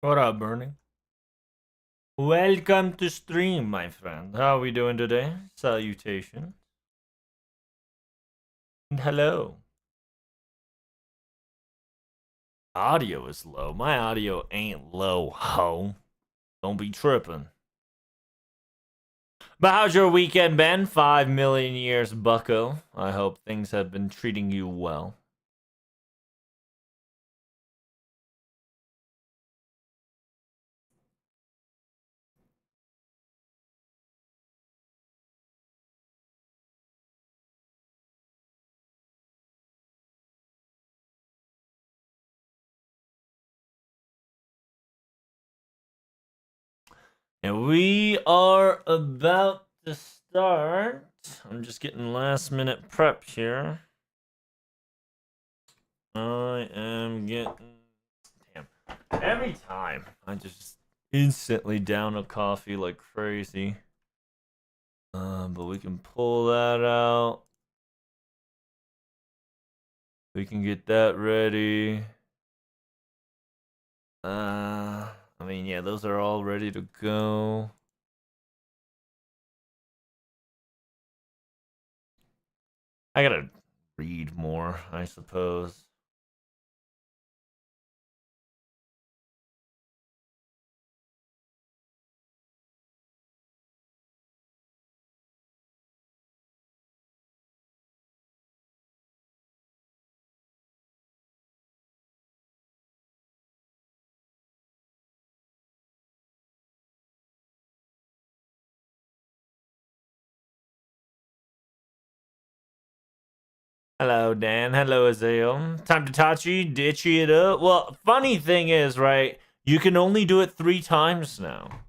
What up, Bernie? Welcome to stream, my friend. How are we doing today? Salutation. Hello. Audio is low. My audio ain't low, ho. Don't be tripping. But how's your weekend been? 5 million years, bucko. I hope things have been treating you well. And we are about to start. I'm just getting last minute prep here. I am getting. Damn. Every time I just instantly down a coffee like crazy. But we can pull that out. We can get that ready. I mean, yeah, those are all ready to go. I gotta read more, I suppose. Hello, Dan. Hello, Azael. Time to Tachi, ditchy it up. Well, funny thing is, right? You can only do it 3 times now.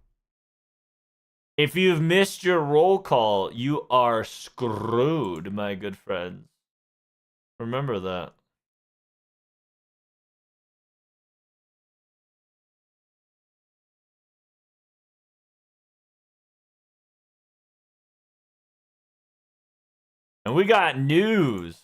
If you've missed your roll call, you are screwed, my good friends. Remember that. And we got news.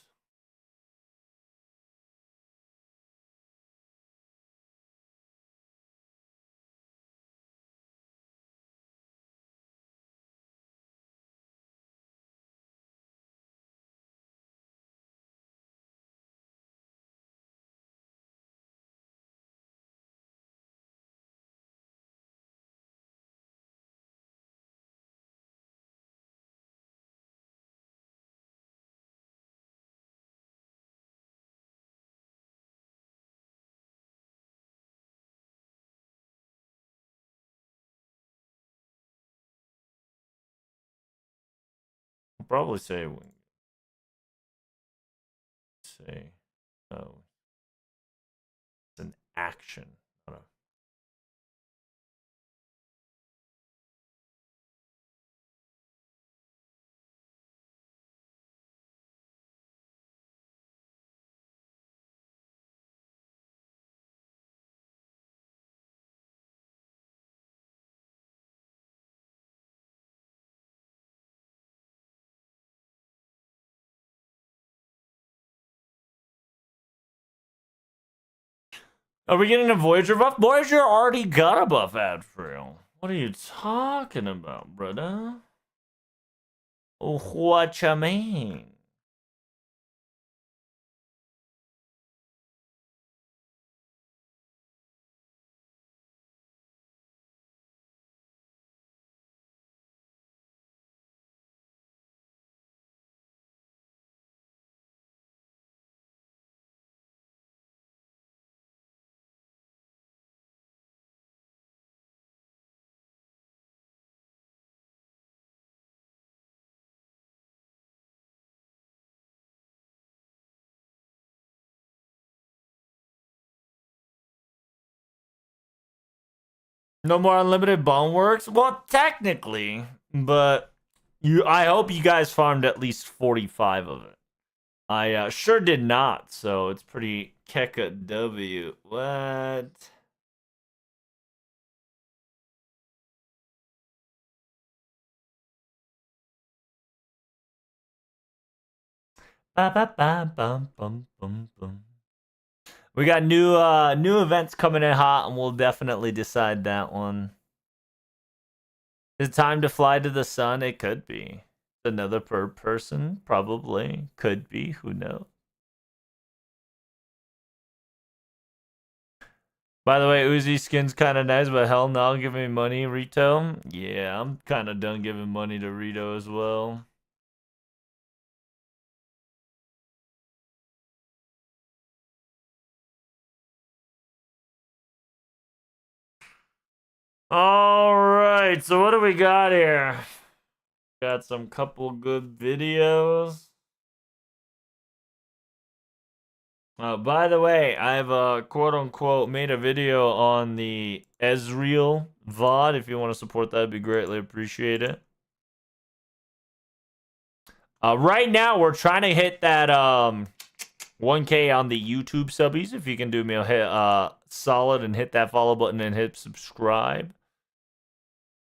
I'll probably say, oh, it's an action. Not a- Are we getting a Voyager buff? Voyager already got a buff ad for you. What are you talking about, brother? What you mean? No more unlimited bone works? Well, technically, but I hope you guys farmed at least 45 of it. I sure did not, so it's pretty keka W. What? Ba ba ba bum bum bum bum. We got new events coming in hot, and we'll definitely decide that one. Is it time to fly to the sun? It could be. Another per person, probably. Could be. Who knows? By the way, Uzi skin's kind of nice, but hell no, give me money, Rito. Yeah, I'm kind of done giving money to Rito as well. All right, so what do we got here? Got some couple good videos. By the way, I've quote unquote made a video on the Ezreal VOD. If you want to support that, it'd be greatly appreciated. Right now we're trying to hit that 1K on the YouTube subbies. If you can do me a hit solid and hit that follow button and hit subscribe.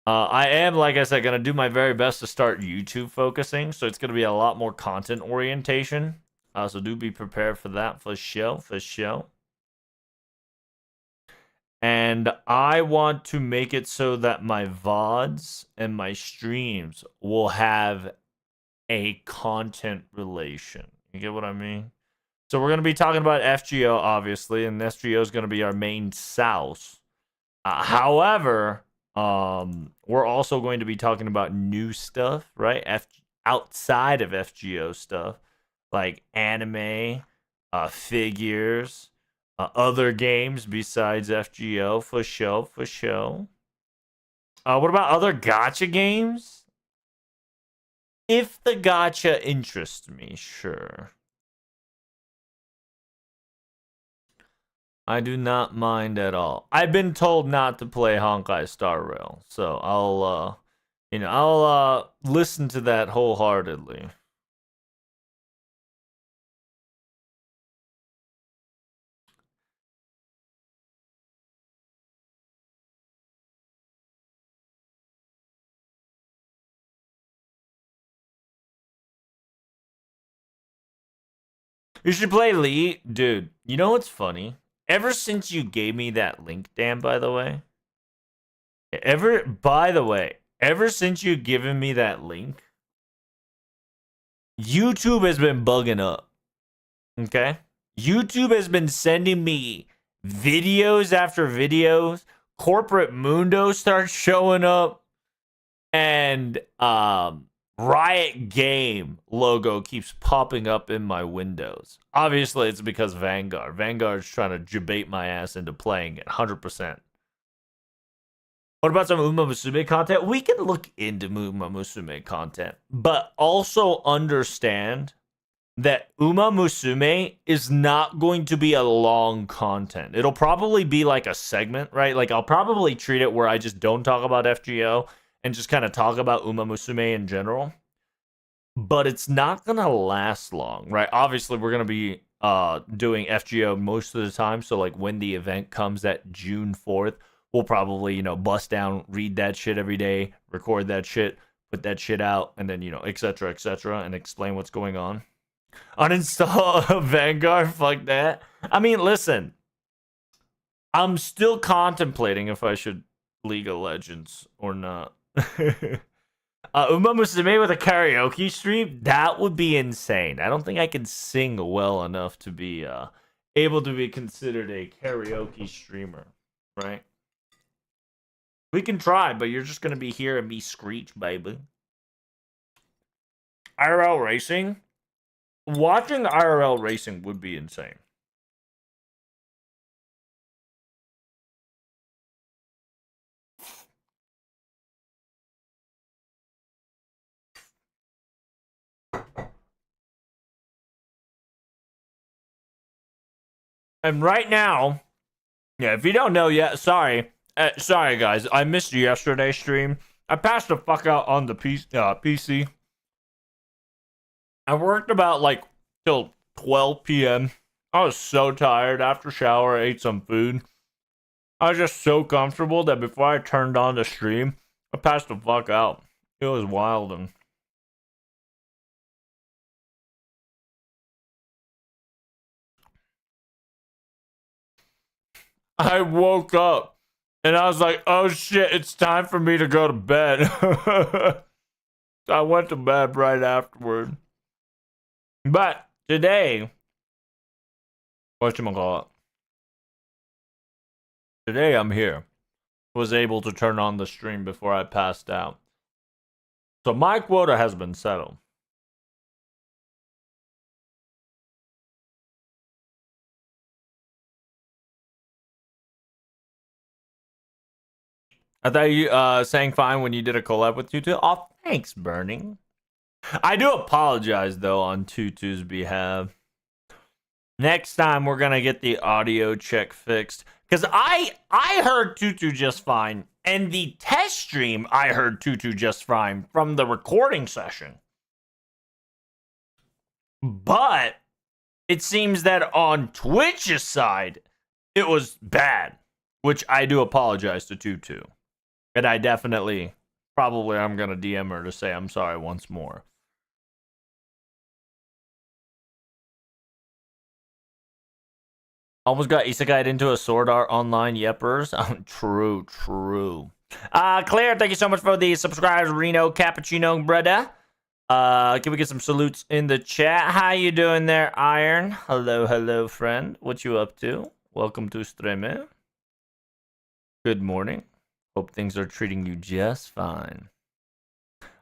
I am, like I said, gonna do my very best to start YouTube focusing, so it's gonna be a lot more content orientation. So do be prepared for that for show. And I want to make it so that my VODs and my streams will have a content relation. You get what I mean? So we're going to be talking about FGO, obviously, and FGO is going to be our main source. However, we're also going to be talking about new stuff, right? Outside of FGO stuff, like anime, figures, other games besides FGO, for show. What about other gacha games? If the gacha interests me, sure. I do not mind at all. I've been told not to play Honkai Star Rail, so I'll listen to that wholeheartedly. You should play Lee, dude. You know what's funny? Ever since you gave me that link, Dan, by the way, ever since you've given me that link, YouTube has been bugging up. Okay? YouTube has been sending me videos after videos. Corporate Mundo starts showing up, and Riot Game logo keeps popping up in my windows. Obviously, it's because Vanguard's trying to debate my ass into playing it 100%. What about some Uma Musume content? We can look into Uma Musume content, but also understand that Uma Musume is not going to be a long content. It'll probably be like a segment, right? Like I'll probably treat it where I just don't talk about FGO and just kind of talk about Uma Musume in general. But it's not gonna last long, right? Obviously, we're gonna be doing FGO most of the time. So like when the event comes at June 4th, we'll probably, bust down, read that shit every day, record that shit, put that shit out, and then, etc., and explain what's going on. Uninstall Vanguard, fuck that. I mean, listen, I'm still contemplating if I should League of Legends or not. Uma Musume with a karaoke stream? That would be insane. I don't think I can sing well enough to be able to be considered a karaoke streamer, right? We can try, but you're just going to be hearing me screech, baby. IRL racing? Watching IRL racing would be insane. And right now, yeah, if you don't know yet, sorry guys, I missed yesterday's stream. I passed the fuck out on the PC. I worked about like till 12 p.m. I was so tired. After shower, I ate some food. I was just so comfortable that before I turned on the stream, I passed the fuck out. It was wild. And I woke up and I was like, oh shit, it's time for me to go to bed. I went to bed right afterward. But today, whatchamacallit? Today I'm here. Was able to turn on the stream before I passed out. So my quota has been settled. I thought you sang fine when you did a collab with Tutu. Oh, thanks, Burning. I do apologize though on Tutu's behalf. Next time we're gonna get the audio check fixed. Cause I heard Tutu just fine. And the test stream I heard Tutu just fine from the recording session. But it seems that on Twitch's side, it was bad. Which I do apologize to Tutu. And I definitely, probably I'm going to DM her to say I'm sorry once more. Almost got isekai'd into a Sword Art Online Yeppers. True. Claire, thank you so much for the subscribes. Reno Cappuccino, brother. Can we get some salutes in the chat? How you doing there, Iron? Hello, friend. What you up to? Welcome to stream. Good morning. Hope things are treating you just fine.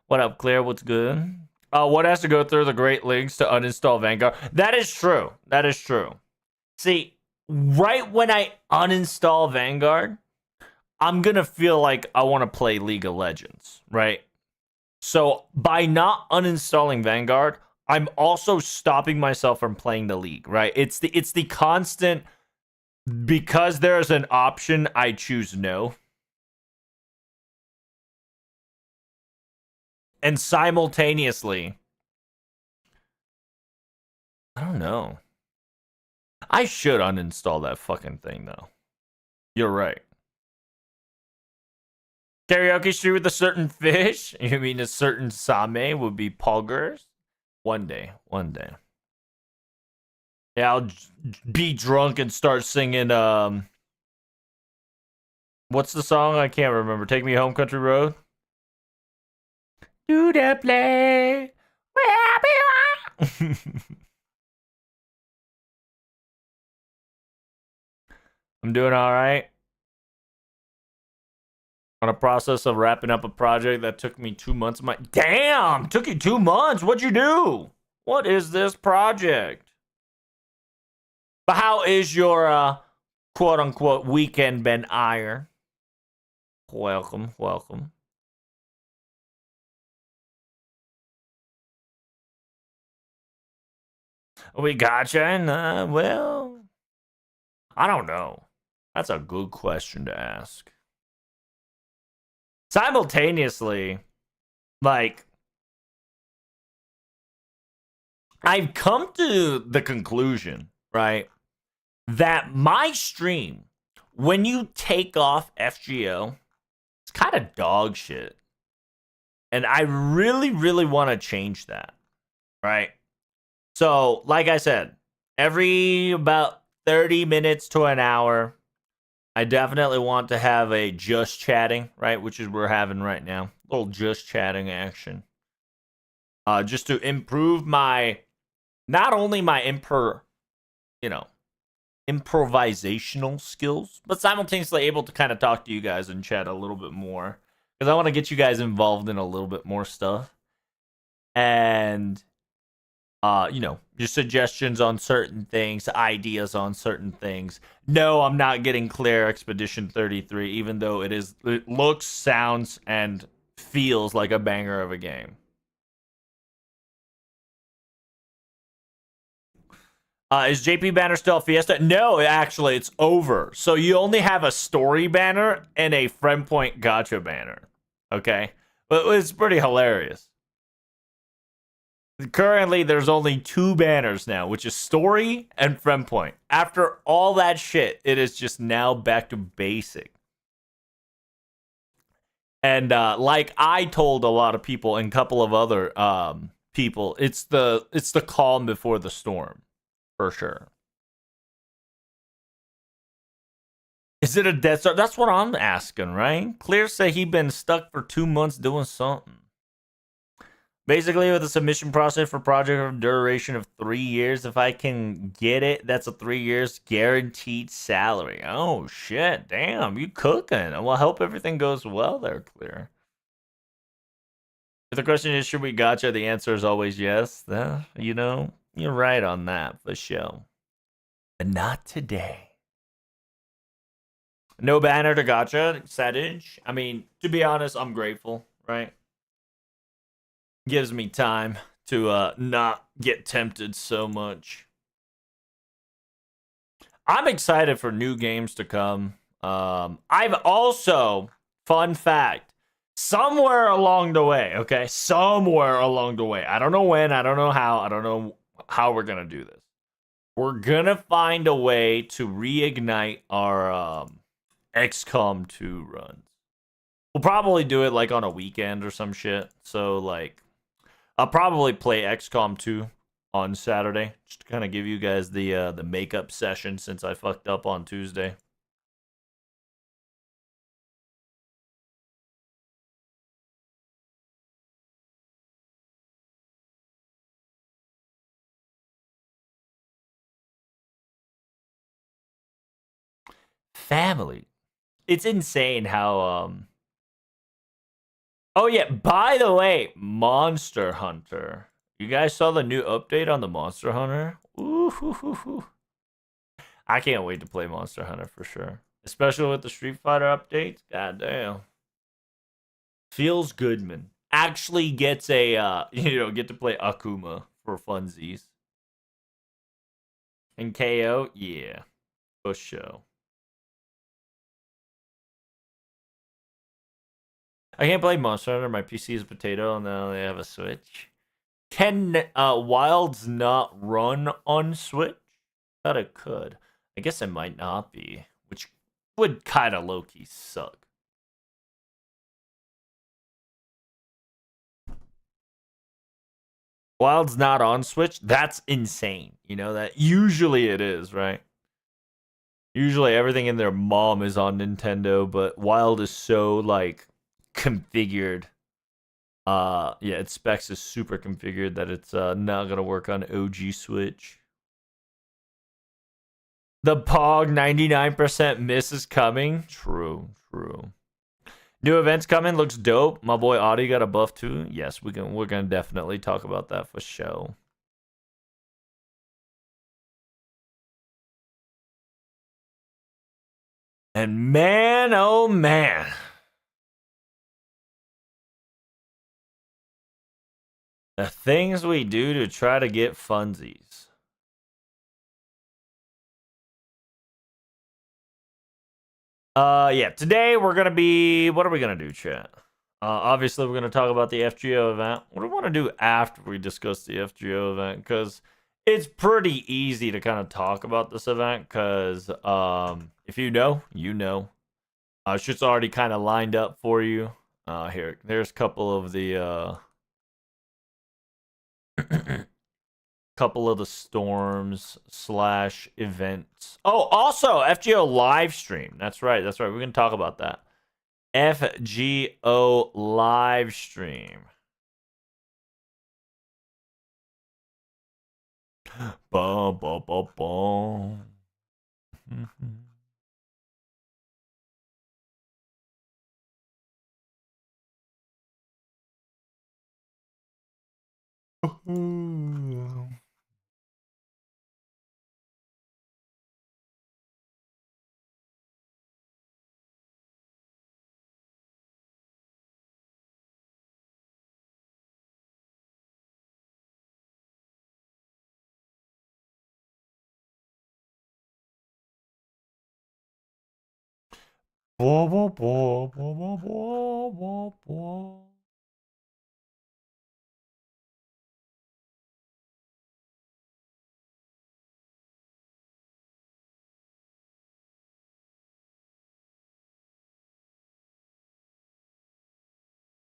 What up, Claire? What's good? What has to go through the Great Links to uninstall Vanguard? That is true. See, right when I uninstall Vanguard, I'm going to feel like I want to play League of Legends, right? So by not uninstalling Vanguard, I'm also stopping myself from playing the league, right? It's the constant, because there's an option, I choose no. And simultaneously, I don't know. I should uninstall that fucking thing, though. You're right. Karaoke street with a certain fish? You mean a certain same would be poggers? One day. Yeah, I'll be drunk and start singing, what's the song? I can't remember. Take Me Home, Country Road? Do the play. I'm doing all right. On a process of wrapping up a project that took me 2 months. Damn, took you 2 months. What'd you do? What is this project? But how is your quote unquote weekend been, Iron? Welcome. We gotcha, and well, I don't know. That's a good question to ask. Simultaneously, like, I've come to the conclusion, right, that my stream, when you take off FGO, it's kind of dog shit. And I really want to change that, right? So, like I said, every about 30 minutes to an hour, I definitely want to have a just chatting, right? Which is what we're having right now. A little just chatting action. Just to improve my, not only my improvisational skills, but simultaneously able to kind of talk to you guys and chat a little bit more. Because I want to get you guys involved in a little bit more stuff. And your suggestions on certain things, ideas on certain things. No, I'm not getting Claire Expedition 33, even though it looks, sounds, and feels like a banger of a game. Is JP banner still a Fiesta? No, actually, it's over. So you only have a story banner and a friend point gotcha banner. Okay? But it's pretty hilarious. Currently, there's only 2 banners now, which is story and friend point. After all that shit, it is just now back to basic. And like I told a lot of people and a couple of other people, it's the calm before the storm, for sure. Is it a Death Star? That's what I'm asking, right? Clear said he been stuck for 2 months doing something. Basically, with a submission process for project of duration of 3 years, if I can get it, that's a 3 years guaranteed salary. Oh shit, damn, you cooking. Well, I hope everything goes well there, Clear. If the question is, should we gotcha? The answer is always yes. You're right on that for sure. But not today. No banner to gotcha, Sadage. I mean, to be honest, I'm grateful, right? Gives me time to not get tempted so much. I'm excited for new games to come. I've also, fun fact, somewhere along the way, okay? Somewhere along the way. I don't know when, I don't know how, I don't know how we're going to do this. We're going to find a way to reignite our XCOM 2 runs. We'll probably do it like on a weekend or some shit. So like I'll probably play XCOM 2 on Saturday, just to kind of give you guys the makeup session since I fucked up on Tuesday. Family. It's insane how Oh yeah, by the way, Monster Hunter. You guys saw the new update on the Monster Hunter? Ooh, I can't wait to play Monster Hunter for sure. Especially with the Street Fighter updates. God damn. Feels Goodman actually gets a get to play Akuma for funsies. And KO, yeah, for sure. I can't play Monster Hunter. My PC is a potato, and now they have a Switch. Can Wilds not run on Switch? Thought it could. I guess it might not be, which would kind of low key suck. Wild's not on Switch. That's insane. You know that usually it is, right? Usually everything in their mom is on Nintendo, but Wild is so like configured. Yeah, its specs is super configured that it's not gonna work on OG Switch. The Pog 99% miss is coming. True, true. New events coming, looks dope. My boy Audie got a buff too. Yes, we're gonna definitely talk about that for sure. And man, oh man. The things we do to try to get funsies. Yeah, today we're gonna be. What are we gonna do, chat? Obviously, we're gonna talk about the FGO event. What do we want to do after we discuss the FGO event? Because it's pretty easy to kind of talk about this event. Because if you know, you know. Shit's already kind of lined up for you. There's a couple of the couple of the storms / events. Oh, also FGO live stream. That's right. That's right. We're gonna talk about that. FGO live stream. Bum, bum, bum, bum.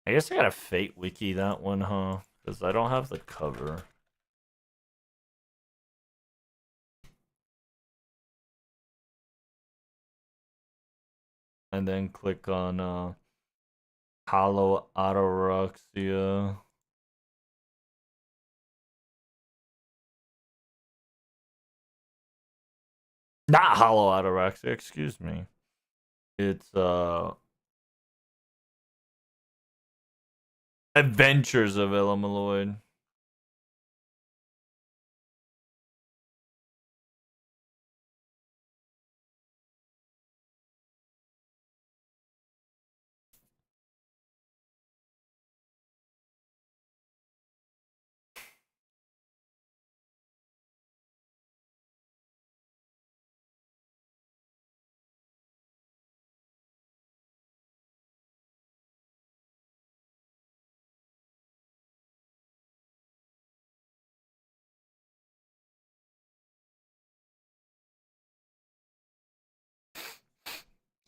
I guess I gotta fate wiki that one, huh? Because I don't have the cover. and then click on hollow ataraxia. Not hollow ataraxia, excuse me. It's Adventures of Elamaloid.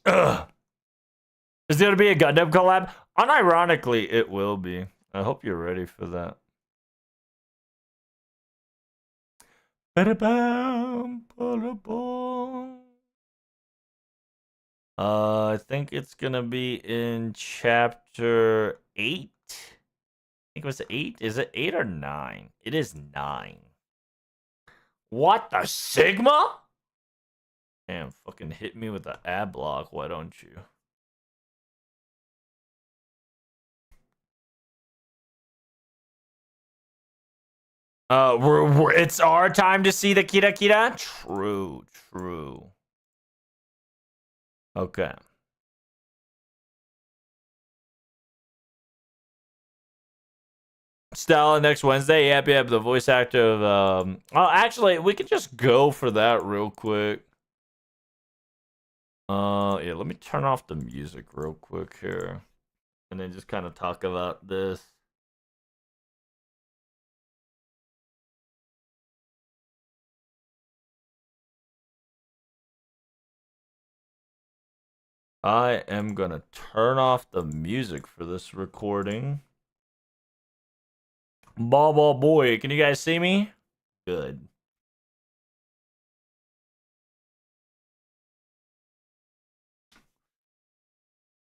Ugh. Is there gonna be a Gundam collab? Unironically, it will be. I hope you're ready for that. I think it's gonna be in chapter 8. I think it was 8. Is it 8 or 9? It is 9. What the Sigma? Damn, fucking hit me with the ad block, why don't you? It's our time to see the Kira Kira? True, true. Okay. Stella next Wednesday. Yep, yep. The voice actor of oh, actually, we could just go for that real quick. Yeah. Let me turn off the music real quick here, and then just kind of talk about this. I am gonna turn off the music for this recording. Ball boy, can you guys see me? Good.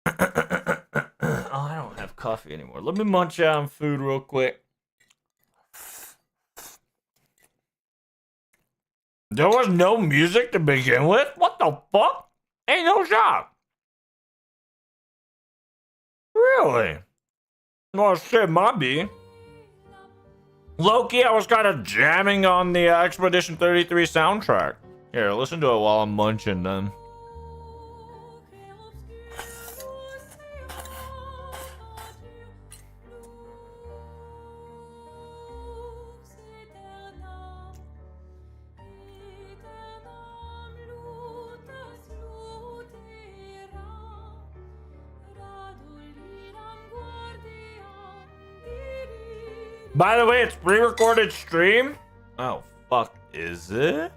Oh, I don't have coffee anymore. Let me munch on food real quick. There was no music to begin with? What the fuck? Ain't no shot. Really? Well, shit, might be. Loki, I was kind of jamming on the Expedition 33 soundtrack. Here, listen to it while I'm munching then. By the way, it's pre-recorded stream? Oh, fuck, is it?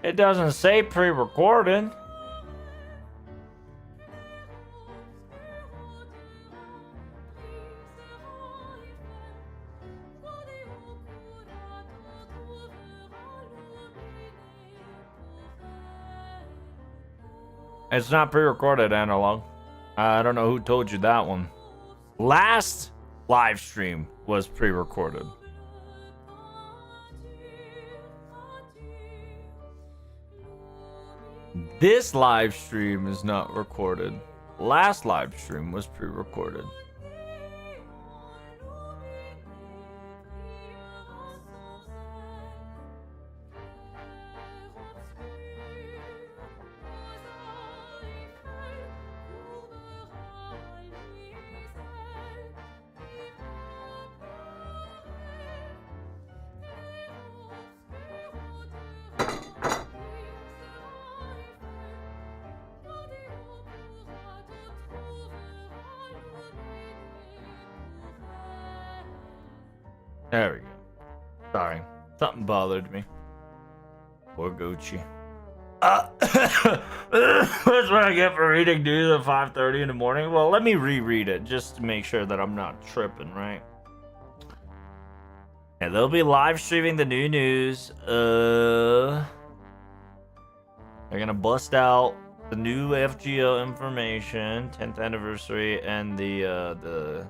It doesn't say pre-recorded. It's not pre-recorded, Analog. I don't know who told you that one. Last live stream was pre-recorded. This live stream is not recorded. Last live stream was pre-recorded. There we go. Sorry. Something bothered me. Poor Gucci. That's what I get for reading news at 5:30 in the morning. Well, let me reread it just to make sure that I'm not tripping, right? And they'll be live streaming the new news. They're gonna bust out the new FGO information, 10th anniversary, and the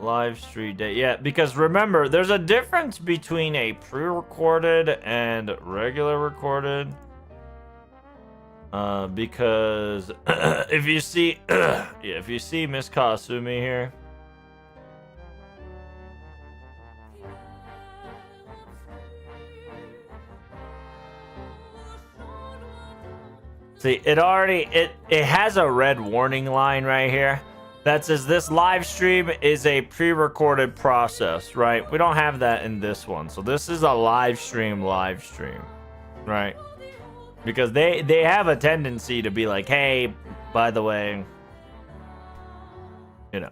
live stream day. Yeah, because remember, there's a difference between a pre-recorded and regular recorded. Because if you see yeah, if you see Miss Kasumi here, see, it has a red warning line right here that says this live stream is a pre-recorded process, right? We don't have that in this one. So this is a live stream, right? Because they have a tendency to be like, hey, by the way, you know,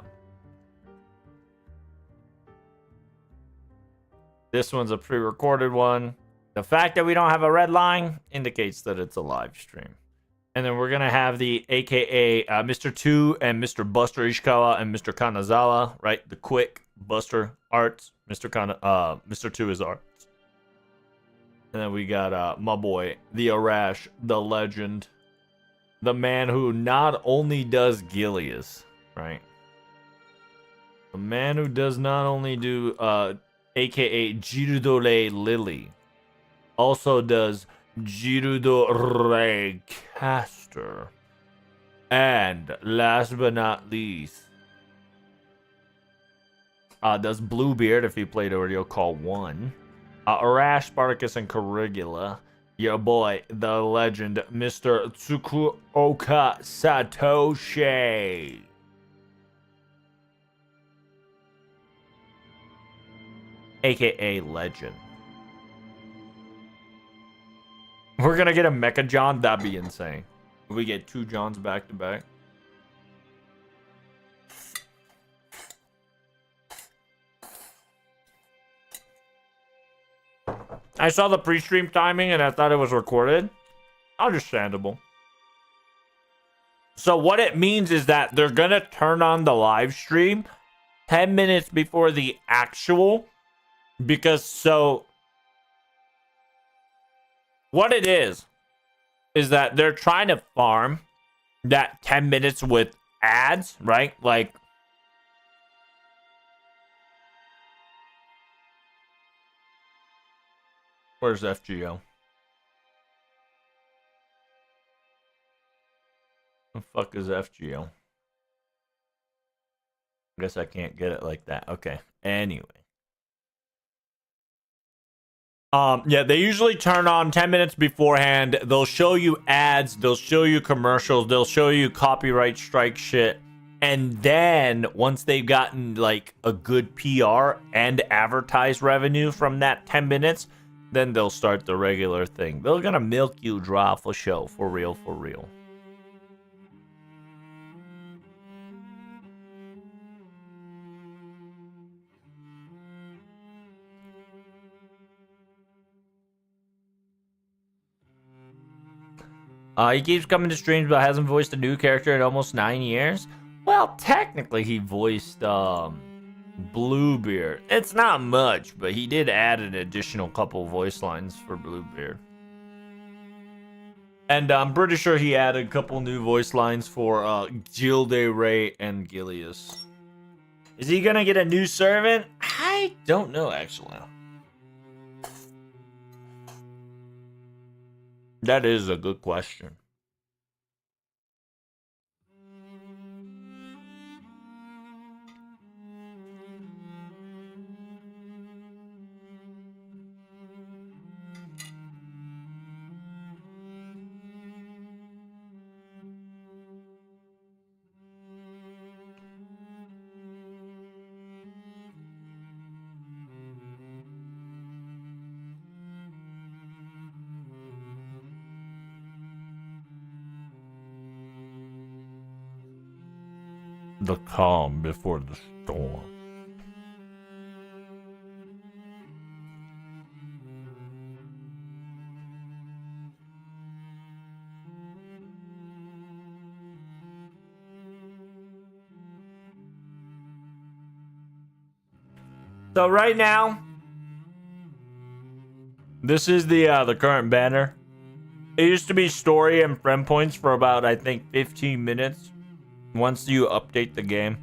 this one's a pre-recorded one. The fact that we don't have a red line indicates that it's a live stream. And then we're going to have the AKA Mr. 2 and Mr. Buster Ishikawa and Mr. Kanazawa, right? The quick Buster Arts. Mr. 2 is Arts. And then we got my boy, the Arash, the legend. The man who not only does Gilius, right? The man who does not only do AKA Jirudole Lily, also does Jirudore Caster. And last but not least, does Bluebeard if you played Oreo Call 1. Arash, Spartacus, and Caligula. Your boy, the legend, Mr. Tsukuoka Satoshi. AKA Legend. We're gonna get a Mecha John? That'd be insane. We get 2 Johns back to back. I saw the pre-stream timing and I thought it was recorded. Understandable. So what it means is that they're gonna turn on the live stream 10 minutes before the actual, because so what it is that they're trying to farm that 10 minutes with ads, right? Like, where's FGO? The fuck is FGO? I guess I can't get it like that. Okay. Anyway. Yeah, they usually turn on 10 minutes beforehand. They'll show you ads, they'll show you commercials, they'll show you copyright strike shit. And then once they've gotten like a good PR and advertised revenue from that 10 minutes, then they'll start the regular thing. They're gonna milk you dry for show, for real, for real. He keeps coming to streams but hasn't voiced a new character in almost 9 years. Well, technically he voiced Bluebeard. It's not much, but he did add an additional couple voice lines for Bluebeard. And I'm pretty sure he added a couple new voice lines for Gilde Ray and Gilius. Is he gonna get a new servant? I don't know, actually. That is a good question. The calm before the storm. So right now, this is the current banner. It used to be story and friend points for about, I think, 15 minutes. Once you update the game,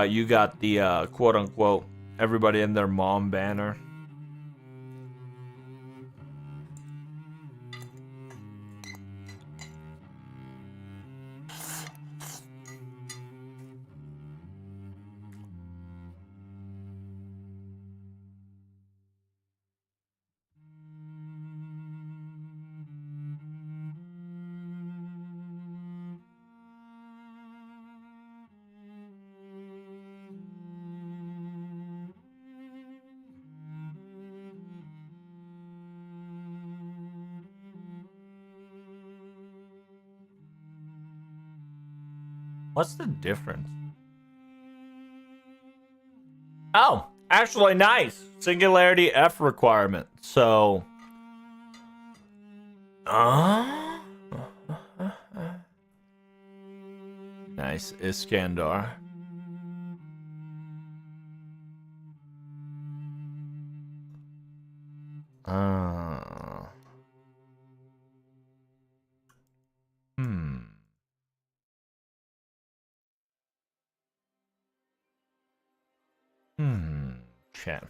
you got the quote unquote everybody and their mom banner. What's the difference? Oh, actually nice. Singularity F requirement. So nice, Iskandar. Chat.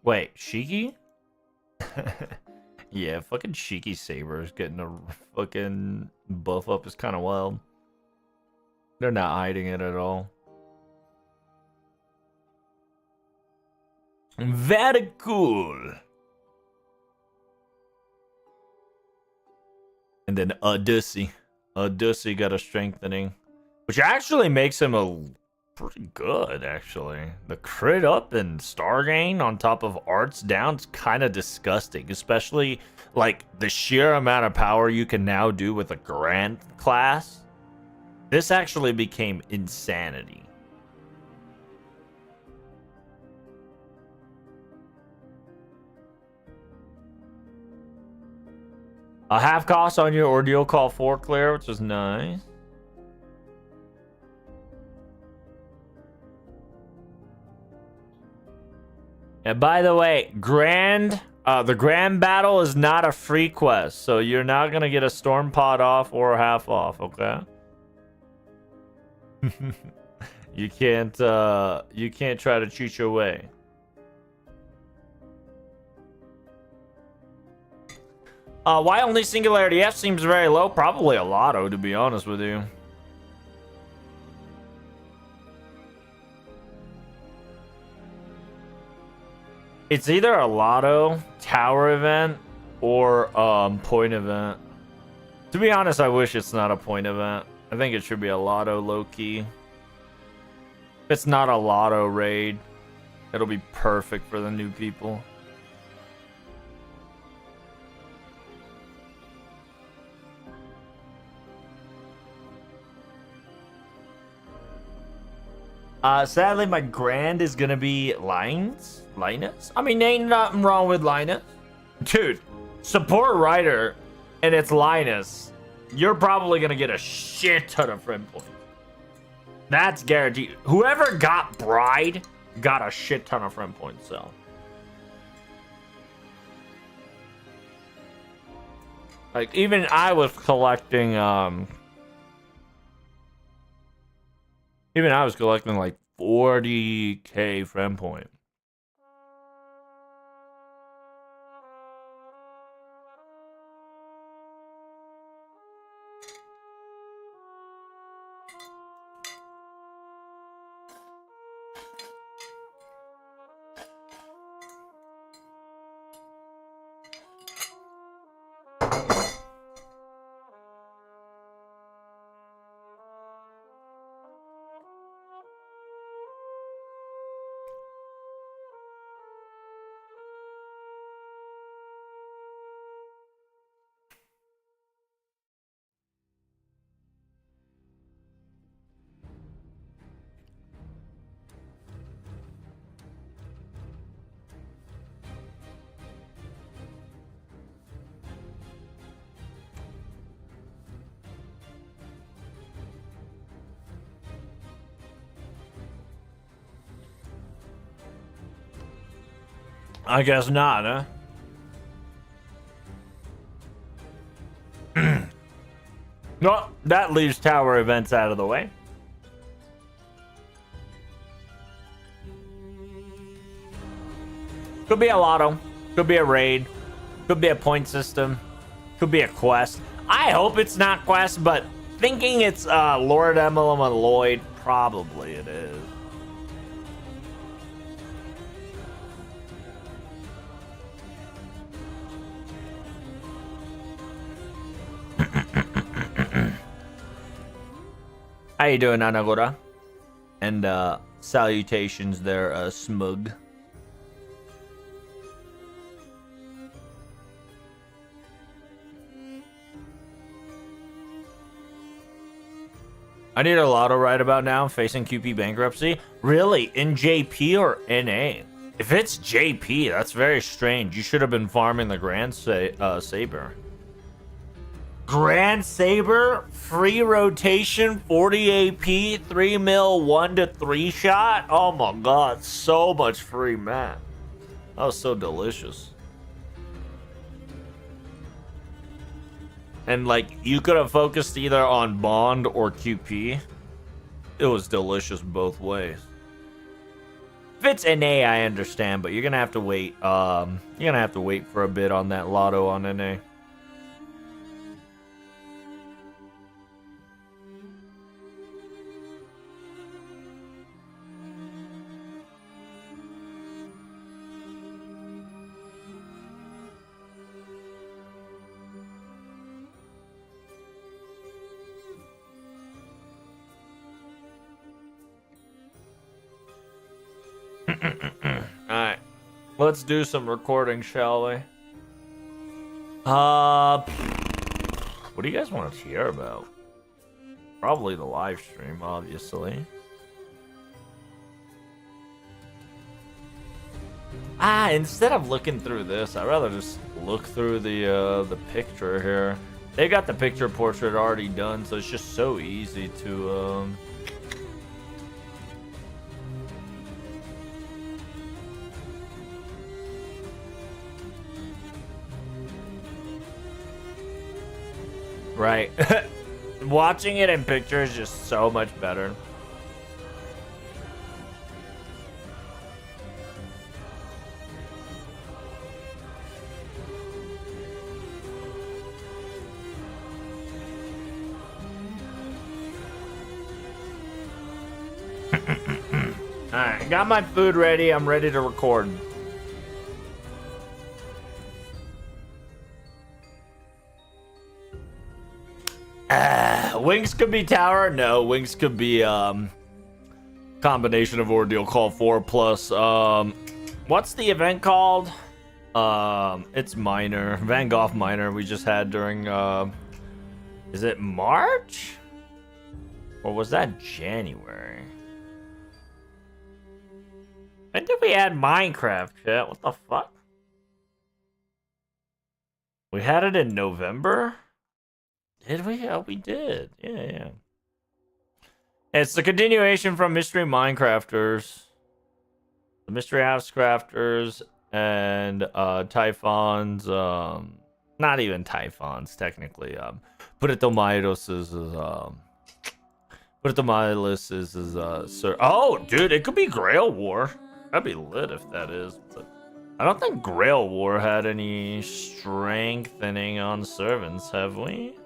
Wait, Shiki? Yeah, fucking Shiki Sabers getting a fucking buff up is kind of wild. They're not hiding it at all. Very cool. And then Odyssey. Odyssey got a strengthening, which actually makes him a pretty good, actually. The crit up and star gain on top of arts down is kind of disgusting, especially like the sheer amount of power you can now do with a Grand class. This actually became insanity. A half cost on your ordeal call 4 clear, which is nice. And by the way, the grand battle is not a free quest, so you're not gonna get a storm pod off or a half off, okay? you can't try to cheat your way. Why only Singularity F seems very low? Probably a lotto, to be honest with you. It's either a lotto, tower event, or point event. To be honest, I wish it's not a point event. I think it should be a lotto low-key. If it's not a lotto raid, it'll be perfect for the new people. Sadly, my grand is gonna be Linus. I mean, ain't nothing wrong with Linus. Dude, support writer, and it's Linus. You're probably gonna get a shit ton of friend points. That's guaranteed. Whoever got Bride got a shit ton of friend points, so. Like, even I was collecting, like 40k friend point. I guess not, huh? No, that leaves tower events out of the way. Could be a lotto. Could be a raid. Could be a point system. Could be a quest. I hope it's not quest, but thinking it's Lord Emblem Lloyd, probably it is. How you doing, Anagora? And salutations there, Smug. I need a lotto right about now. I'm facing QP bankruptcy. Really? In JP or NA? If it's JP, that's very strange. You should have been farming the Grand Saber. Grand Saber, free rotation, 40 AP, 3 mil, 1 to 3 shot. Oh my god, so much free mat. That was so delicious. And like, you could have focused either on Bond or QP. It was delicious both ways. If it's NA, I understand, but you're gonna have to wait. You're gonna have to wait for a bit on that lotto on NA. Alright. Let's do some recording, shall we? What do you guys want to hear about? Probably the live stream, obviously. Instead of looking through this, I'd rather just look through the picture here. They got the picture portrait already done, so it's just so easy to right. Watching it in picture is just so much better. Alright, got my food ready. I'm ready to record. Wings could be tower. No, wings could be combination of ordeal call 4 plus what's the event called? It's minor. Van Gogh minor we just had during is it March? Or was that January? When did we add Minecraft, chat? What the fuck? We had it in November? Did we? Yeah, we did. Yeah. It's the continuation from Mystery Minecrafters. The Mystery House Crafters and Typhons. Not even Typhons, technically. Puertomairos is sir. Oh, dude, it could be Grail War. That'd be lit if that is. But I don't think Grail War had any strengthening on servants, have we?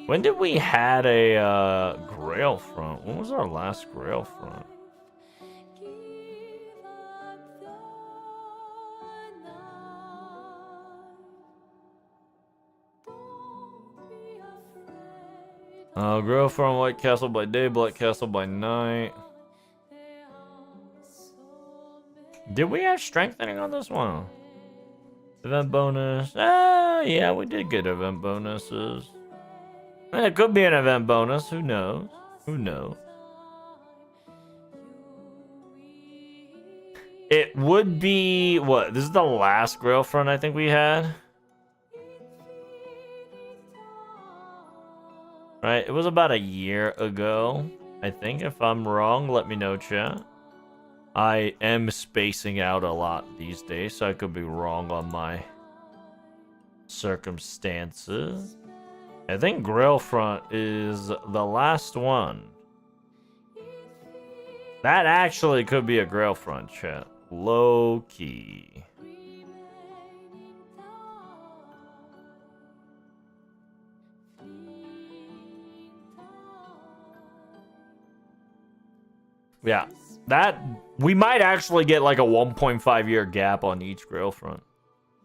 When did we had a Grail front? When was our last Grail front? Grail front, White Castle by day, Black Castle by night. Did we have strengthening on this one? Event bonus. Yeah, we did get event bonuses. It could be an event bonus. Who knows? Who knows? It would be what? This is the last Grail front I think we had. Right? It was about a year ago. I think if I'm wrong, let me know, chat. I am spacing out a lot these days, so I could be wrong on my circumstances. I think Grailfront is the last one. That actually could be a Grailfront, chat. Low key. Yeah, that we might actually get like a 1.5 year gap on each Grailfront.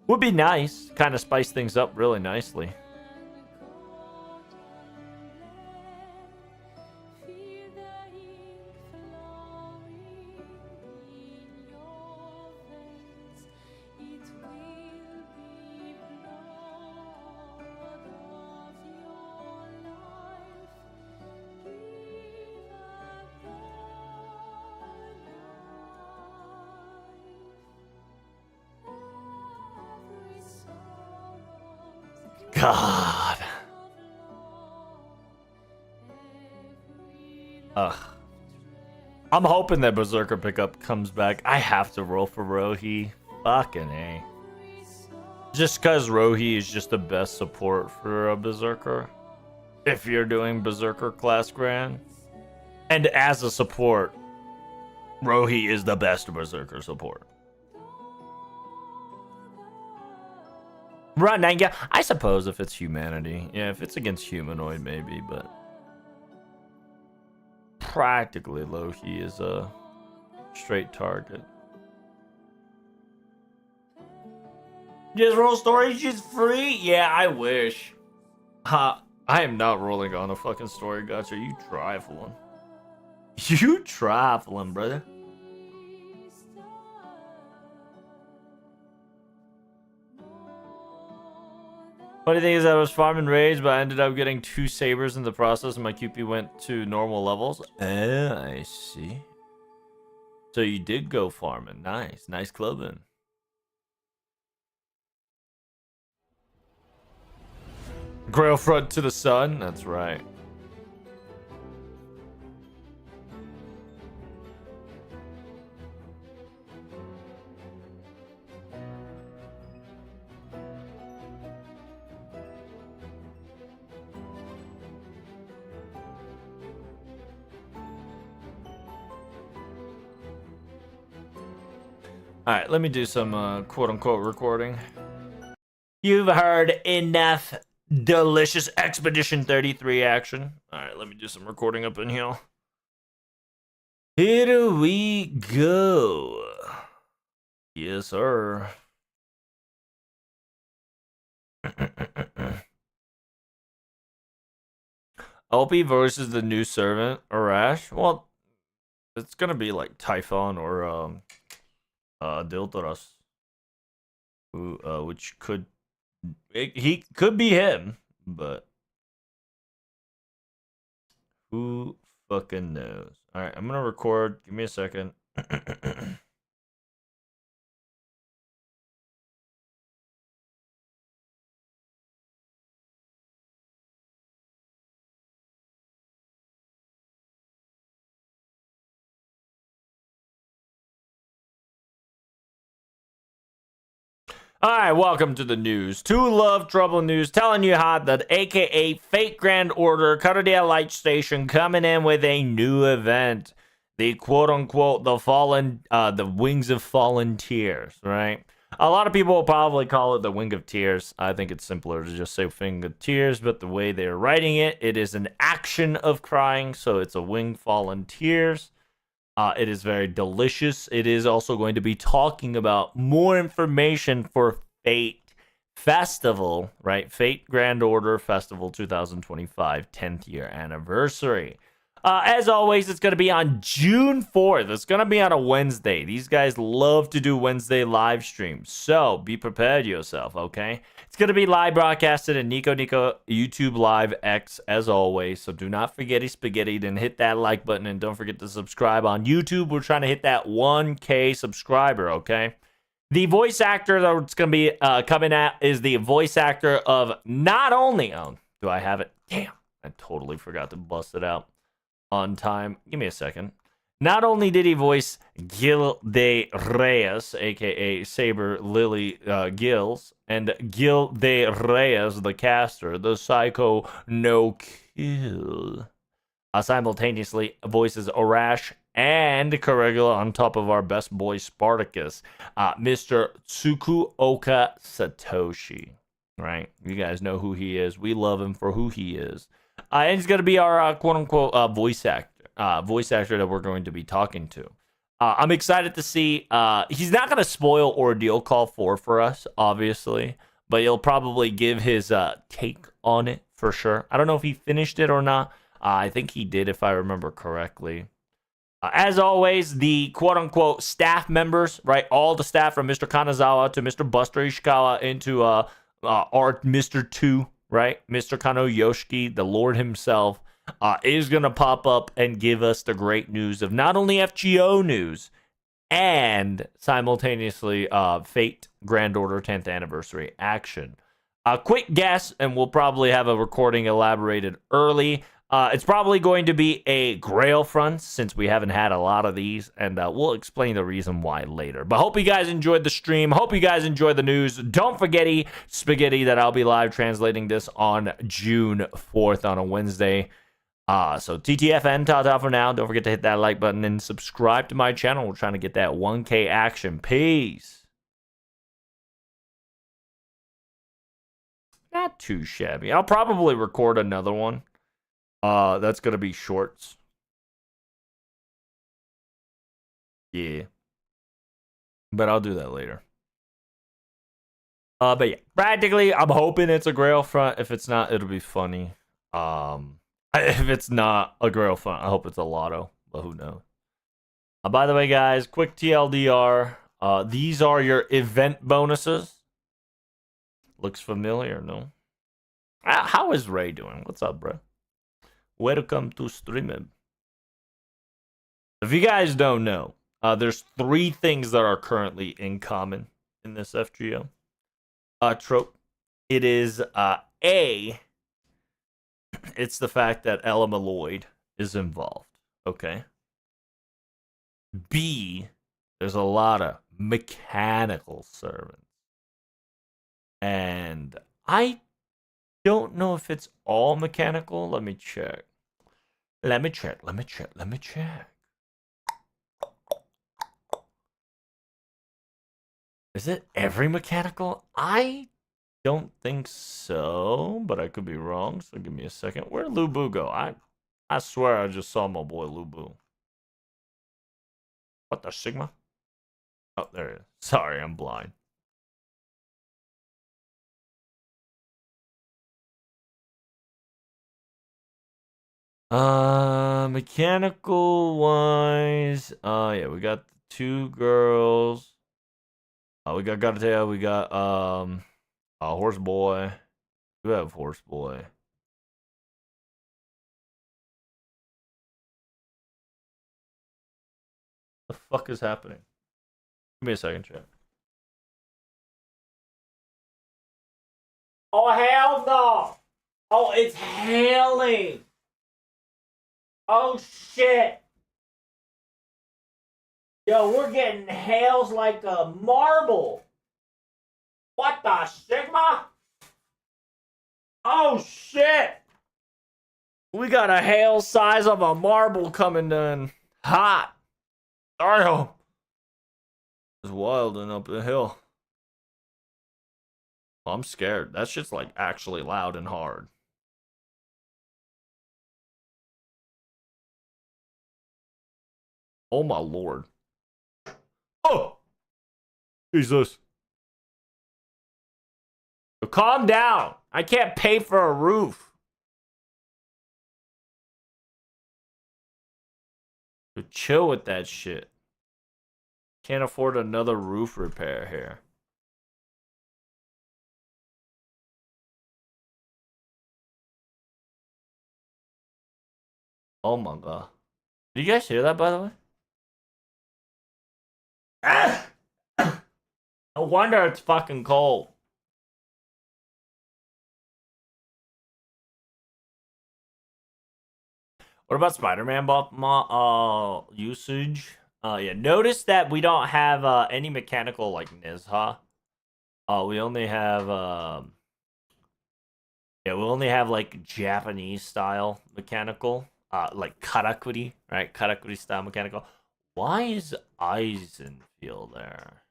Would be nice. Kind of spice things up really nicely. God. Ugh. I'm hoping that Berserker pickup comes back. I have to roll for Rohi. Fucking A. Just because Rohi is just the best support for a Berserker. If you're doing Berserker class Grand. And as a support, Rohi is the best Berserker support. Right, yeah, I suppose if it's humanity. Yeah, if it's against humanoid, maybe, but practically Loki is a straight target. Just roll stories just free? Yeah, I wish. I am not rolling on a fucking story gacha. You trifling. You trifling, brother. Funny thing is, I was farming raids, but I ended up getting 2 sabers in the process, and my QP went to normal levels. I see. So you did go farming. Nice clubbing. Grailfront to the sun. That's right. Alright, let me do some quote-unquote recording. You've heard enough delicious Expedition 33 action. Alright, let me do some recording up in here. Here we go. Yes, sir. LP versus the new servant, Arash. Well, it's gonna be like Typhon or Diltaras, who which could he could be him, but who fucking knows? All right, I'm gonna record. Give me a second. All right, welcome to the news. Tolovetrouble news telling you hot that AKA Fate Grand Order Cardia Light Station coming in with a new event. The quote-unquote the Wings of Fallen Tears, right? A lot of people will probably call it the Wing of Tears. I think it's simpler to just say Wing of Tears, but the way they're writing it, it is an action of crying, so it's a Wing Fallen Tears. It is very delicious. It is also going to be talking about more information for Fate Festival, right? Fate Grand Order Festival 2025, 10th year anniversary. As always, it's going to be on June 4th. It's going to be on a Wednesday. These guys love to do Wednesday live streams, so be prepared yourself, okay? It's going to be live broadcasted in Nico YouTube Live X, as always, so do not forget spaghetti, then hit that like button, and don't forget to subscribe on YouTube. We're trying to hit that 1K subscriber, okay? The voice actor that's going to be coming at is the voice actor of not only... Oh, do I have it? Damn, I totally forgot to bust it out. on time. Give me a second. Not only did he voice Gil de Reyes, aka Saber Lily Gills, and Gil de Reyes, the caster, the psycho no kill, simultaneously voices Arash and Caregula on top of our best boy Spartacus, Mr. Tsukuoka Satoshi. Right? You guys know who he is. We love him for who he is. And he's going to be our quote unquote voice actor that we're going to be talking to. I'm excited to see. He's not going to spoil Ordeal Call 4 for us, obviously, but he'll probably give his take on it for sure. I don't know if he finished it or not. I think he did, if I remember correctly. As always, the quote-unquote staff members, right? All the staff from Mr. Kanazawa to Mr. Buster Ishikawa into our Mr. 2, right? Mr. Kano Yoshiki, the Lord himself, is going to pop up and give us the great news of not only FGO news and simultaneously Fate Grand Order 10th Anniversary action. A quick guess, and we'll probably have a recording elaborated early. It's probably going to be a Grail front since we haven't had a lot of these, and we'll explain the reason why later. But hope you guys enjoyed the stream. Hope you guys enjoyed the news. Don't forget spaghetti that I'll be live translating this on June 4th on a Wednesday. So TTFN, ta-ta for now. Don't forget to hit that like button and subscribe to my channel. We're trying to get that 1K action. Peace. Not too shabby. I'll probably record another one. That's gonna be shorts. Yeah. But I'll do that later. But yeah, practically, I'm hoping it's a Grail front. If it's not, it'll be funny. If it's not a Grail front, I hope it's a Lotto. But who knows? By the way, guys, quick TLDR. These are your event bonuses. Looks familiar, no? How is Ray doing? What's up, bro? Welcome to streaming. If you guys don't know, there's 3 things that are currently in common in this FGO trope. It is A, it's the fact that Ella Malloyd is involved. Okay. B, there's a lot of mechanical servants. And I don't know if it's all mechanical. Let me check. Is it every mechanical? I don't think so, but I could be wrong. So give me a second. Where'd Lubu go? I swear I just saw my boy Lubu. What the Sigma? Oh, there it is. Sorry, I'm blind. Mechanical wise, yeah, we got the 2 girls. We got Garatea, we got Horse Boy. We have Horse Boy. The fuck is happening? Give me a second, chat. Oh hell no! Oh, it's hailing! Oh shit! Yo, we're getting hails like a marble. What the Sigma? Oh shit! We got a hail size of a marble coming in hot. Sorry, it's wild and up the hill. I'm scared. That shit's like actually loud and hard. Oh my lord. Oh! Jesus. Calm down. I can't pay for a roof. So chill with that shit. Can't afford another roof repair here. Oh my god. Did you guys hear that, by the way? No wonder it's fucking cold. What about Spider-Man usage? Yeah. Notice that we don't have any mechanical like Nizha. We only have yeah, we only have like Japanese style mechanical, like karakuri, right? Karakuri style mechanical. Why is Eisenfield there?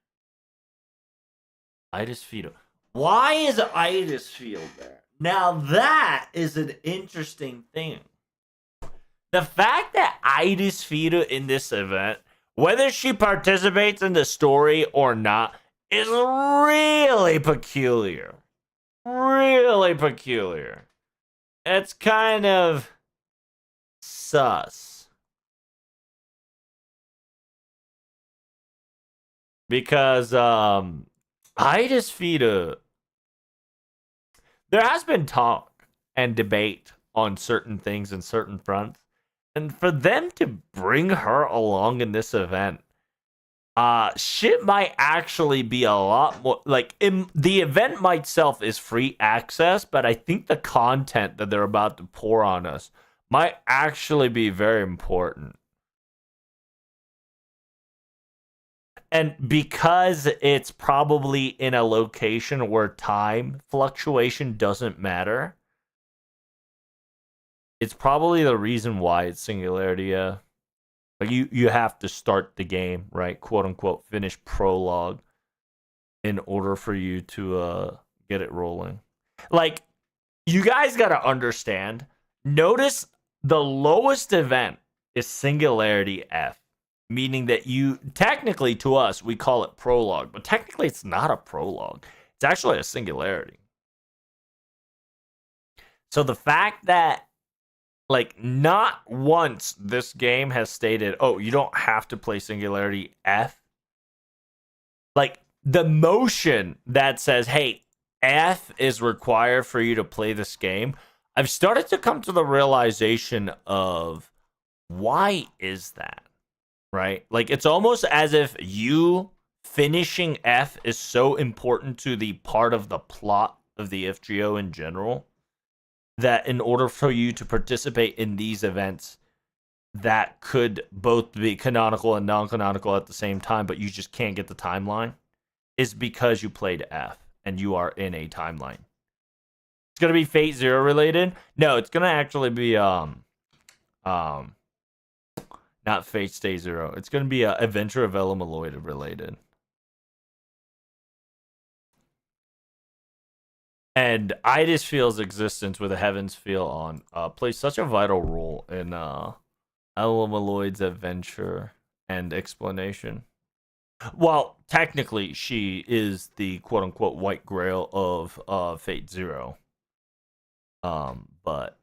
Idisfield. Why is Idisfield there? Now that is an interesting thing. The fact that Idisfield in this event, whether she participates in the story or not, is really peculiar. Really peculiar. It's kind of sus. Because Idisfield, there has been talk and debate on certain things in certain fronts. And for them to bring her along in this event, shit might actually be a lot more like the event itself is free access, but I think the content that they're about to pour on us might actually be very important. And because it's probably in a location where time fluctuation doesn't matter, it's probably the reason why it's Singularity. Like you have to start the game, right? Quote unquote finish prologue in order for you to get it rolling. Like you guys got to understand. Notice the lowest event is Singularity F, meaning that you technically to us we call it prologue, but technically it's not a prologue. It's actually a Singularity. So the fact that like not once this game has stated, "Oh, you don't have to play Singularity F." Like the motion that says, "Hey, F is required for you to play this game." I've started to come to the realization of why is that? Right? Like it's almost as if you finishing F is so important to the part of the plot of the FGO in general that in order for you to participate in these events that could both be canonical and non-canonical at the same time, but you just can't get the timeline, is because you played F and you are in a timeline. It's gonna be Fate Zero related. No, it's gonna actually be not Fate Stay Zero. It's gonna be Adventure of Elamaloid related. And Idisfield's existence with a Heaven's Feel on plays such a vital role in Elamaloid's adventure and explanation. Well, technically, she is the quote unquote white grail of Fate Zero. But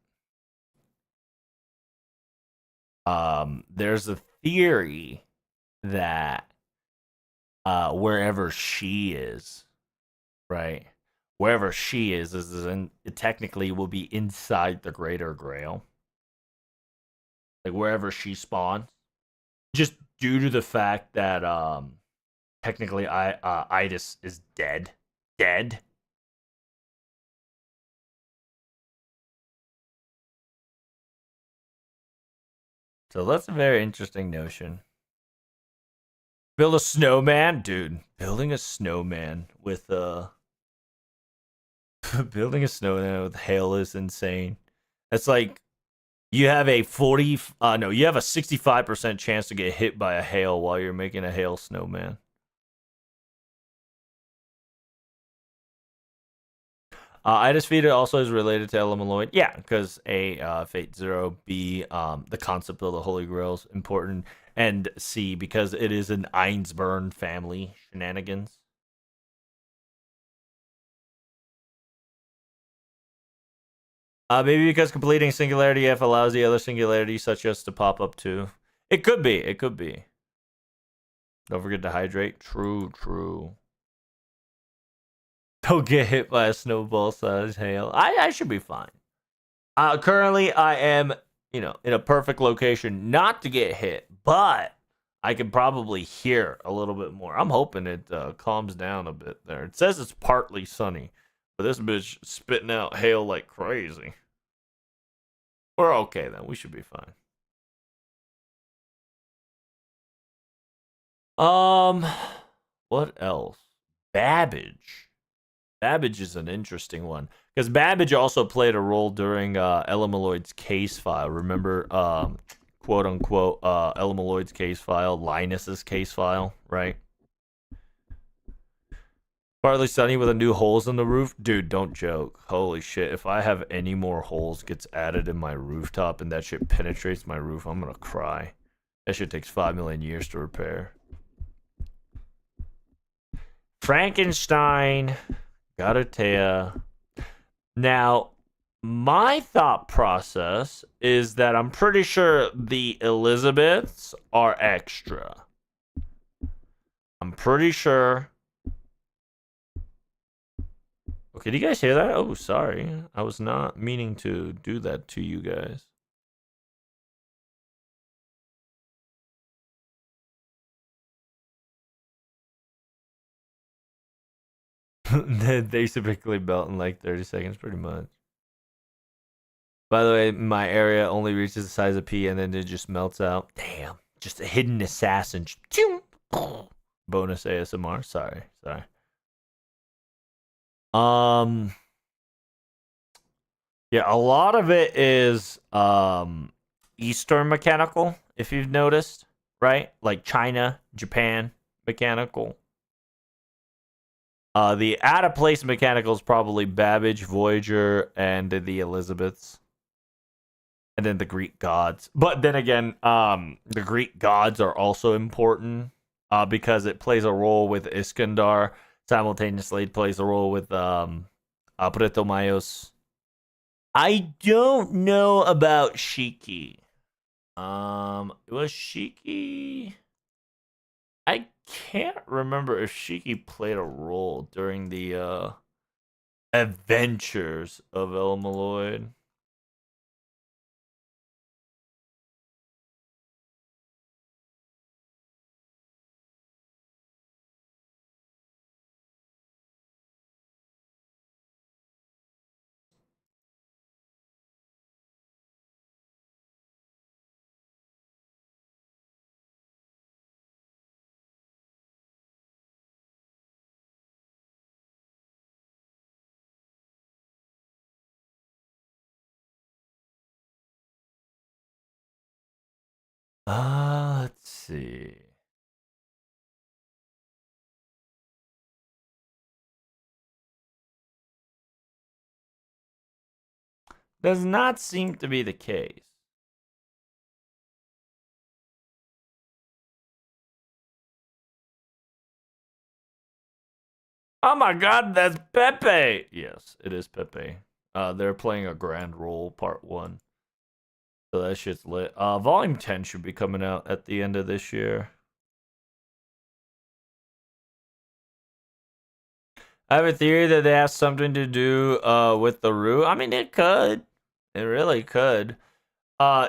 there's a theory that wherever she is, right? Wherever she is it technically will be inside the Greater Grail. Like wherever she spawns. Just due to the fact that technically Idis is dead. Dead. So that's a very interesting notion. Build a snowman? Dude, building a snowman with building a snowman with hail is insane. It's like you have a 65% chance to get hit by a hail while you're making a hail snowman. Idisfeed also is related to Elamaloid. Yeah, because A, Fate Zero, B, the concept of the Holy Grail is important, and C, because it is an Einsburn family shenanigans. Maybe because completing Singularity F allows the other singularities such as to pop up too. It could be. It could be. Don't forget to hydrate. True, true. Don't get hit by a snowball size hail. I should be fine. Currently, I am, in a perfect location not to get hit, but I can probably hear a little bit more. I'm hoping it calms down a bit there. It says it's partly sunny, but this bitch spitting out hail like crazy. We're okay then. We should be fine. Um, what else? Babbage. Babbage is an interesting one because Babbage also played a role during Elamaloid's case file. Remember, quote unquote, Elamaloid's case file, Linus's case file, right? Partly sunny with a new holes in the roof, dude. Don't joke. Holy shit! If I have any more holes gets added in my rooftop and that shit penetrates my roof, I'm gonna cry. That shit takes 5 million years to repair. Frankenstein, Galatea. Now, my thought process is that I'm pretty sure the Elizabeths are extra. I'm pretty sure. Okay, do you guys hear that? Oh, sorry. I was not meaning to do that to you guys. They typically melt in like 30 seconds, pretty much. By the way, my area only reaches the size of P and then it just melts out. Damn. Just a hidden assassin. Bonus ASMR. Sorry. Um yeah, a lot of it is Eastern mechanical, if you've noticed, right? Like China, Japan mechanical. The out of place mechanical is probably Babbage, Voyager, and the Elizabeths. And then the Greek gods. But then again, the Greek gods are also important because it plays a role with Iskandar. Simultaneously, it plays a role with Pretomaios. I don't know about Shiki. Was Shiki? I can't remember if Shiki played a role during the adventures of Elmaloid. Let's see. Does not seem to be the case. Oh my god, that's Pepe! Yes, it is Pepe. They're playing a grand role, part one. So that shit's lit. Volume 10 should be coming out at the end of this year. I have a theory that they have something to do with the root. I mean, it could. It really could.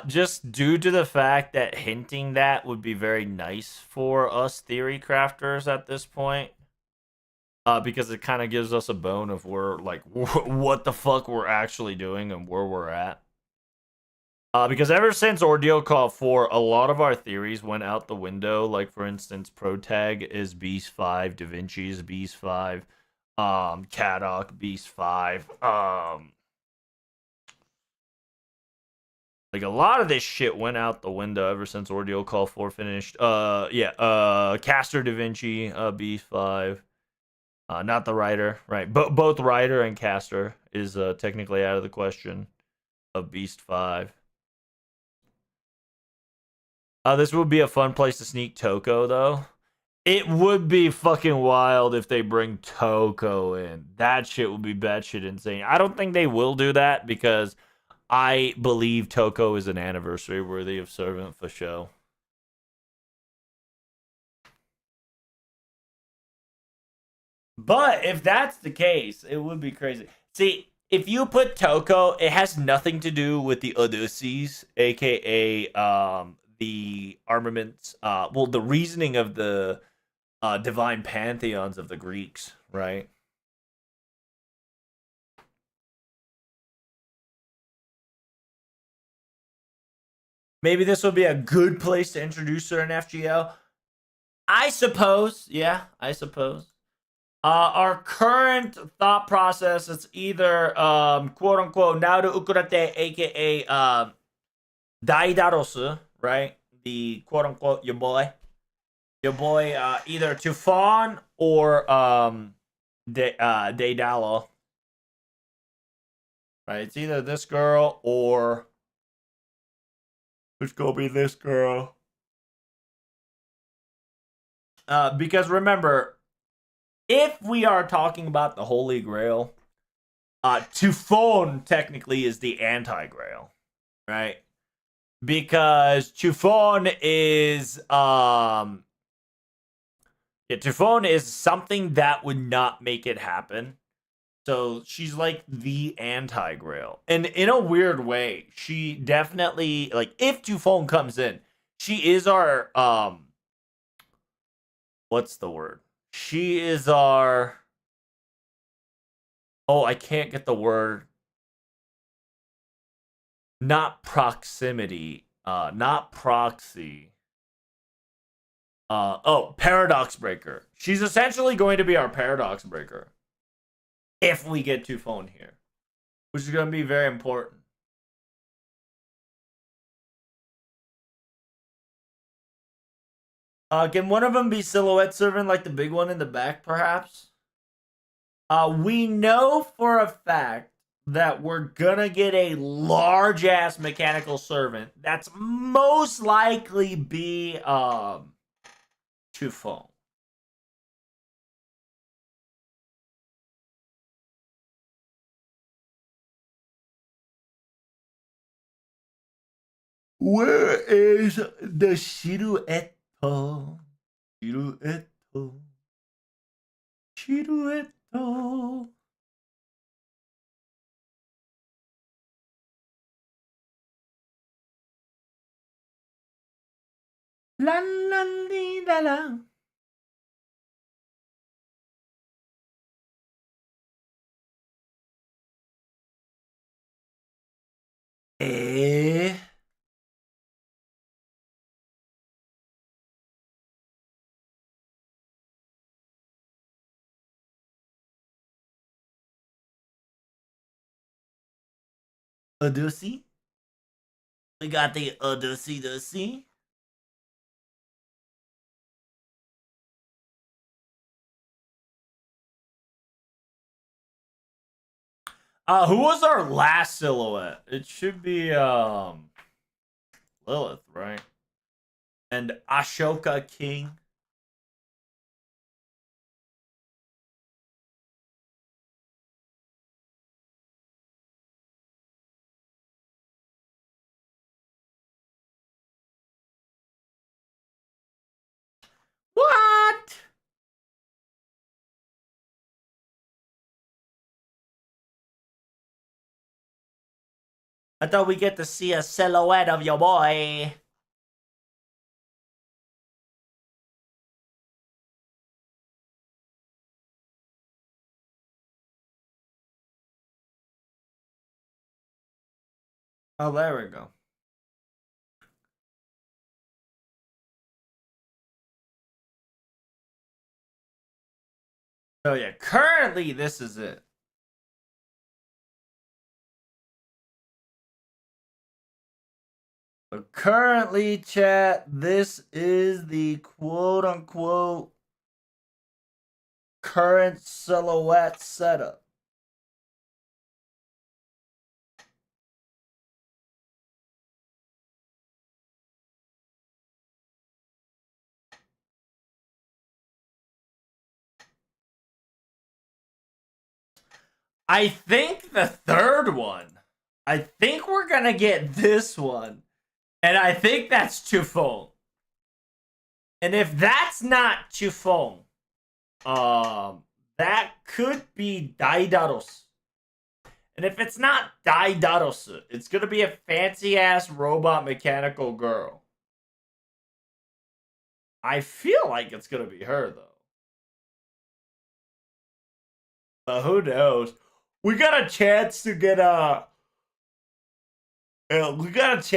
Just due to the fact that hinting that would be very nice for us theory crafters at this point. Because it kind of gives us a bone of where, like, what the fuck we're actually doing and where we're at. Because ever since Ordeal Call 4, a lot of our theories went out the window. Like, for instance, Protag is Beast 5, Da Vinci is Beast 5, Kadok, Beast 5. Like, a lot of this shit went out the window ever since Ordeal Call 4 finished. Caster Da Vinci, Beast 5. Not the writer, right? Both writer and caster is technically out of the question of Beast 5. This would be a fun place to sneak Toko, though. It would be fucking wild if they bring Toko in. That shit would be batshit insane. I don't think they will do that because I believe Toko is an anniversary worthy of Servant for show. But if that's the case, it would be crazy. See, if you put Toko, it has nothing to do with the Odysseys, aka the armaments, the reasoning of the divine pantheons of the Greeks, right? Maybe this would be a good place to introduce her in FGL. I suppose. Yeah, I suppose. Our current thought process is either quote unquote Nauru Ukurate, aka Daidaros, right? The quote unquote your boy, either Tufan or Daedalo. Right? It's either this girl or it's gonna be this girl. Because remember, if we are talking about the Holy Grail, Tufon technically is the anti-Grail, right? Because Tufon is Tufon is something that would not make it happen. So she's like the anti-Grail. And in a weird way, she definitely, like, if Tufon comes in, she is our what's the word? She is our I can't get the word. Not proximity, not proxy. Paradox breaker. She's essentially going to be our paradox breaker if we get Tufon here, which is going to be very important. Can one of them be silhouette servant like the big one in the back, perhaps? We know for a fact that we're gonna get a large ass mechanical servant that's most likely be Tufon. Where is the silhouette? Silhouette. Silhouette. La la li, la la. Eh? Odyssey? We got the Odyssey. Who was our last silhouette? It should be Lilith, right? And Ashoka King. What? I thought we get to see a silhouette of your boy. Oh, there we go. So yeah, currently this is it. So currently, chat, this is the quote unquote current silhouette setup. I think the third one. I think we're gonna get this one. And I think that's Tufon. And if that's not Tufon, that could be Daidaros. And if it's not Daidaros, it's gonna be a fancy ass robot mechanical girl. I feel like it's gonna be her though. But who knows? We got a chance to get Perujetto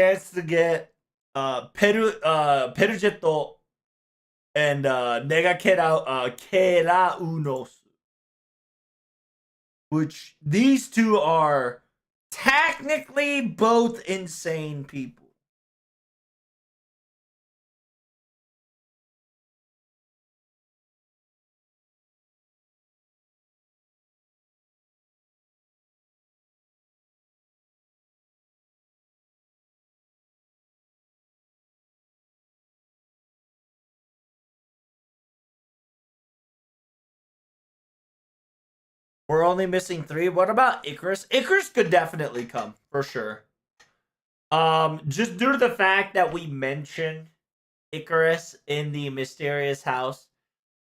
and Nega Kera Unos, which these two are technically both insane people. We're only missing 3. What about Icarus? Icarus could definitely come for sure. Just due to the fact that we mentioned Icarus in the mysterious house,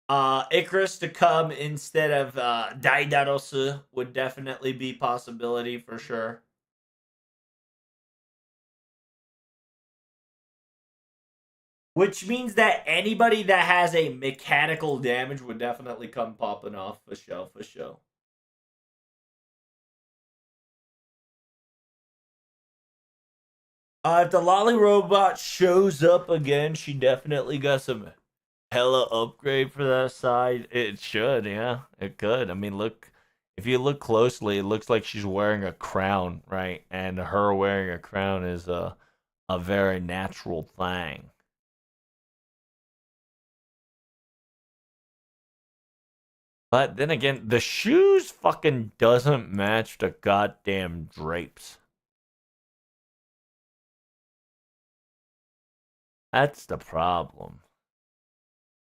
Icarus to come instead of Daidarosu would definitely be possibility for sure. Which means that anybody that has a mechanical damage would definitely come popping off for show, for show. If the Lolly Robot shows up again, she definitely got some hella upgrade for that side. It should, yeah. It could. I mean, look, if you look closely, it looks like she's wearing a crown, right? And her wearing a crown is a very natural thing. But then again, the shoes fucking doesn't match the goddamn drapes. That's the problem.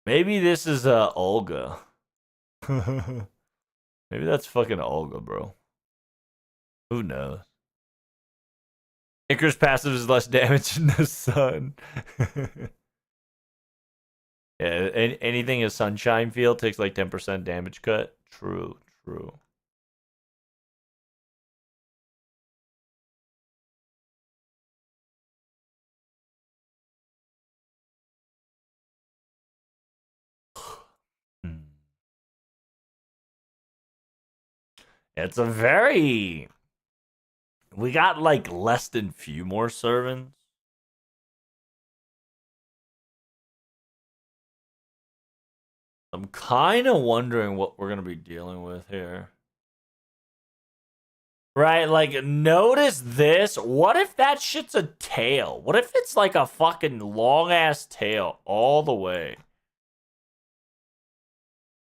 Maybe this is Olga. Maybe that's fucking Olga, bro. Who knows? Icarus passive is less damage in the sun. Yeah, anything a sunshine field takes like 10% damage cut. True, true. Hmm. It's a very. We got like less than few more servants. I'm kind of wondering what we're gonna be dealing with here. Right, like notice this. What if that shit's a tail? What if it's like a fucking long ass tail all the way?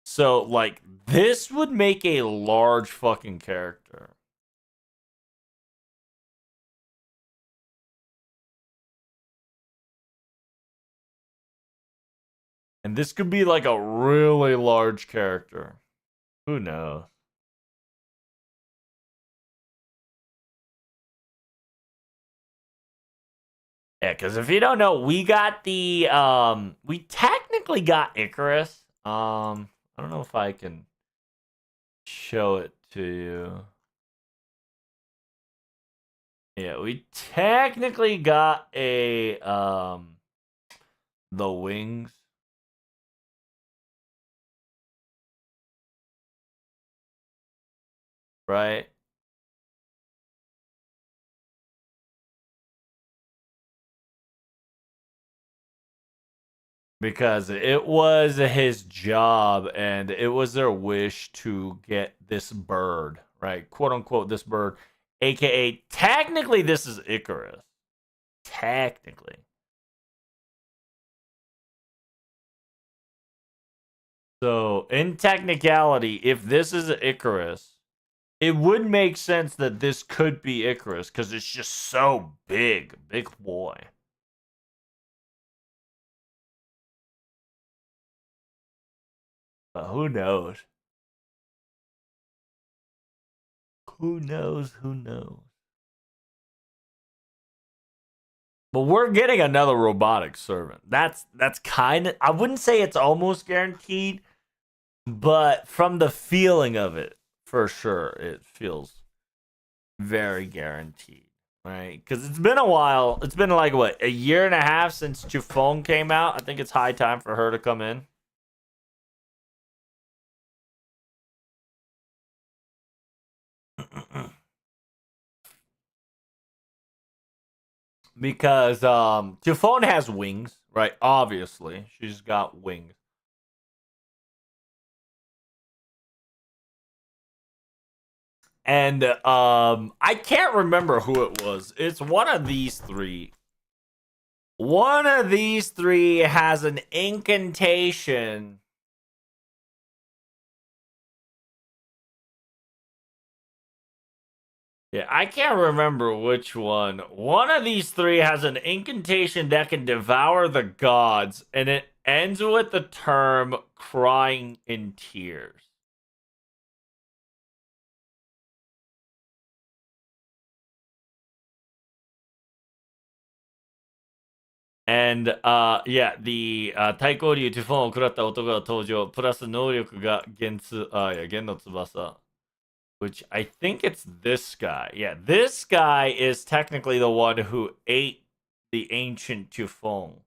So like this would make a large fucking character. And this could be like a really large character. Who knows? Yeah, because if you don't know, we got the we technically got Icarus. I don't know if I can show it to you. Yeah, we technically got a the wings. Right? Because it was his job and it was their wish to get this bird, right? Quote unquote, this bird, aka technically this is Icarus. Technically. So, in technicality, if this is Icarus, it would make sense that this could be Icarus because it's just so big. Big boy. But who knows? Who knows? Who knows? But we're getting another robotic servant. That's kind of, I wouldn't say it's almost guaranteed, but from the feeling of it, for sure, it feels very guaranteed, right? Because it's been a while. It's been like what, a year and a half since Chiffon came out. I think it's high time for her to come in. Because Chiffon has wings, right? Obviously, she's got wings. And I can't remember who it was. It's one of these three. One of these three has an incantation. Yeah, I can't remember which one. One of these three has an incantation that can devour the gods, and it ends with the term crying in tears. And yeah, the 太鼓竜テュフォンを食らった男が登場。プラス能力が弦つ、yeah, 弦の翼。Which I think it's this guy. Yeah, this guy is technically the one who ate the ancient Tufong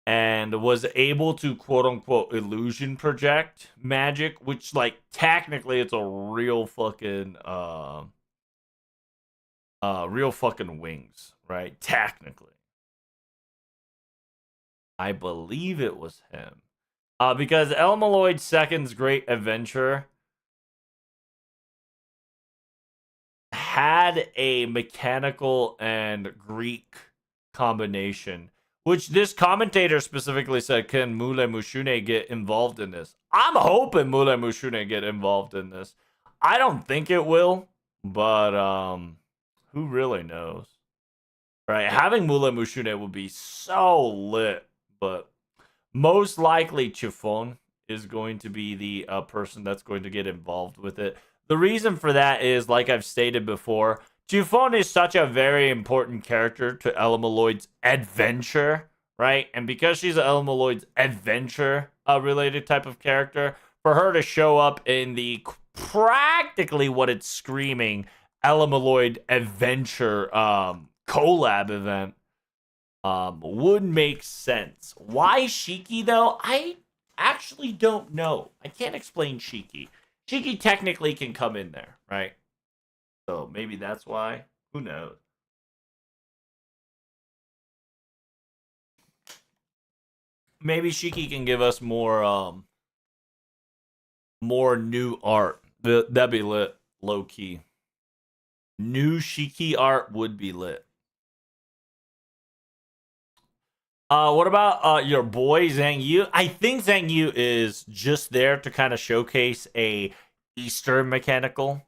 and was able to quote unquote illusion project magic, which like technically it's a real fucking wings, right? Technically. I believe it was him. Because Elmaloid Second's Great Adventure had a mechanical and Greek combination, which this commentator specifically said, can Mule Mushune get involved in this? I'm hoping Mule Mushune get involved in this. I don't think it will, but who really knows? Right? Having Mule Mushune would be so lit, but most likely Chiffon is going to be the person that's going to get involved with it. The reason for that is, like I've stated before, Chiffon is such a very important character to Elamaloid's adventure, right? And because she's an Elamaloid's adventure related type of character, for her to show up in the practically what it's screaming Elamaloid adventure collab event would make sense. Why Shiki though? I actually don't know. I can't explain Shiki. Shiki technically can come in there, right? So maybe that's why. Who knows? Maybe Shiki can give us more new art. That'd be lit, low key. New Shiki art would be lit. What about your boy Zhang Yu? I think Zhang Yu is just there to kind of showcase a Eastern mechanical.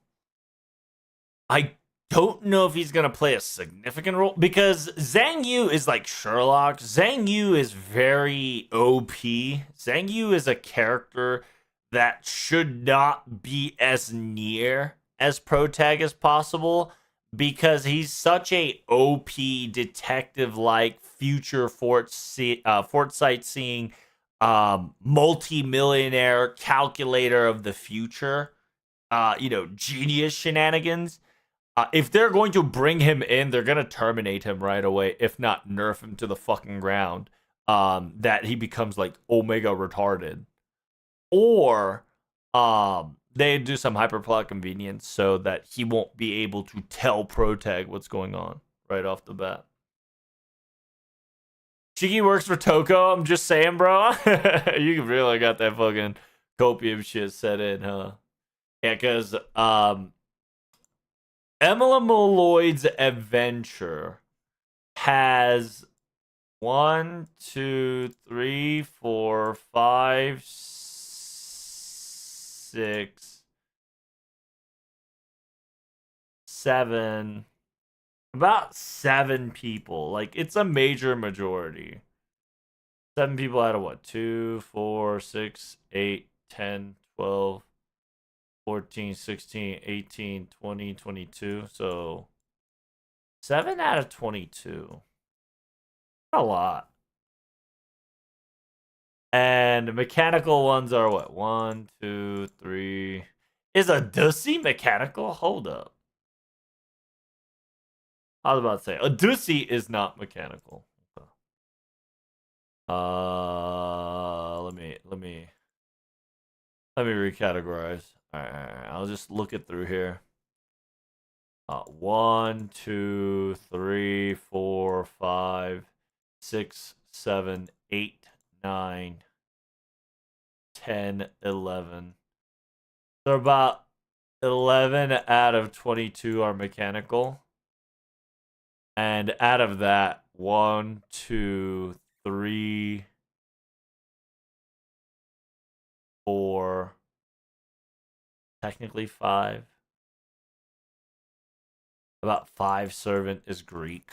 I don't know if he's gonna play a significant role because Zhang Yu is like Sherlock. Zhang Yu is very OP. Zhang Yu is a character that should not be as near as Protag as possible because he's such a OP detective like future Foresight seeing multi-millionaire calculator of the future genius shenanigans. If they're going to bring him in, they're going to terminate him right away, if not nerf him to the fucking ground. That he becomes like Omega retarded. Or they do some hyperplot convenience so that he won't be able to tell Protag what's going on right off the bat. Shiki works for Toko. I'm just saying, bro. You really got that fucking copium shit set in, huh? Yeah, because Emily Molloy's adventure has 1, 2, 3, 4, 5, 6, 7, about 7 people. Like, it's a major majority. 7 people out of what? 2, 4, 6, 8, 10, 12, 14, 16, 18, 20, 22. So 7 out of 22. A lot. And mechanical ones are what? 1, 2, 3. Is a Dussy mechanical? Hold up. I was about to say a Dussy is not mechanical. Let me recategorize. All right, I'll just look it through here. 1, 2, 3, 4, 5, 6, 7, 8, 9, 10, 11. So about 11 out of 22 are mechanical. And out of that, 1, 2, 3, 4, technically 5. About 5 servant is Greek.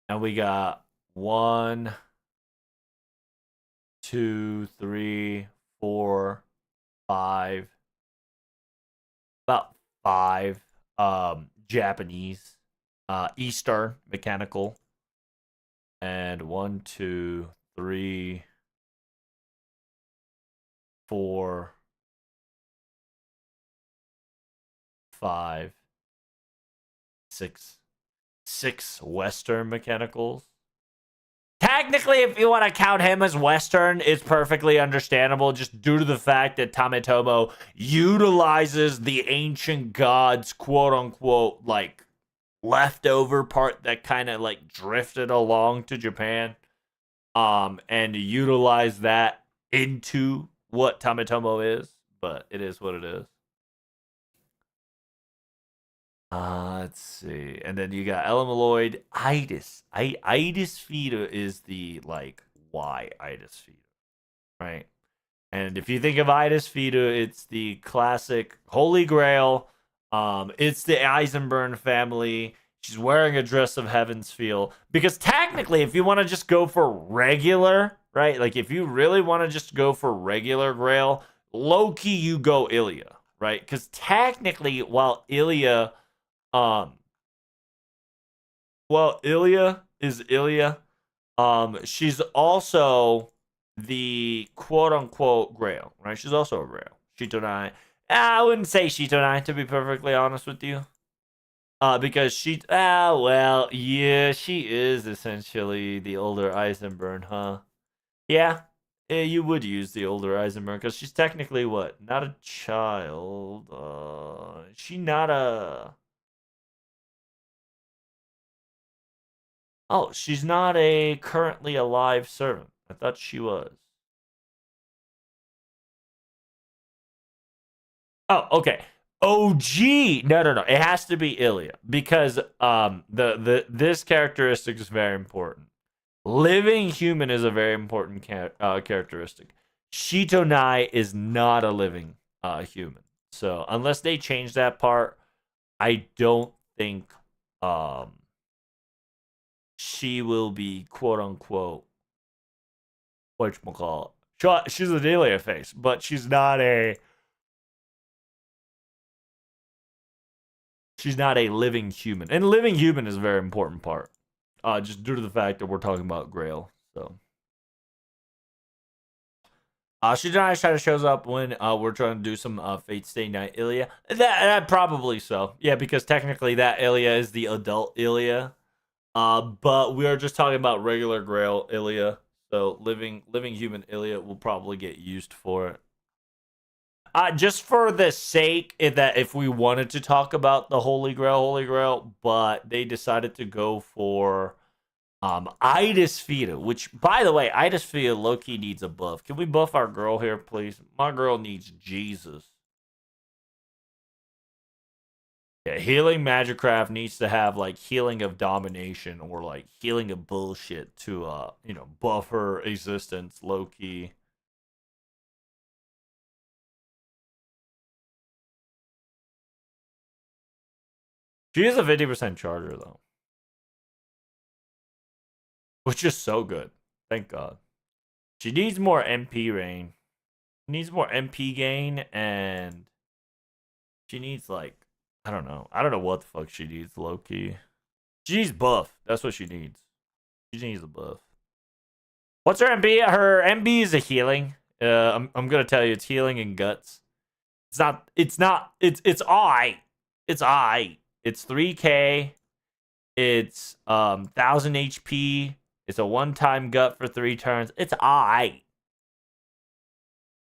And we got 1, 2, 3, 4, 5. About 5 Japanese, Eastern mechanical, and 1, 2, 3, 4, 5, 6 Western mechanicals. Technically, if you want to count him as Western, it's perfectly understandable just due to the fact that Tametomo utilizes the ancient gods, quote unquote, like leftover part that kind of like drifted along to Japan, and utilize that into what Tametomo is, but it is what it is. Let's see. And then you got Elamaloid itis. Itis Feta is the like Y itis Feta, right? And if you think of itis Feta, it's the classic Holy Grail. It's the Eisenburn family. She's wearing a dress of heaven's feel. Because technically, if you want to just go for regular, right? Like if you really want to just go for regular Grail, low key you go Ilya, right? Because technically, while Ilya um, Ilya is Ilya. She's also the quote unquote Grail, right? She's also a Grail. Shitonai. I wouldn't say Shitonai to be perfectly honest with you. Because well, yeah, she is essentially the older Eisenburn, huh? Yeah, you would use the older Eisenburn because she's technically what? Not a child. She not a. Oh, she's not a currently alive servant. I thought she was. Oh, okay. OG. No. It has to be Ilya because this characteristic is very important. Living human is a very important characteristic. Shitonai is not a living human. So unless they change that part, I don't think she will be quote unquote whatchamacallit. She's a Delia face, but she's not a living human. And living human is a very important part. Just due to the fact that we're talking about Grail. So Shizunai kind of shows up when we're trying to do some Fate Stay Night Ilya. That probably so. Yeah, because technically that Ilya is the adult Ilya. But we are just talking about regular Grail Ilya. So living human Ilya will probably get used for it. Just for the sake that if we wanted to talk about the Holy Grail, but they decided to go for Itis Feta, which by the way, Itis Feta low-key needs a buff. Can we buff our girl here, please? My girl needs Jesus. Yeah, healing Magicraft needs to have like healing of domination or like healing of bullshit to buff her existence low key. She is a 50% charger though. Which is so good. Thank God. She needs more MP gain. Needs more MP gain and she needs like I don't know. I don't know what the fuck she needs low key. She needs buff. That's what she needs. She needs a buff. What's her MB? Her MB is a healing. I'm gonna tell you, it's healing and guts. It's not. It's not. It's I. It's I. It's 3K. It's 1000 HP. It's a one-time gut for 3 turns. It's alright.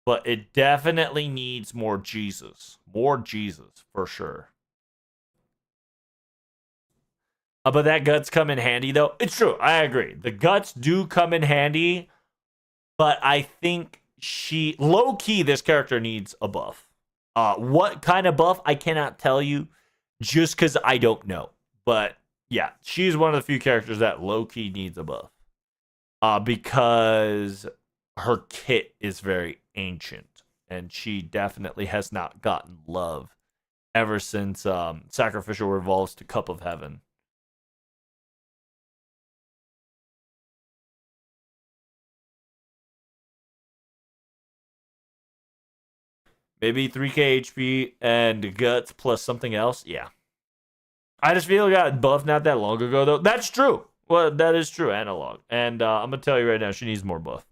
But it definitely needs more Jesus. More Jesus, for sure. But that guts come in handy, though. It's true. I agree. The guts do come in handy. But I think low-key, this character needs a buff. What kind of buff, I cannot tell you. Just because I don't know. But, yeah. She's one of the few characters that low-key needs a buff. Because her kit is very ancient. And she definitely has not gotten love ever since Sacrificial Revolves to Cup of Heaven. Maybe 3k HP and guts plus something else. Yeah. I just feel it got buffed not that long ago, though. That's true. Well, that is true, analog. And I'm going to tell you right now, she needs more buff.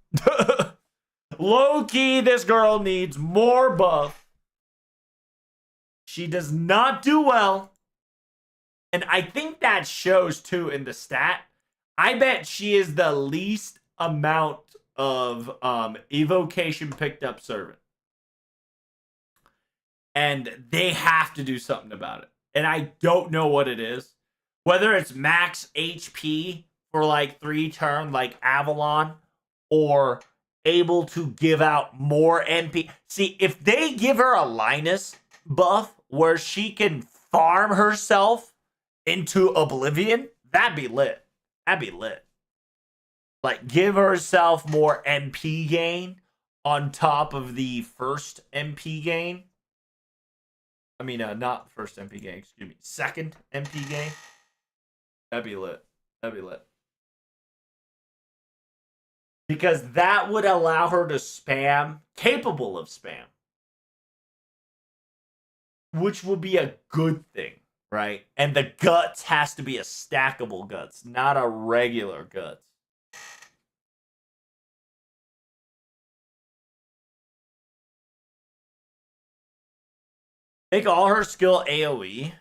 Low key, this girl needs more buff. She does not do well. And I think that shows, too, in the stat. I bet she is the least amount of evocation picked up servant. And they have to do something about it. And I don't know what it is. Whether it's max HP for like 3 turn like Avalon, or able to give out more NP. See, if they give her a Linus buff where she can farm herself into Oblivion, that'd be lit. That'd be lit. Like, give herself more MP gain on top of the first MP gain. I mean, not first MP gain, excuse me. Second MP gain. That'd be lit. That'd be lit. Because that would allow her to spam, capable of spam. Which will be a good thing, right? And the guts has to be a stackable guts, not a regular guts. Make all her skill AoE.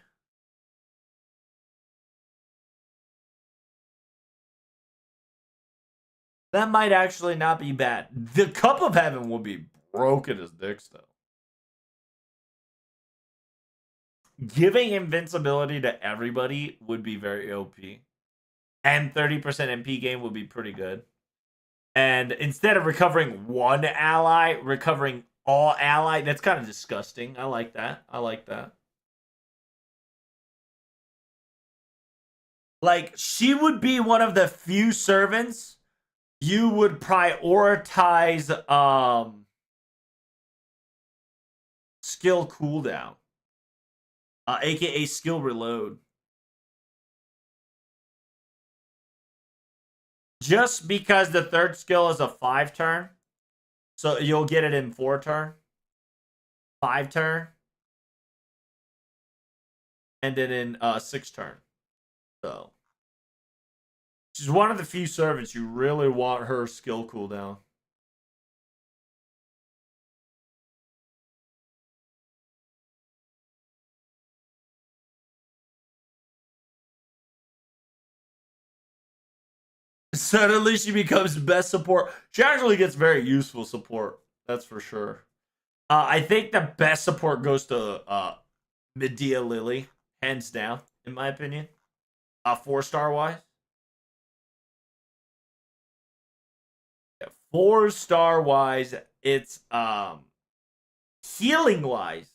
That might actually not be bad. The Cup of Heaven will be broken as dicks, though. Giving invincibility to everybody would be very OP. And 30% MP gain would be pretty good. And instead of recovering one ally, recovering all ally, that's kind of disgusting. I like that. I like that. Like, she would be one of the few servants you would prioritize skill cooldown, aka skill reload. Just because the third skill is a 5 turn, so you'll get it in 4 turn, 5 turn, and then in 6 turn. So she's one of the few servants you really want her skill cooldown. Suddenly she becomes best support. She actually gets very useful support. That's for sure. I think the best support goes to Medea Lily, hands down, in my opinion. 4-star wise. Yeah, 4-star wise, it's healing wise,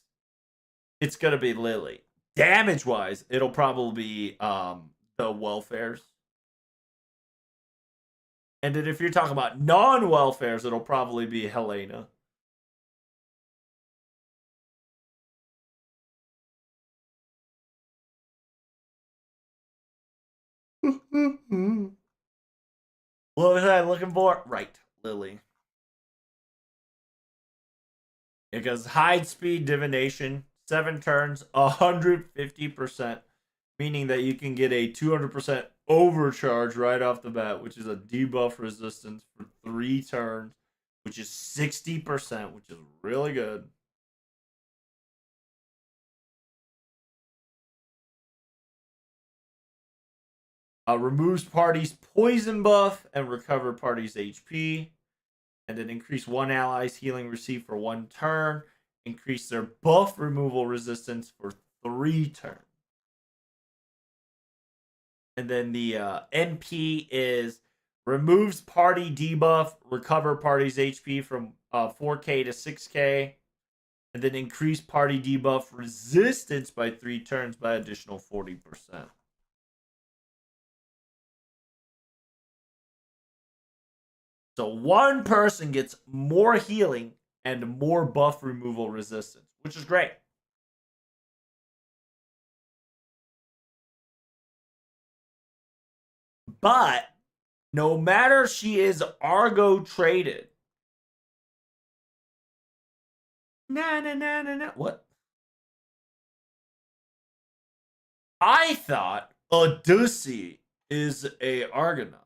it's gonna be Lily. Damage wise, it'll probably be the welfares. And then if you're talking about non-welfares, it'll probably be Helena. What was I looking for? Right, Lily. Because hide speed divination, 7 turns, 150%, meaning that you can get a 200% overcharge right off the bat, which is a debuff resistance for 3 turns, which is 60%, which is really good. Removes party's poison buff and recover party's HP. And then increase one ally's healing received for 1 turn. Increase their buff removal resistance for 3 turns. And then the NP is removes party debuff, recover party's HP from 4K to 6K, and then increase party debuff resistance by 3 turns by additional 40%. So one person gets more healing and more buff removal resistance, which is great. But no matter she is Argo traded. Nah. What? I thought Odyssey is a Argonaut.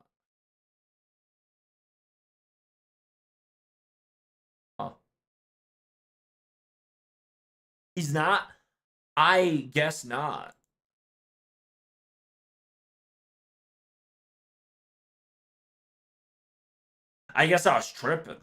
Huh. He's not? I guess not. I guess I was tripping.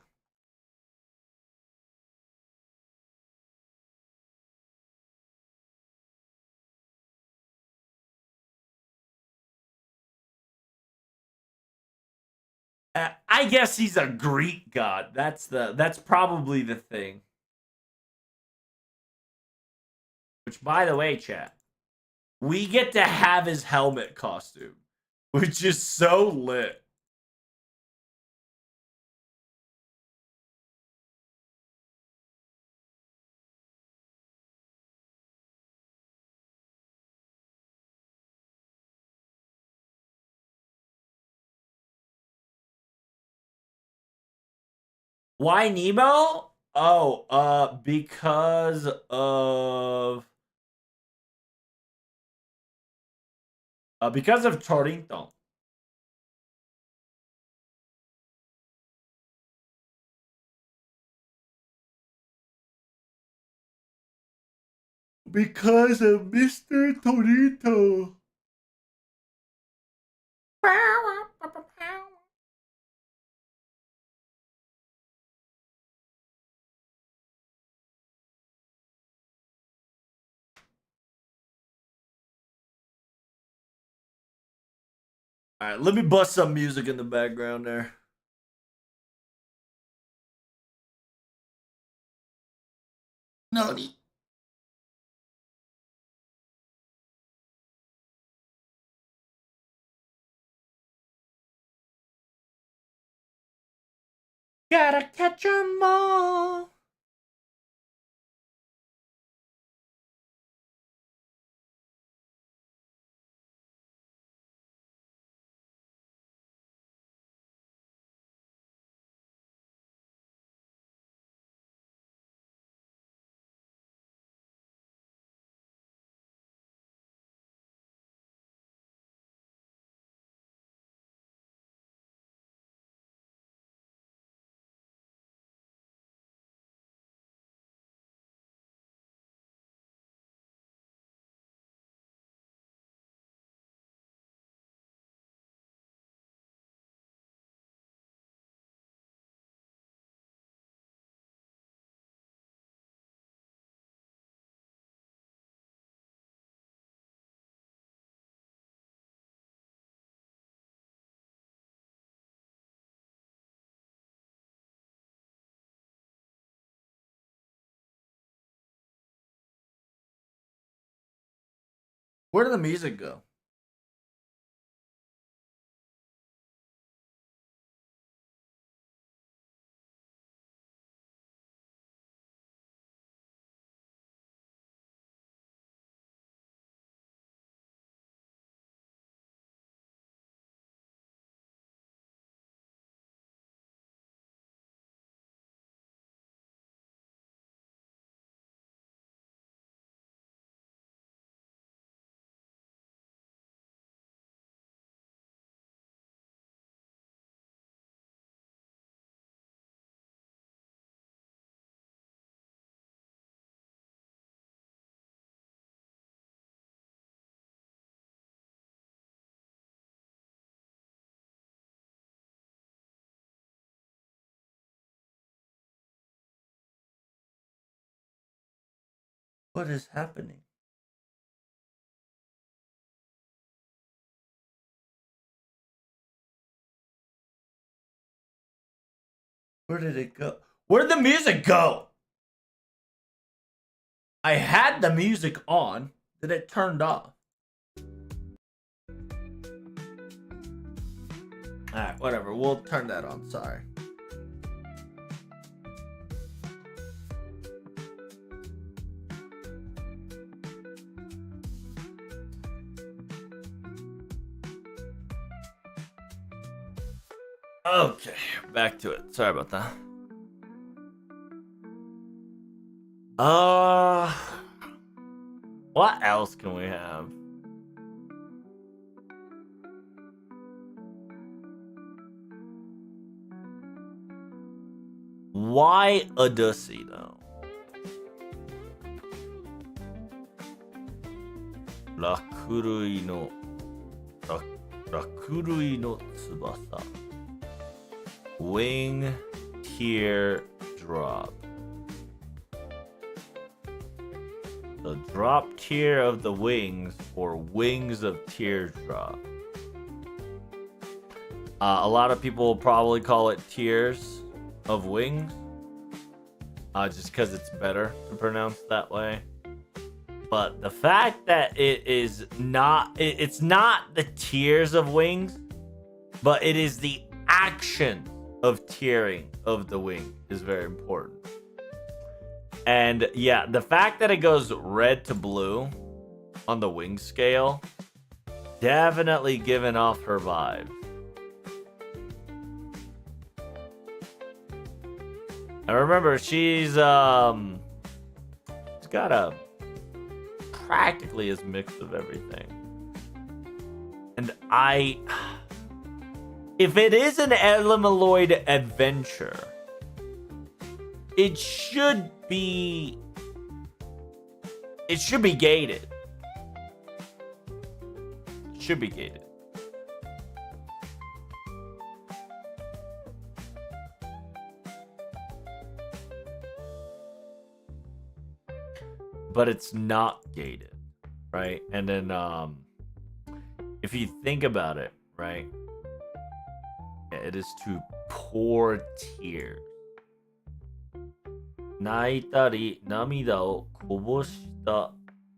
I guess he's a Greek god. That's probably the thing. Which, by the way, chat, we get to have his helmet costume, which is so lit. Why Nemo? Oh, because of Torito. Because of Mr. Torito. All right, let me bust some music in the background there. Nani? Gotta catch 'em all. Where did the music go? What is happening? Where did it go? Where'd the music go? I had the music on. Then it turned off. Alright, whatever. We'll turn that on. Sorry. Okay, back to it. Sorry about that. What else can we have? Why Odyssey though? Rakurui no tsubasa. Wing tear drop. The drop tear of the wings, or wings of teardrop. A lot of people will probably call it tears of wings, just because it's better to pronounce that way. But the fact that it's not the tears of wings, but it is the action of tearing of the wing is very important. And yeah, the fact that it goes red to blue on the wing scale, definitely giving off her vibe. I remember she's got a practically as mix of everything. And if it is an Elemaloid adventure, it should be gated. It should be gated. But it's not gated, right? And then if you think about it, right? It is to pour tears. 泣いたり涙をこぼした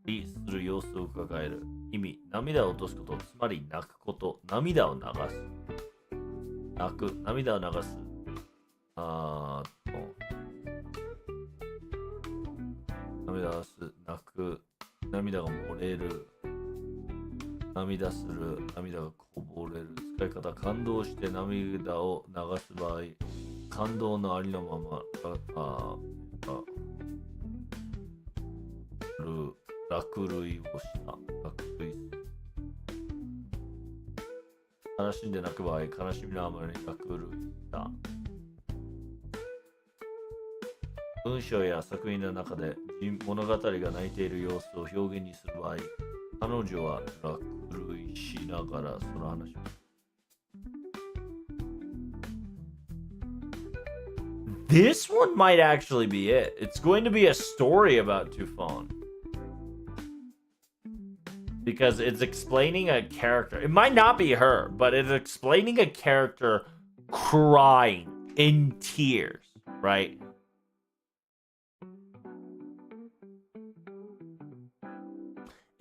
りする様子をうかがえる。意味、涙を落とすこと、つまり泣くこと、涙を流す。泣く、涙を流す。涙を流す、泣く、涙が漏れる。涙する、涙がこぼれる。使い方、感動して涙を流す場合、感動のありのまま、落類をした。落類。悲しんで泣く場合、悲しみのあまりに落類した。文章や作品の中で物語が泣いている様子を表現にする場合、彼女は落類しながらその話を。This one might actually be it. It's going to be a story about Tufon. Because it's explaining a character. It might not be her, but it's explaining a character crying in tears, right?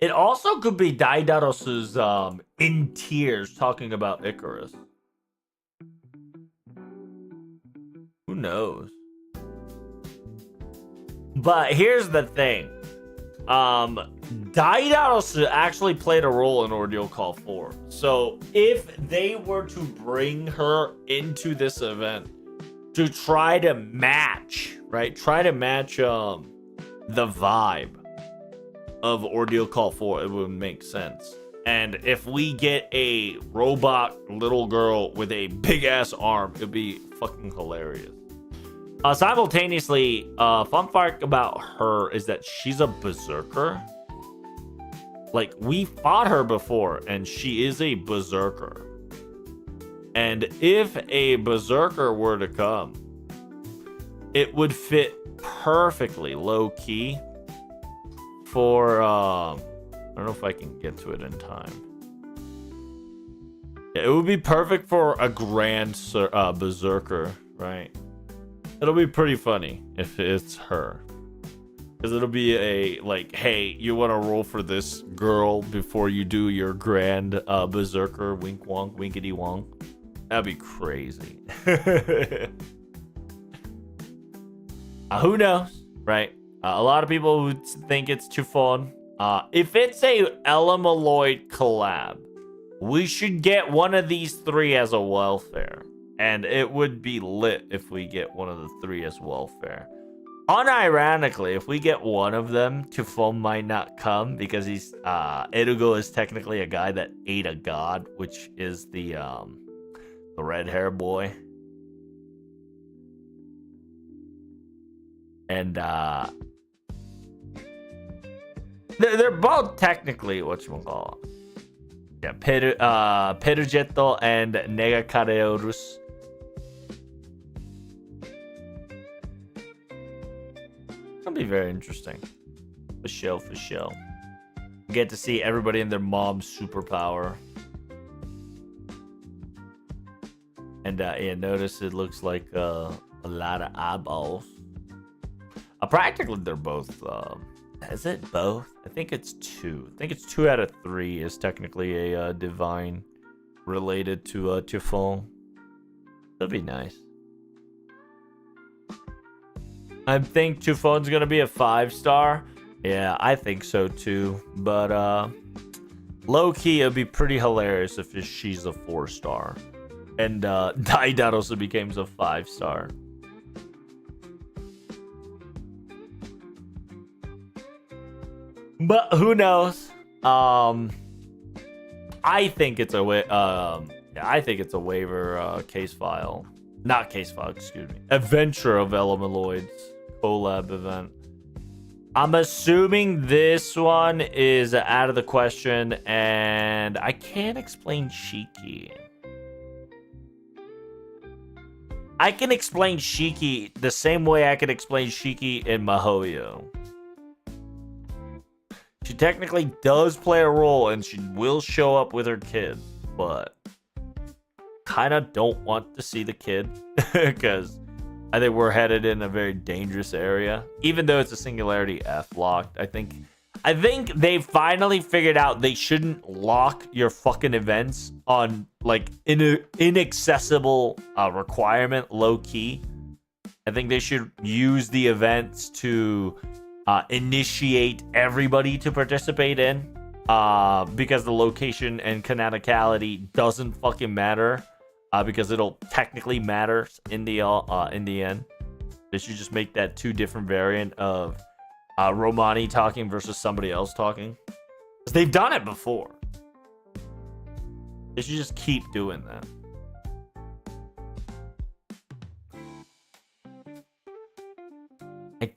It also could be Daidaros' in tears talking about Icarus. Who knows? But here's the thing. Daidaros actually played a role in Ordeal Call 4. So if they were to bring her into this event to try to match, right? Try to match the vibe of Ordeal Call 4, it would make sense. And if we get a robot little girl with a big ass arm, it'd be fucking hilarious. Simultaneously, fun fact about her is that she's a berserker. Like, we fought her before, and she is a berserker. And if a berserker were to come, it would fit perfectly low-key for I don't know if I can get to it in time. Yeah, it would be perfect for a grand berserker, right? It'll be pretty funny if it's her. Because it'll be a, like, hey, you want to roll for this girl before you do your grand berserker wink wonk, winkety wonk. That'd be crazy. Who knows, right? A lot of people would think it's too fun. If it's a Elemaloid collab, we should get one of these three as a welfare. And it would be lit if we get one of the three as welfare. Unironically, if we get one of them, Tufon might not come because he's Erugo is technically a guy that ate a god, which is the red hair boy. And they're both technically whatchamacallit. Yeah, Perugetto and Negakareorus. That'll be very interesting. For sure. Get to see everybody in their mom's superpower. And yeah, notice it looks like a lot of eyeballs. Practically, they're both. Is it both? I think it's 2. I think it's 2 out of 3 is technically a divine related to Tufon. That'd be nice. I think Tufon's gonna be a 5-star. Yeah, I think so too. But low key, it'd be pretty hilarious if she's a 4-star, and Daidat also becomes a 5-star. But who knows? I think it's a waiver case file. Not case file, excuse me. Adventure of Elemaloids collab event. I'm assuming this one is out of the question, and I can't explain Shiki. I can explain Shiki the same way I can explain Shiki in Mihoyo. She technically does play a role, and she will show up with her kid, but kind of don't want to see the kid because I think we're headed in a very dangerous area. Even though it's a Singularity F locked, I think they finally figured out they shouldn't lock your fucking events on like inaccessible requirement low key. I think they should use the events to initiate everybody to participate in, because the location and canonicality doesn't fucking matter, because it'll technically matter in the end. They should just make that 2 different variant of Romani talking versus somebody else talking, because they've done it before. They should just keep doing that. I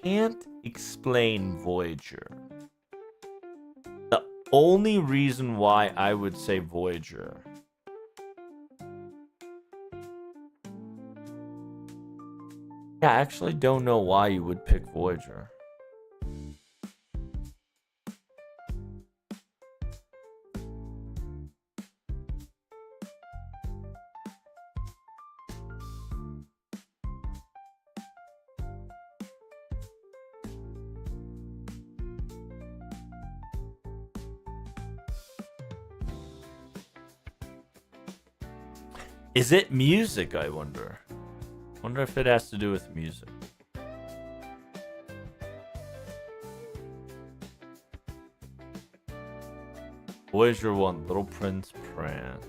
can't explain Voyager. The only reason why I would say Voyager I actually don't know why you would pick Voyager. Is it music, I wonder? Wonder if it has to do with music. Voyager 1, Little Prince Pran.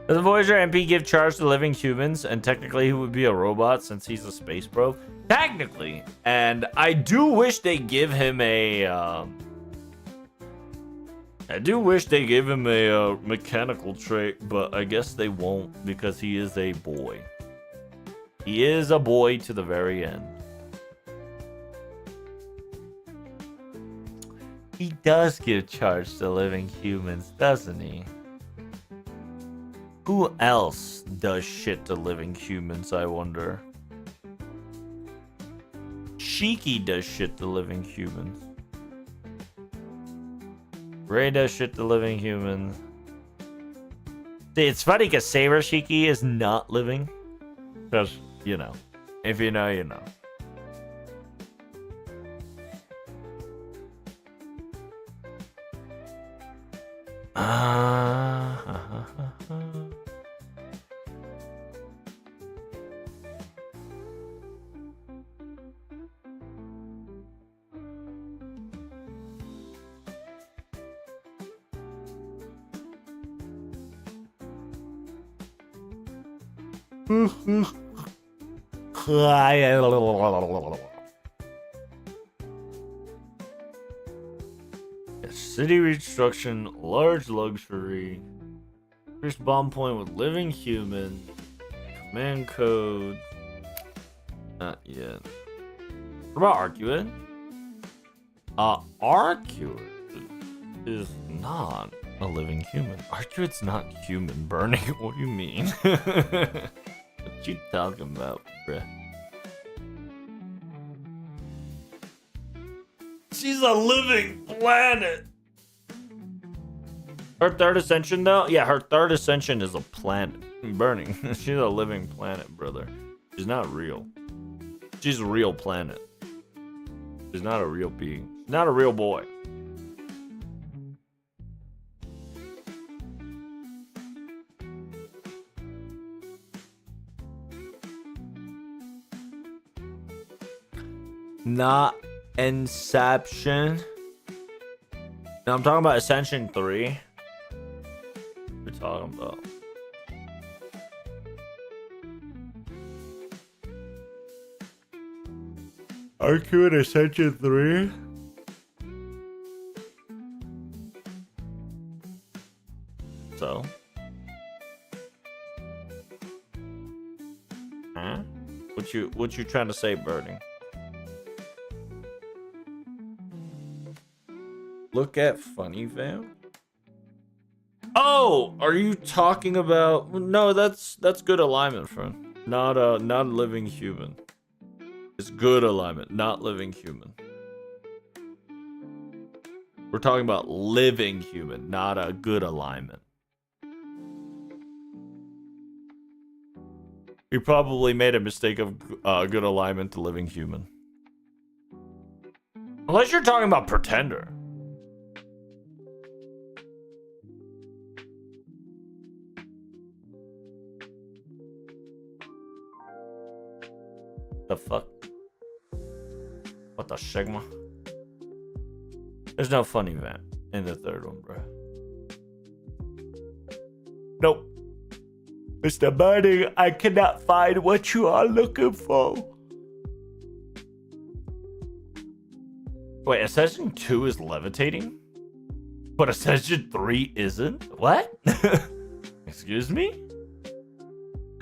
Does the Voyager MP give charge to living humans? And technically he would be a robot since he's a space bro. Technically. And I do wish they give him a mechanical trait, but I guess they won't because he is a boy. He is a boy to the very end. He does give charge to living humans, doesn't he? Who else does shit to living humans, I wonder? Shiki does shit to living humans. Ray does shit to living humans. See, it's funny because Saber Shiki is not living. Because, you know. If you know, you know. City reconstruction, large luxury, increased bomb point with living human, command code. Not yet. What about Arcuate? Arcuate is not a living human. Arcuate's not human, Burning. What do you mean? What you talking about, bruh? She's a living planet. Her third ascension, though? Yeah, her third ascension is a planet. Burning. She's a living planet, brother. She's not real. She's a real planet. She's not a real being. She's not a real boy. Not Inception. No, I'm talking about Ascension 3. We're talking about. Arcuate Ascension 3? So? Huh? What you trying to say, Birdie? Look at Funny Fam. Oh, are you talking about? No, that's good alignment, friend. Not a living human. It's good alignment, not living human. We're talking about living human, not a good alignment. We probably made a mistake of good alignment to living human. Unless you're talking about Pretender. The fuck? What the Sigma? There's no Funny Vamp in the third one, bro. Nope. Mr. Burning, I cannot find what you are looking for. Wait, Ascension 2 is levitating? But Ascension 3 isn't? What? Excuse me?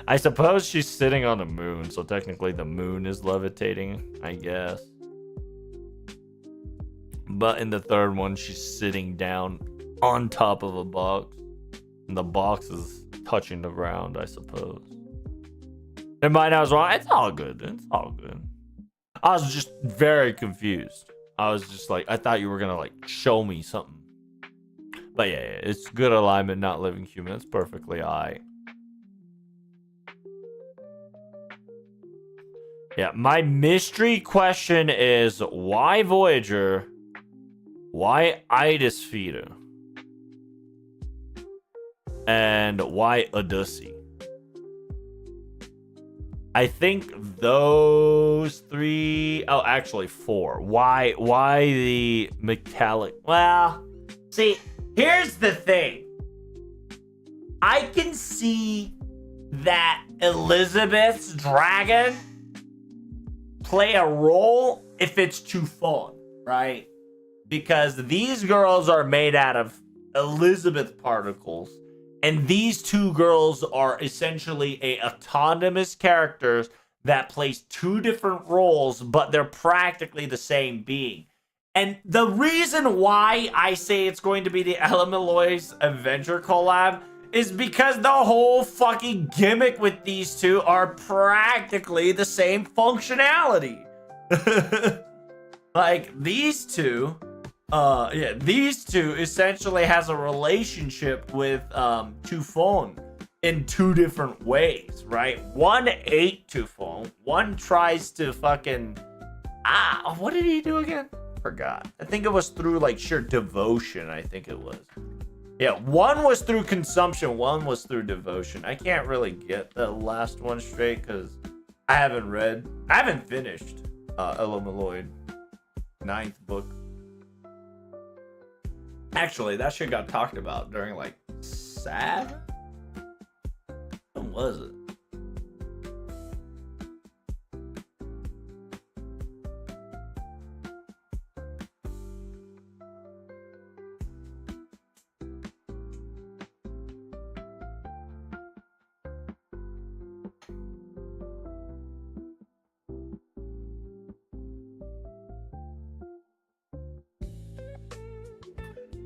I suppose she's sitting on the moon, so technically the moon is levitating, I guess. But in the third one, she's sitting down on top of a box. And the box is touching the ground, I suppose. Never mind, I was wrong. It's all good. It's all good. I was just very confused. I was just like, I thought you were going to like show me something. But yeah, it's good alignment, not living human. It's perfectly alright. Yeah, my mystery question is why Voyager? Why Idis Feeder? And why Odyssey? I think those three. Oh, actually four. Why the metallic? Well, see, here's the thing. I can see that Elizabeth's dragon play a role if it's too fun, right? Because these girls are made out of Elizabeth particles, and these two girls are essentially autonomous characters that plays two different roles, but they're practically the same being. And the reason why I say it's going to be the Elemeloids Adventure collab is because the whole fucking gimmick with these two are practically the same functionality. Like these two, these two essentially has a relationship with Tufon in two different ways, right? One ate Tufon, one tries to fucking what did he do again? Forgot. I think it was through like sheer devotion. I think it was. Yeah, one was through consumption, one was through devotion. I can't really get the last one straight because I haven't finished Elemeloid 9th book. Actually, that shit got talked about during like SAD. When was it?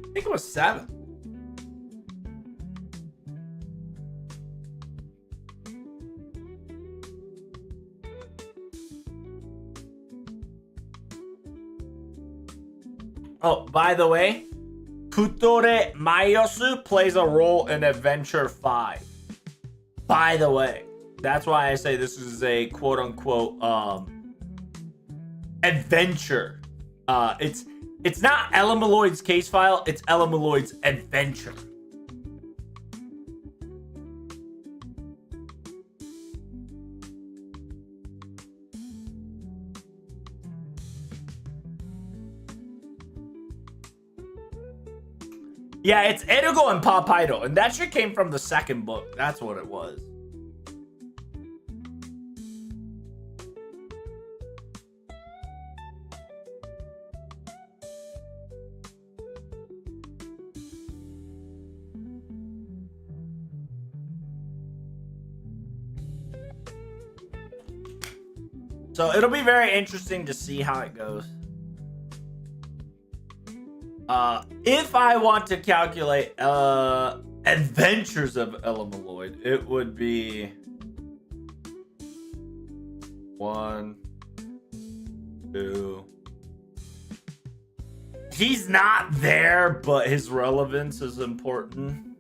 I think it was 7. Oh, by the way, Kutore Mayosu plays a role in Adventure 5. By the way, that's why I say this is a quote-unquote adventure. It's not Elemeloid's case file, it's Elemeloid's adventure. Yeah, it's Erugo and Papaido, and that shit came from the second book. That's what it was. So it'll be very interesting to see how it goes. If I want to calculate adventures of Elemeloid, it would be 1, 2. He's not there, but his relevance is important.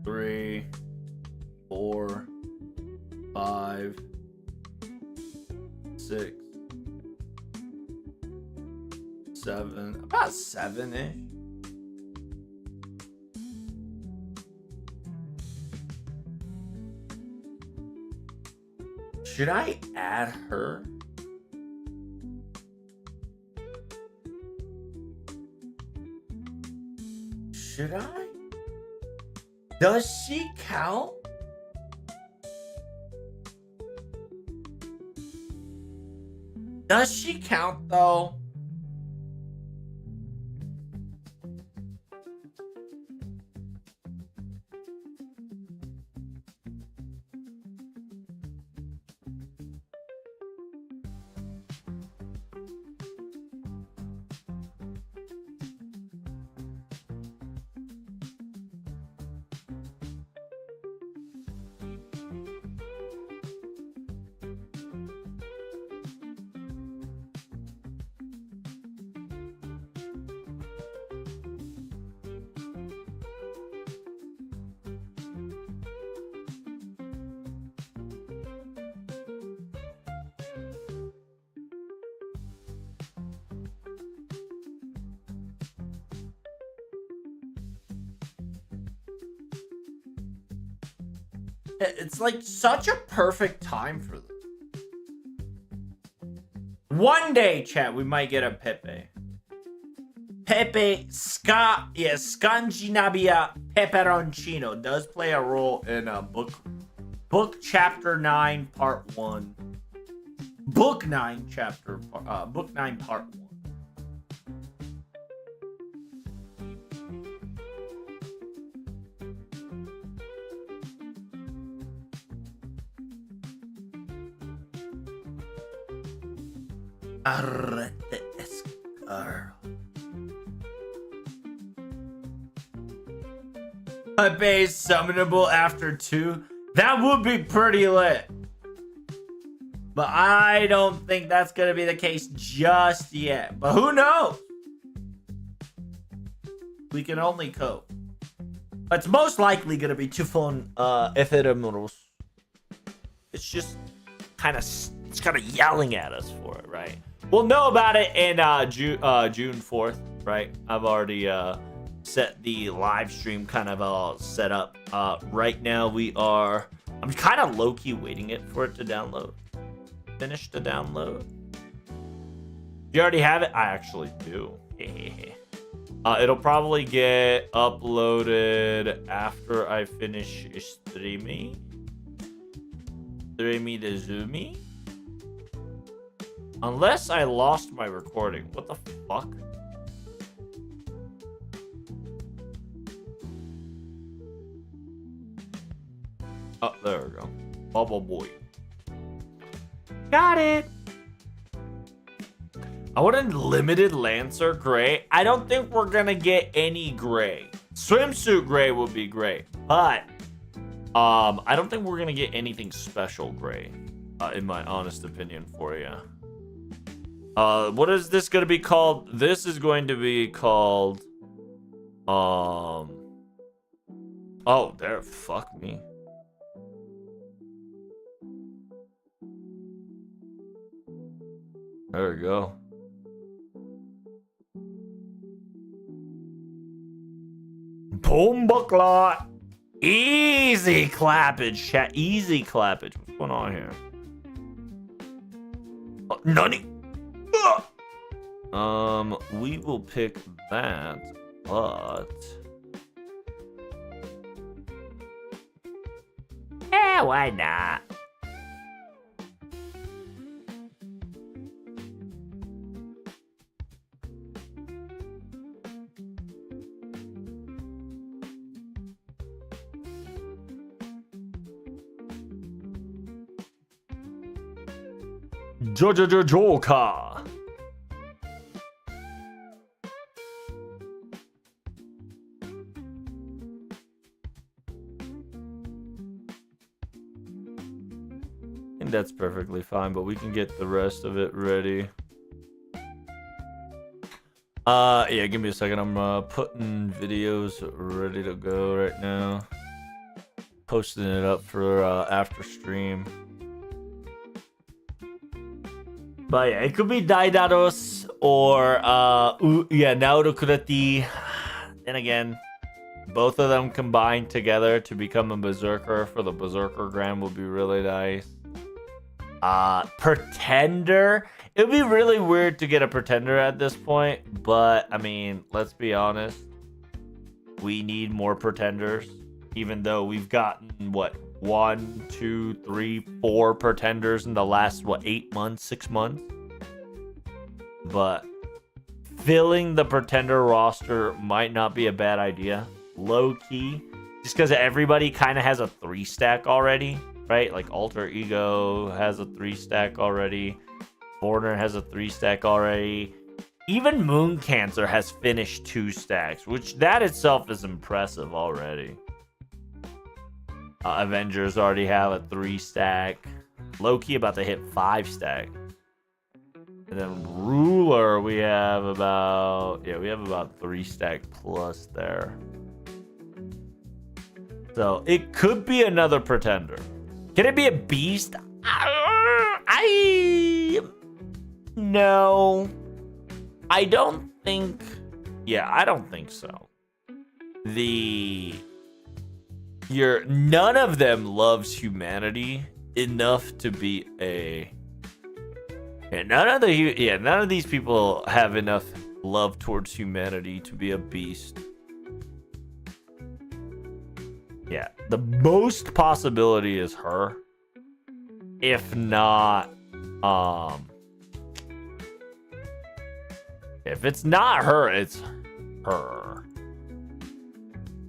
3, 4, 5, 6, 7, about 7-ish. Should I add her? Should I? Does she count? Does she count though? It's like such a perfect time for them. One day, chat, we might get a Pepe. Scandinavia Peperoncino does play a role in book chapter 9 part 1. Book 9 part 1. Arrete escar. A base summonable after 2. That would be pretty lit. But I don't think that's going to be the case just yet. But who knows? We can only cope. It's most likely going to be Typhon Ephemeros. It's just kind of yelling at us for it, right? We'll know about it in June 4th, right? I've already set the live stream kind of all set up. Right now I'm kind of low-key waiting for it to download. Finish the download. You already have it? I actually do. It'll probably get uploaded after I finish streaming. Streamy the Zoomy. Unless I lost my recording. What the fuck? Oh, there we go. Bubble boy. Got it. I want a limited Lancer gray. I don't think we're gonna get any gray. Swimsuit gray would be great, but I don't think we're gonna get anything special gray, in my honest opinion for you. What is this gonna be called? This is going to be called oh, there, fuck me. There we go. Boom buckler. Easy clappage, chat. Easy clappage. What's going on here? Oh, nani? We will pick that, but why not? Joker. I think that's perfectly fine, but we can get the rest of it ready. Yeah, give me a second. I'm putting videos ready to go right now. Posting it up for after stream. But yeah, it could be Daidaros or Naoto Kurati. And again, both of them combined together to become a Berserker for the Berserker Grand would be really nice. Pretender. It would be really weird to get a Pretender at this point, but I mean, let's be honest. We need more Pretenders, even though we've gotten what? 1, 2, 3, 4 Pretenders in the last 8 months, 6 months. But filling the Pretender roster might not be a bad idea. Low key, just because everybody kind of has a 3-stack already, right? Like Alter Ego has a 3-stack already. Foreigner has a 3-stack already. Even Moon Cancer has finished 2 stacks, which that itself is impressive already. Avengers already have a 3-stack. Loki about to hit 5-stack. And then Ruler, we have about 3-stack plus there. So it could be another Pretender. Can it be a Beast? No. I don't think. Yeah, I don't think so. None of them loves humanity enough to be a. None of these people have enough love towards humanity to be a beast. Yeah, the most possibility is her. If not, if it's not her, it's her.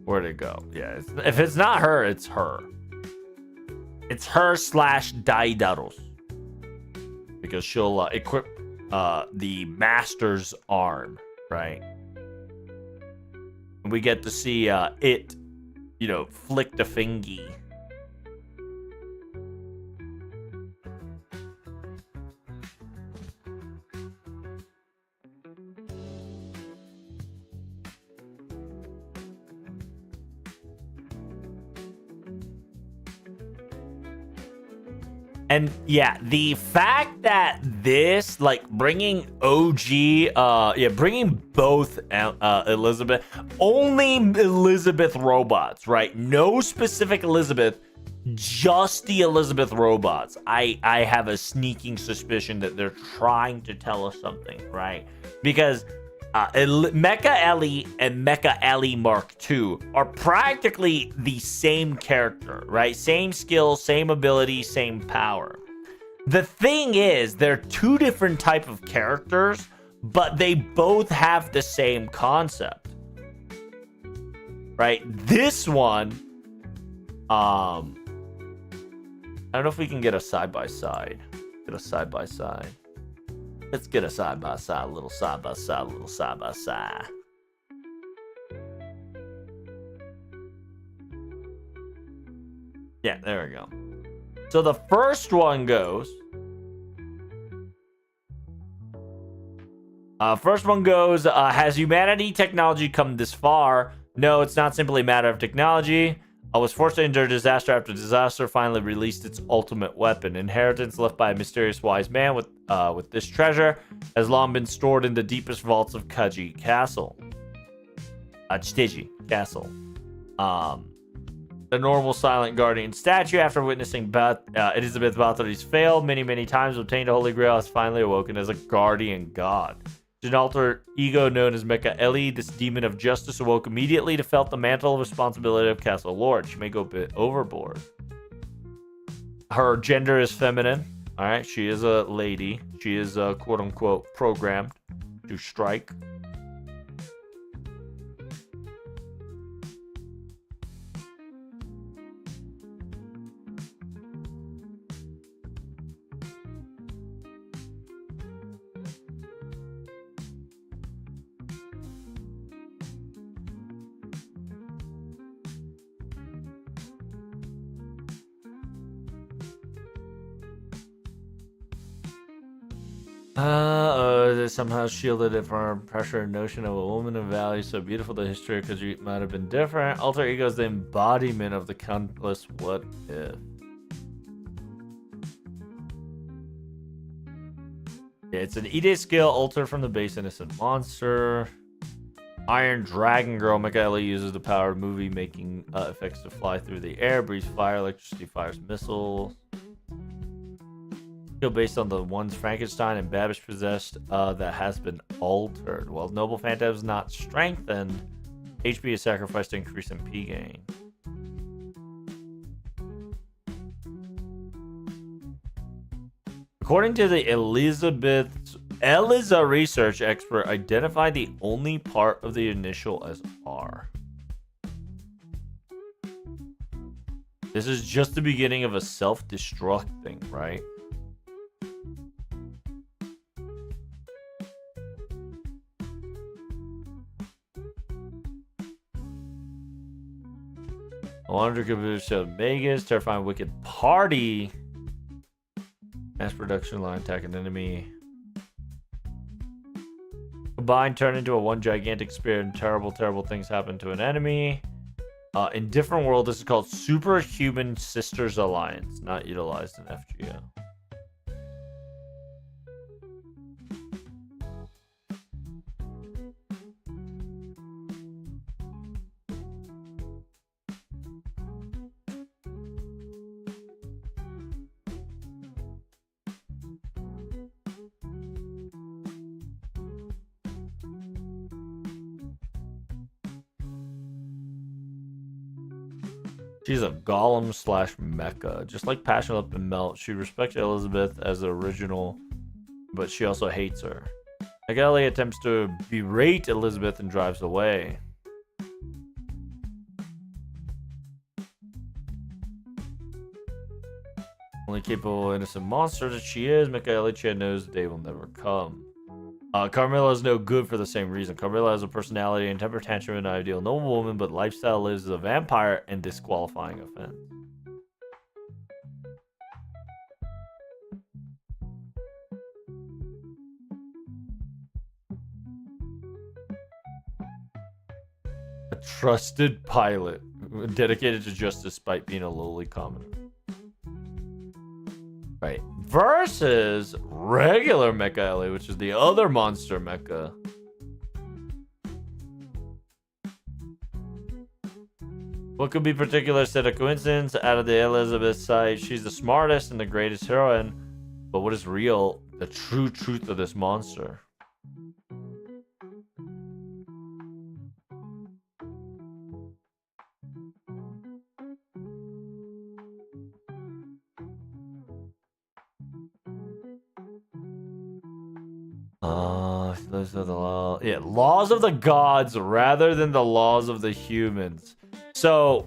Where'd it go? Yeah, if it's not her, it's her. It's her / Daidaros. Because she'll equip the master's arm, right? And we get to see it, flick the fingy. And yeah, the fact that this, like, bringing bringing both Elizabeth, only Elizabeth robots, right? No specific Elizabeth, just the Elizabeth robots. I have a sneaking suspicion that they're trying to tell us something, right? Because Mecha Ellie and Mecha Ellie Mark II are practically the same character, right? Same skill, same ability, same power. The thing is, they're two different type of characters, but they both have the same concept, right? This one, I don't know if we can get a side-by-side. Get a side-by-side. Let's get a side-by-side, a little side-by-side, a little side-by-side. Yeah, there we go. So the first one goes... has humanity technology come this far? No, it's not simply a matter of technology. I was forced to endure disaster after disaster finally released its ultimate weapon. Inheritance left by a mysterious wise man with this treasure has long been stored in the deepest vaults of Chiji Castle. Chiji Castle. The normal silent guardian statue, after witnessing Elizabeth Bathory's fail many times, obtained a holy grail, has finally awoken as a guardian god. An alter ego known as Mecha Ellie, this demon of justice, awoke immediately to felt the mantle of responsibility of Castle Lord. She may go a bit overboard. Her gender is feminine. All right, she is a lady. She is quote unquote programmed to strike. Somehow shielded it from pressure and notion of a woman of value so beautiful the history could might have been different. Alter ego is the embodiment of the countless what if. Yeah, it's an E-Day skill altered from the base innocent monster. Iron Dragon Girl. Mecha Ellie uses the power of movie making effects to fly through the air, breathes fire, electricity, fires missiles. Based on the ones Frankenstein and Babish possessed that has been altered. While Noble Phantom is not strengthened, HP is sacrificed to increase MP gain. According to the Eliza research expert, identify the only part of the initial as R. This is just the beginning of a self-destruct thing, right? Wonder computer showed Vegas, terrifying wicked party. Mass production line attack an enemy. Combined, turn into a one gigantic spear and terrible things happen to an enemy. In different world, this is called Superhuman Sisters Alliance, not utilized in FGO. She's a golem slash mecha. Just like Passion Up and Melt, she respects Elizabeth as the original, but she also hates her. Ellie attempts to berate Elizabeth and drives away. only capable innocent monster that she is, Michaela knows the day will never come. Carmilla is no good for the same reason. Carmilla has a personality and temper tantrum and an ideal noble woman, but lifestyle lives as a vampire and disqualifying offense. A trusted pilot, dedicated to justice despite being a lowly commoner. Right. Versus regular Mecha Ellie, which is the other monster mecha. What could be particular set of coincidence? Out of the Elizabeth side, she's the smartest and the greatest heroine. But what is real? The true truth of this monster. Laws of the gods rather than the laws of the humans. So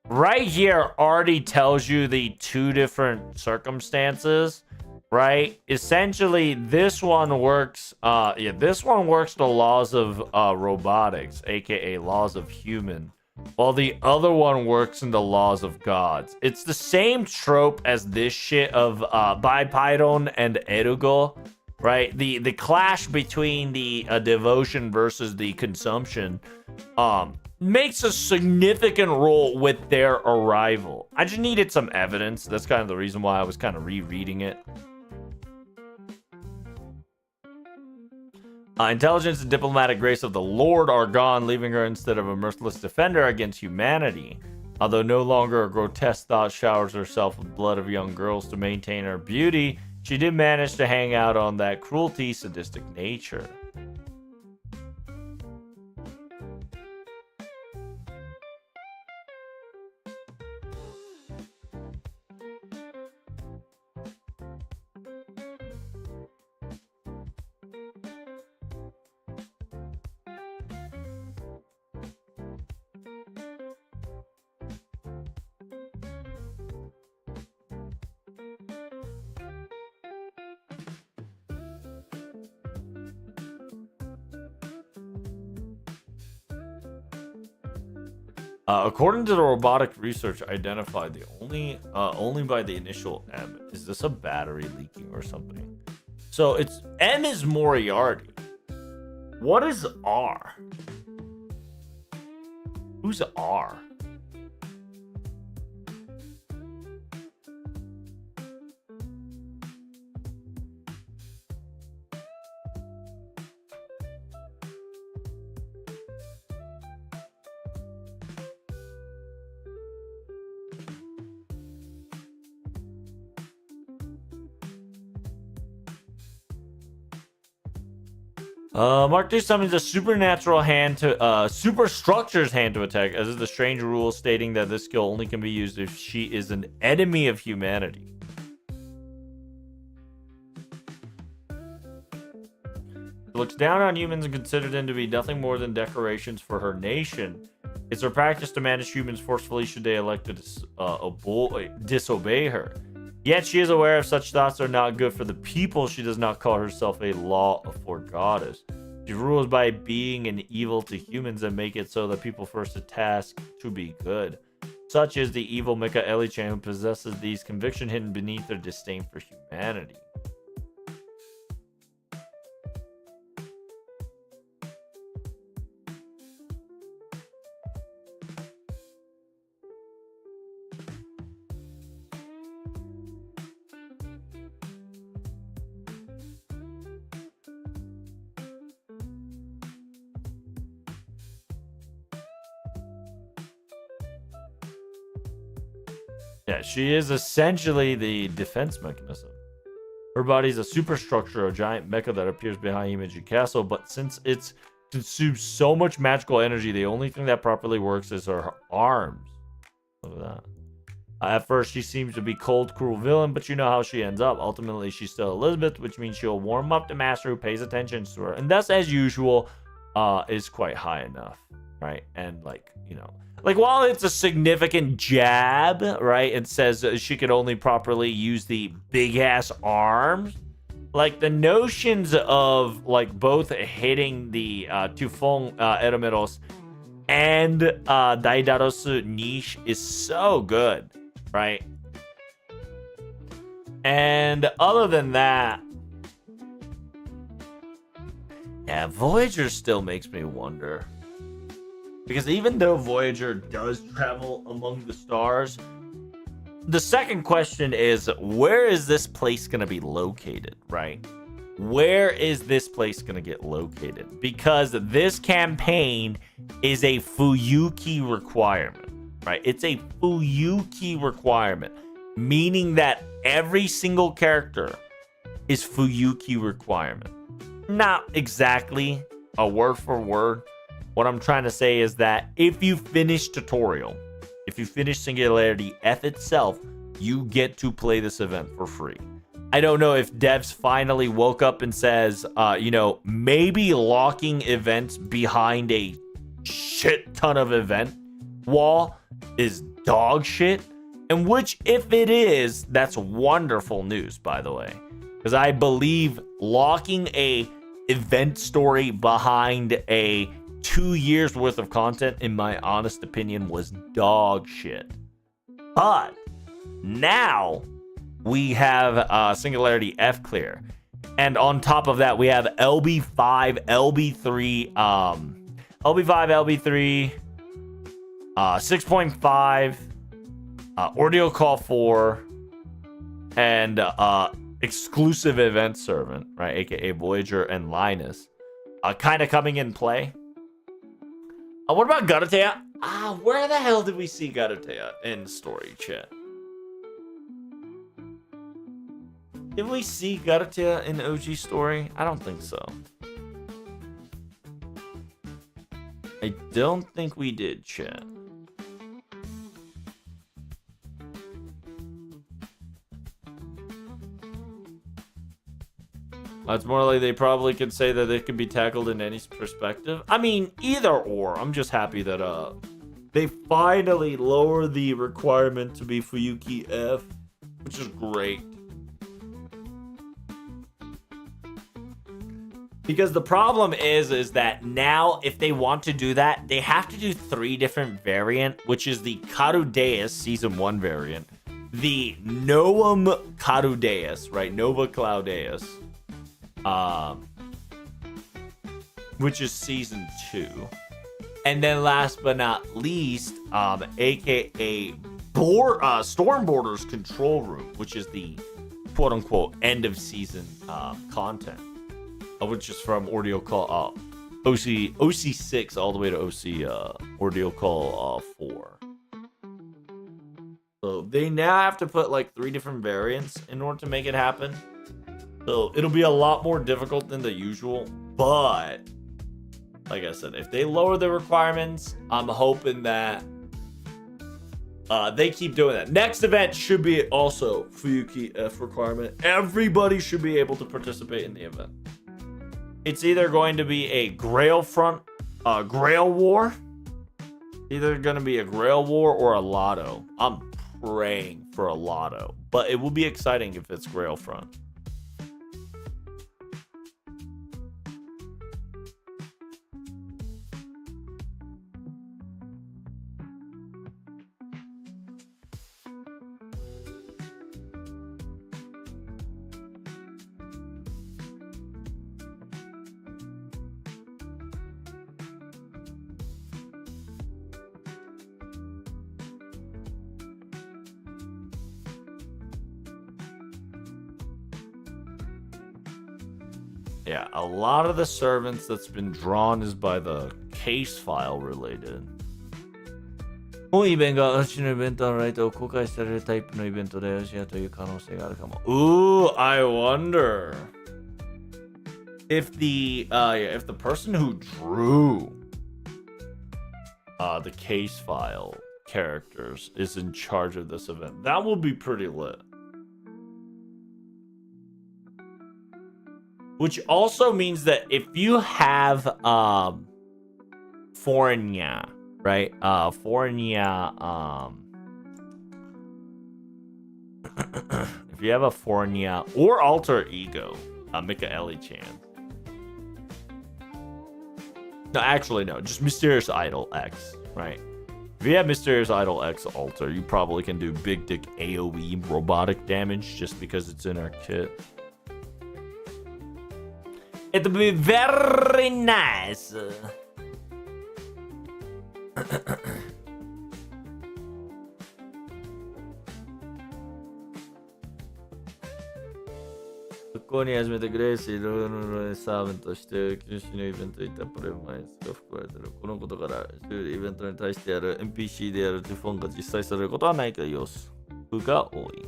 right here already tells you the two different circumstances, right? Essentially, this one works. This one works the laws of robotics, aka laws of human, while the other one works in the laws of gods. It's the same trope as this shit of Bipydon and Erugo. Right, the clash between the devotion versus the consumption makes a significant role with their arrival. I just needed some evidence. That's kind of the reason why I was kind of rereading it. Intelligence and diplomatic grace of the Lord are gone, leaving her instead of a merciless defender against humanity. Although no longer a grotesque thought showers herself with blood of young girls to maintain her beauty, she did manage to hang out on that cruelty, sadistic nature. According to the robotic research identified, the only by the initial M. Is this a battery leaking or something? So it's M is Moriarty. What is R? Who's R? Mark 2 summons a supernatural hand to superstructure's hand to attack, as is the strange rule stating that this skill only can be used if she is an enemy of humanity. She looks down on humans and considers them to be nothing more than decorations for her nation. It's her practice to manage humans forcefully should they elect to disobey her. Yet she is aware if such thoughts are not good for the people. She does not call herself a law for goddess. She rules by being an evil to humans and make it so that people first task to be good. Such is the evil Mika Elichan who possesses these convictions hidden beneath her disdain for humanity. Yeah, she is essentially the defense mechanism. Her body is a superstructure, a giant mecha that appears behind Image Castle, but since it's consumes so much magical energy, the only thing that properly works is her arms. Look at that. At first, she seems to be cold, cruel villain, but you know how she ends up. Ultimately, she's still Elizabeth, which means she'll warm up the master who pays attention to her. And thus, as usual, is quite high enough, right? And, like, you know, Like, while it's a significant jab, right? It says she could only properly use the big ass arms. Like, the notions of like both hitting the Tufong Eremitos and Daidarosu niche is so good, right? And other than that, yeah, Voyager still makes me wonder. Because even though Voyager does travel among the stars, the second question is, where is this place going to be located, right? Where is this place going to get located? Because this campaign is a Fuyuki requirement, right? It's a Fuyuki requirement, meaning that every single character is Fuyuki requirement. Not exactly a word for word. What I'm trying to say is that if you finish tutorial, if you finish Singularity F itself, you get to play this event for free. I don't know if devs finally woke up and says, maybe locking events behind a shit ton of event wall is dog shit. And which, if it is, that's wonderful news, by the way. Because I believe locking a event story behind a 2 years worth of content, in my honest opinion, was dog shit. But now we have Singularity F clear. And on top of that, we have LB5, LB3, LB3, 6.5, Ordeal Call 4, and exclusive event servant, right? AKA Voyager and Linus, kind of coming in play. What about Garatea? Where the hell did we see Garatea in story chat? Did we see Garatea in OG story? I don't think so. I don't think we did, chat. It's more like they probably could say that it can be tackled in any perspective. I mean, either or. I'm just happy that they finally lower the requirement to be Fuyuki F, which is great. Because the problem is that now, if they want to do that, they have to do 3 different variant, which is the Carudeus Season 1 variant, the Novum Carudeus, right? Nova Claudeus. Which is Season 2. And then last but not least, aka Stormborders Control Room, which is the quote-unquote end of season content. Which is from Ordeal Call OC6 all the way to OC Ordeal Call 4. So they now have to put like 3 different variants in order to make it happen. So it'll be a lot more difficult than the usual. But like I said, if they lower the requirements, I'm hoping that they keep doing that. Next event should be also Fuyuki F requirement. Everybody should be able to participate in the event. It's either going to be a Grail front, Grail War. Either going to be a Grail War or a Lotto. I'm praying for a Lotto, but it will be exciting if it's Grail front. Yeah, a lot of the servants that's been drawn is by the case file related. 本イベントがうちのイベントのライトを公開されるタイプのイベントでよしやという可能性があるかも。Ooh, I wonder if the person who drew the case file characters is in charge of this event. That will be pretty lit. Which also means that if you have Fornya, right? Fornia, if you have a Fornia or alter ego, Mikaeli-chan. No, actually, no. Just Mysterious Idol X, right? If you have Mysterious Idol X alter, you probably can do big dick AoE robotic damage just because it's in our kit. It'll be very nice.ここに初めてグレイシーのサーベントして九州のイベントに行ったプレイマインスが含まれている。このことからイベントに対してやる NPC でやるティフォンが実際されることはないけど様子が多い。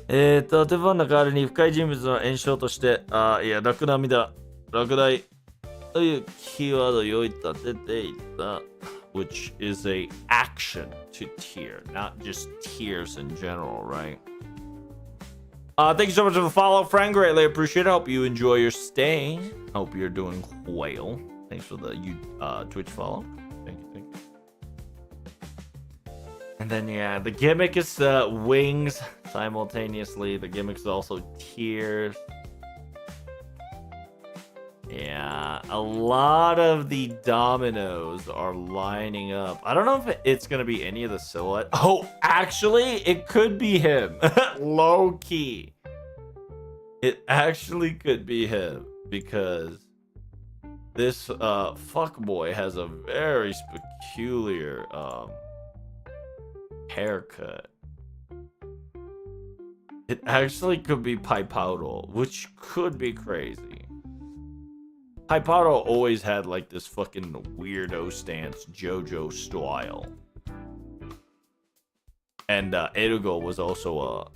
ティフォンの代わりに深い人物の炎症として楽な涙、落第というキーワードを用意立てていた。Which is a action to tear, not just tears in general, right? Thank you so much for the follow, friend. Greatly appreciate it. Hope you enjoy your stay. Hope you're doing well. Thanks for the Twitch follow. Thank you. And then, yeah, the gimmick is wings simultaneously. The gimmick is also tears. Yeah, a lot of the dominoes are lining up. I don't know if it's going to be any of the silhouette. Oh, actually, it could be him. Low key. It actually could be him because this fuckboy has a very peculiar haircut. It actually could be Pipoudle, which could be crazy. Hypato always had like this fucking weirdo stance, JoJo style. And Erugo was also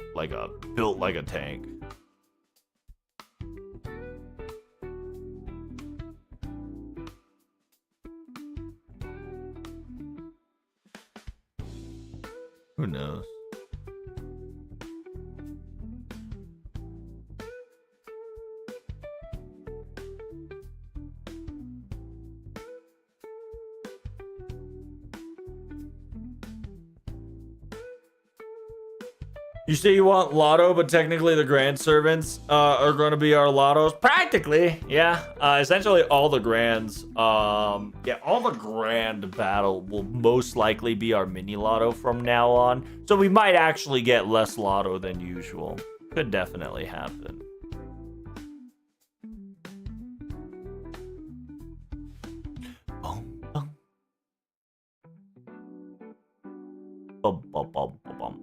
built like a tank. Who knows? You say you want Lotto, but technically the Grand Servants are going to be our Lottos. Practically, yeah. Essentially all the Grands. All the Grand battle will most likely be our mini Lotto from now on. So we might actually get less Lotto than usual. Could definitely happen.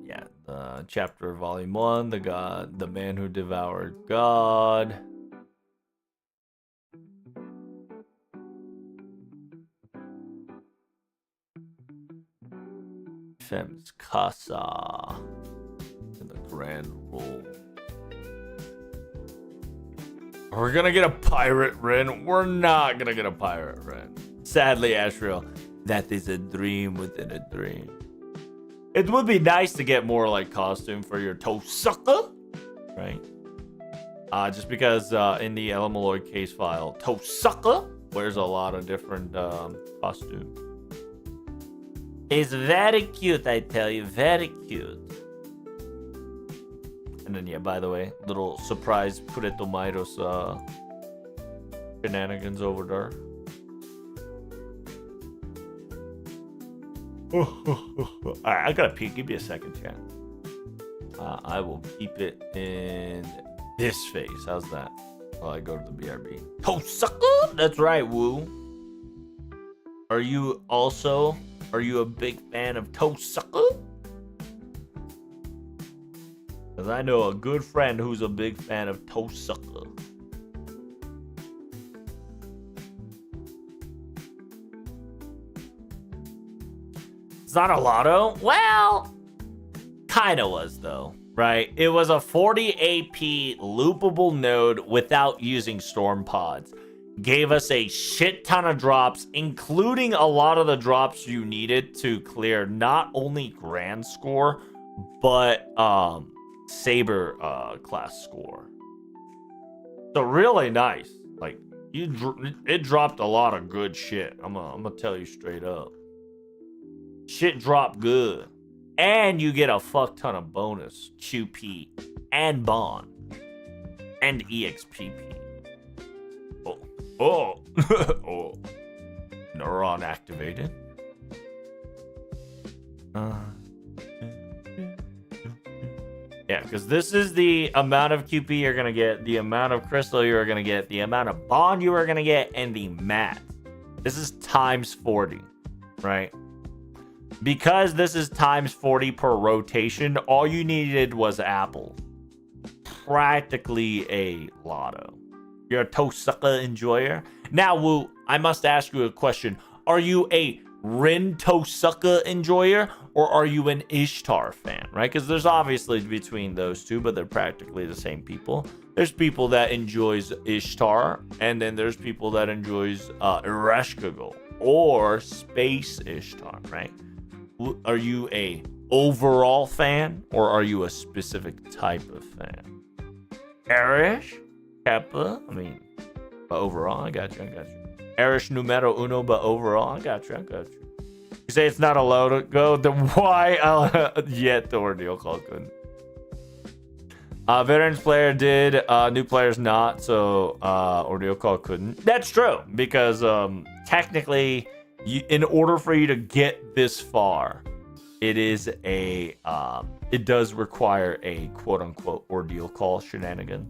Yeah, chapter volume 1, the man who devoured God. Fem's Casa in the grand role. We're gonna get a pirate Ren. We're not gonna get a pirate Ren. Sadly, Ashriel, that is a dream within a dream. It would be nice to get more like costume for your toe sucker, right? Just because in the Elemaloid case file, toe sucker wears a lot of different costumes. It's very cute, I tell you, very cute. And then, yeah, by the way, little surprise Pureto Mairos shenanigans over there. Alright, I gotta pee. Give me a second, chat. I will keep it in this face. How's that? While I go to the BRB. Oh, sucker! That's right, Woo. Are you a big fan of Toe Sucker? Because I know a good friend who's a big fan of Toe Sucker. It's not a lotto? Well, kinda was though, right? It was a 40 AP loopable node without using storm pods. Gave us a shit ton of drops, including a lot of the drops you needed to clear not only grand score, but Saber class score. So really nice. Like, it dropped a lot of good shit. I'm gonna tell you straight up. Shit dropped good. And you get a fuck ton of bonus, QP, and Bond, and EXPP. Oh. Oh. Neuron activated. Yeah, because this is the amount of QP you're going to get, the amount of crystal you're going to get, the amount of bond you are going to get, and the mat. This is times 40, right? Because this is times 40 per rotation, all you needed was apple. Practically a lotto. You're a Tosuka enjoyer. Now, Wu, I must ask you a question. Are you a Rin Tosuka enjoyer, or are you an Ishtar fan, right? Because there's obviously between those two, but they're practically the same people. There's people that enjoys Ishtar, and then there's people that enjoys Ereshkigal or Space Ishtar, right? Are you a overall fan, or are you a specific type of fan? Erish? Kappa? I mean, but overall, I got you. Erish numero uno, but overall, I got you. You say it's not allowed to go, then why yet the ordeal call couldn't? Veterans player did, new players not, so ordeal call couldn't. That's true, because technically, in order for you to get this far, it does require a quote-unquote ordeal call shenanigan.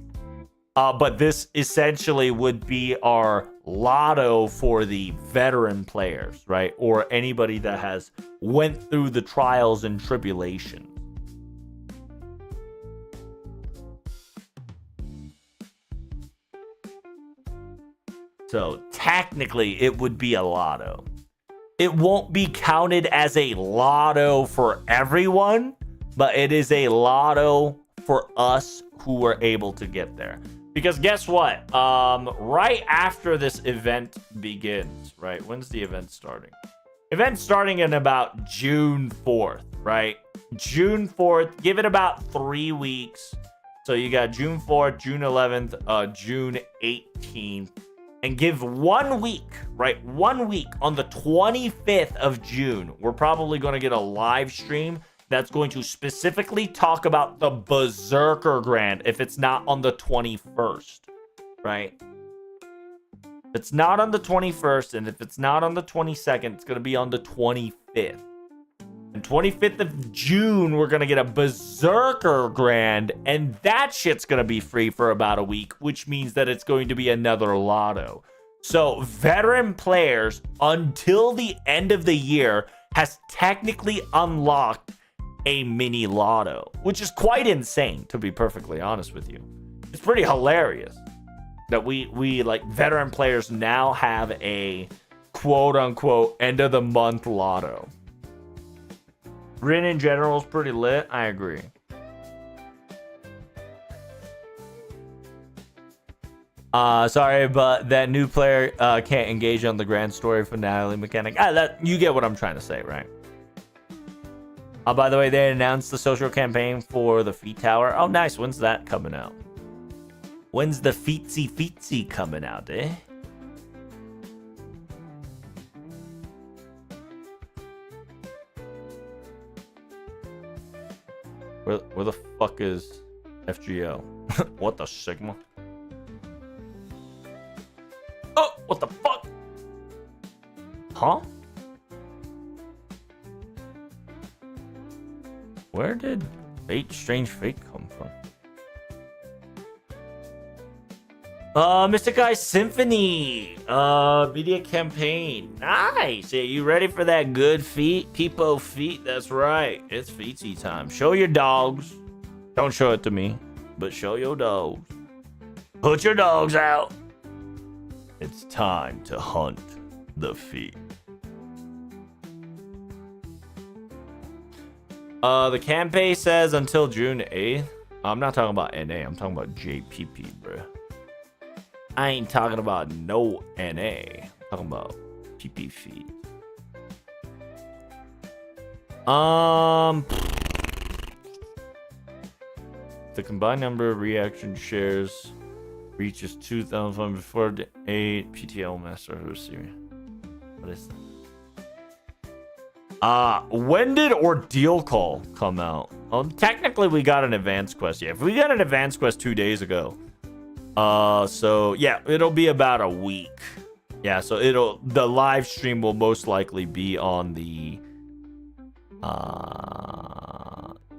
But this essentially would be our lotto for the veteran players, right? Or anybody that has went through the trials and tribulations. So technically, it would be a lotto. It won't be counted as a lotto for everyone, but it is a lotto for us who were able to get there. Because guess what? Right after this event begins, right? When's the event starting? Event's starting in about June 4th, right? June 4th. Give it about 3 weeks. So you got June 4th, June 11th, June 18th. And give 1 week, right? 1 week on the 25th of June. We're probably going to get a live stream that's going to specifically talk about the Berserker Grand if it's not on the 21st, right? If it's not on the 21st, and if it's not on the 22nd, it's going to be on the 25th. And 25th of June, we're going to get a Berserker Grand, and that shit's going to be free for about a week, which means that it's going to be another lotto. So veteran players, until the end of the year, has technically unlocked a mini lotto, which is quite insane, to be perfectly honest with you. It's pretty hilarious that we like veteran players now have a quote unquote end of the month lotto. Rin in general is pretty lit. I agree. Sorry, but that new player can't engage on the grand story finale mechanic. You get what I'm trying to say, right? By the way, they announced the social campaign for the Feet Tower. Oh, nice. When's that coming out? When's the Feetsy coming out, eh? Where the fuck is FGO? What the Sigma? Oh, what the fuck? Huh? Where did Strange Fate come from? Mystic Eye Symphony. Media campaign. Nice. Are you ready for that good feet? Peepo feet. That's right. It's feetsy time. Show your dogs. Don't show it to me, but show your dogs. Put your dogs out. It's time to hunt the feet. The campaign says until June 8th. I'm not talking about NA. I'm talking about JPP, bro. I ain't talking about no NA. I'm talking about PP feet. The combined number of reaction shares reaches 2,000 before the 8 PTL Master of the Series. What is that? When did Ordeal Call come out? Technically we got an advance quest. Yeah, if we got an advance quest 2 days ago. So yeah, it'll be about a week. Yeah, so the live stream will most likely be on the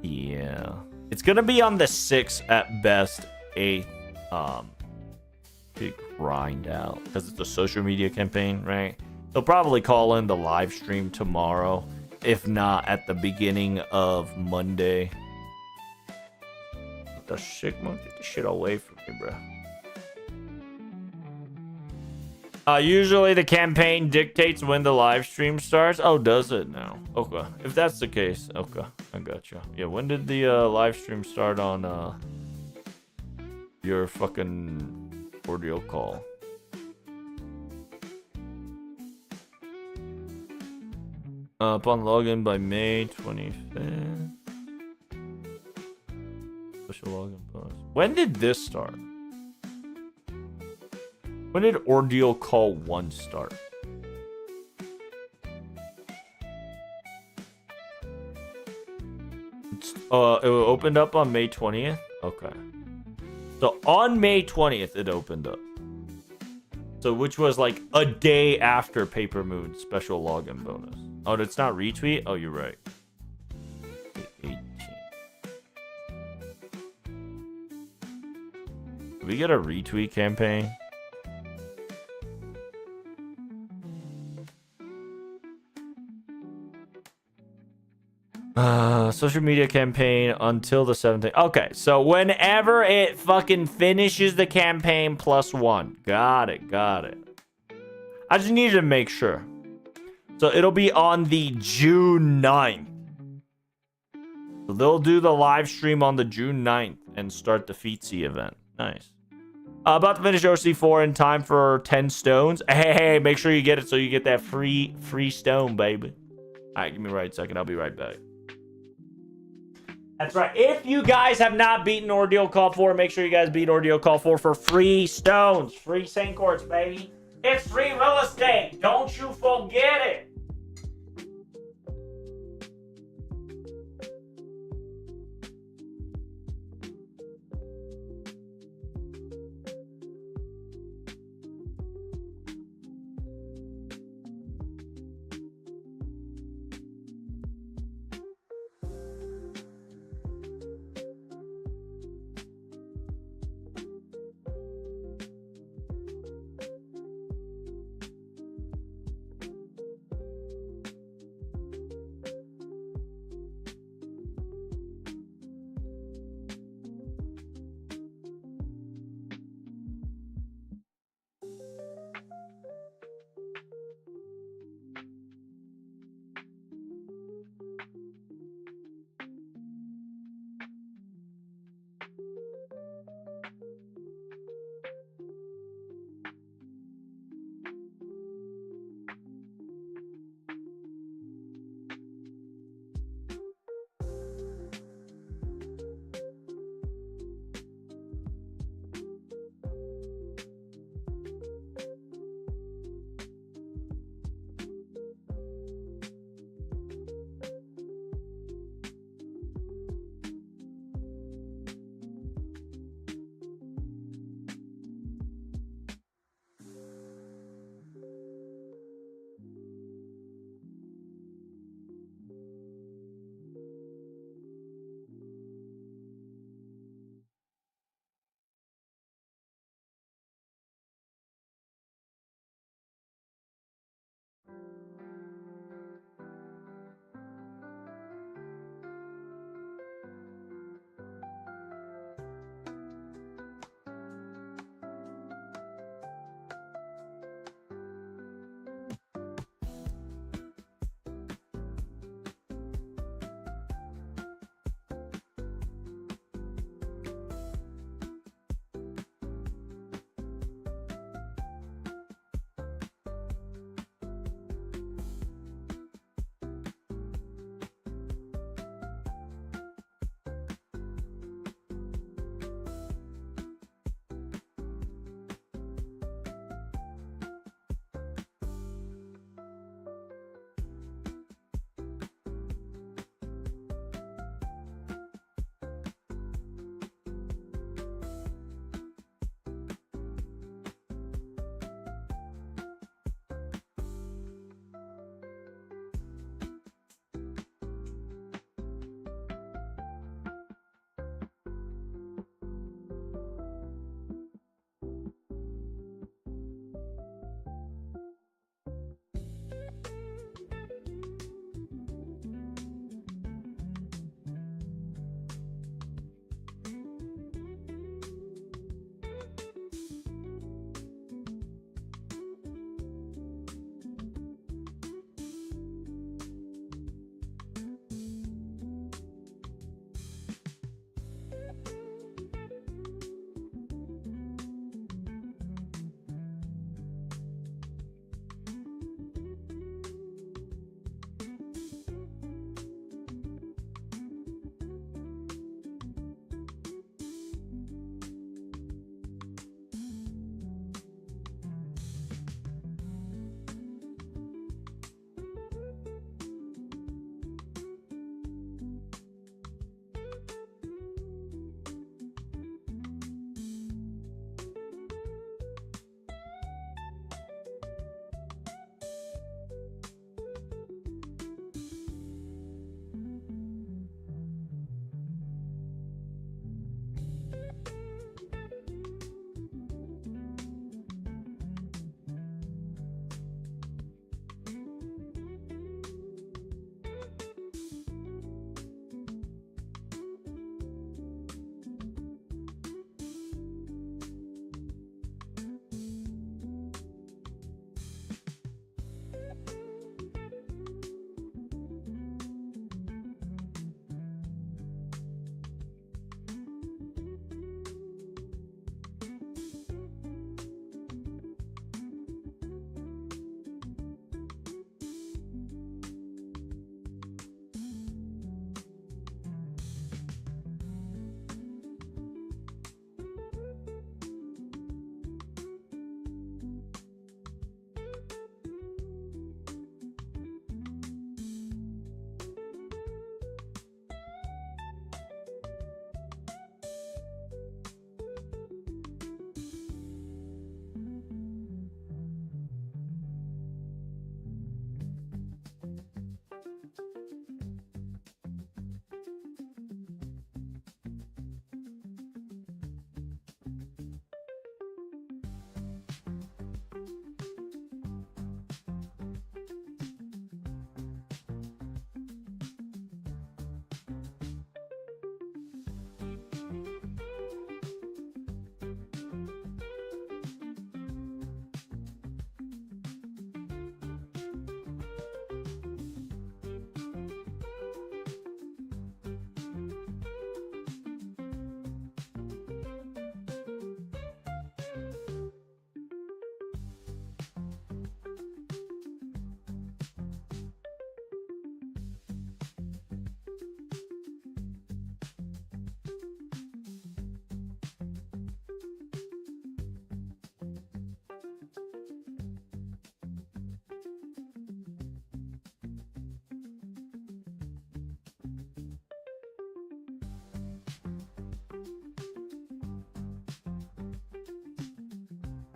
yeah. It's gonna be on the 6th at best, 8th. To grind out because it's a social media campaign, right? They'll probably call in the live stream tomorrow, if not at the beginning of Monday. What the shit, man? Get this shit away from me, bro. Usually the campaign dictates when the live stream starts. Oh, does it now? Okay. If that's the case, okay. I gotcha. Yeah, when did the live stream start on your fucking Ordeal Call? Upon login by May 25th. Special login bonus. When did this start? When did Ordeal Call 1 start? It opened up on May 20th? Okay. So on May 20th, it opened up. So which was like a day after Paper Moon's special login bonus. Oh, it's not retweet? Oh, you're right. 18. Did we get a retweet campaign? Social media campaign until the 17th. Okay, so whenever it fucking finishes the campaign +1. Got it. I just needed to make sure. So it'll be on the June 9th. So they'll do the live stream on the June 9th and start the Feetsy event. Nice. About to finish OC4 in time for 10 stones. Hey, make sure you get it so you get that free stone, baby. All right, give me right a second. I'll be right back. That's right. If you guys have not beaten Ordeal Call 4, make sure you guys beat Ordeal Call 4 for free stones. Free Saint Courts, baby. It's free real estate. Don't you forget it.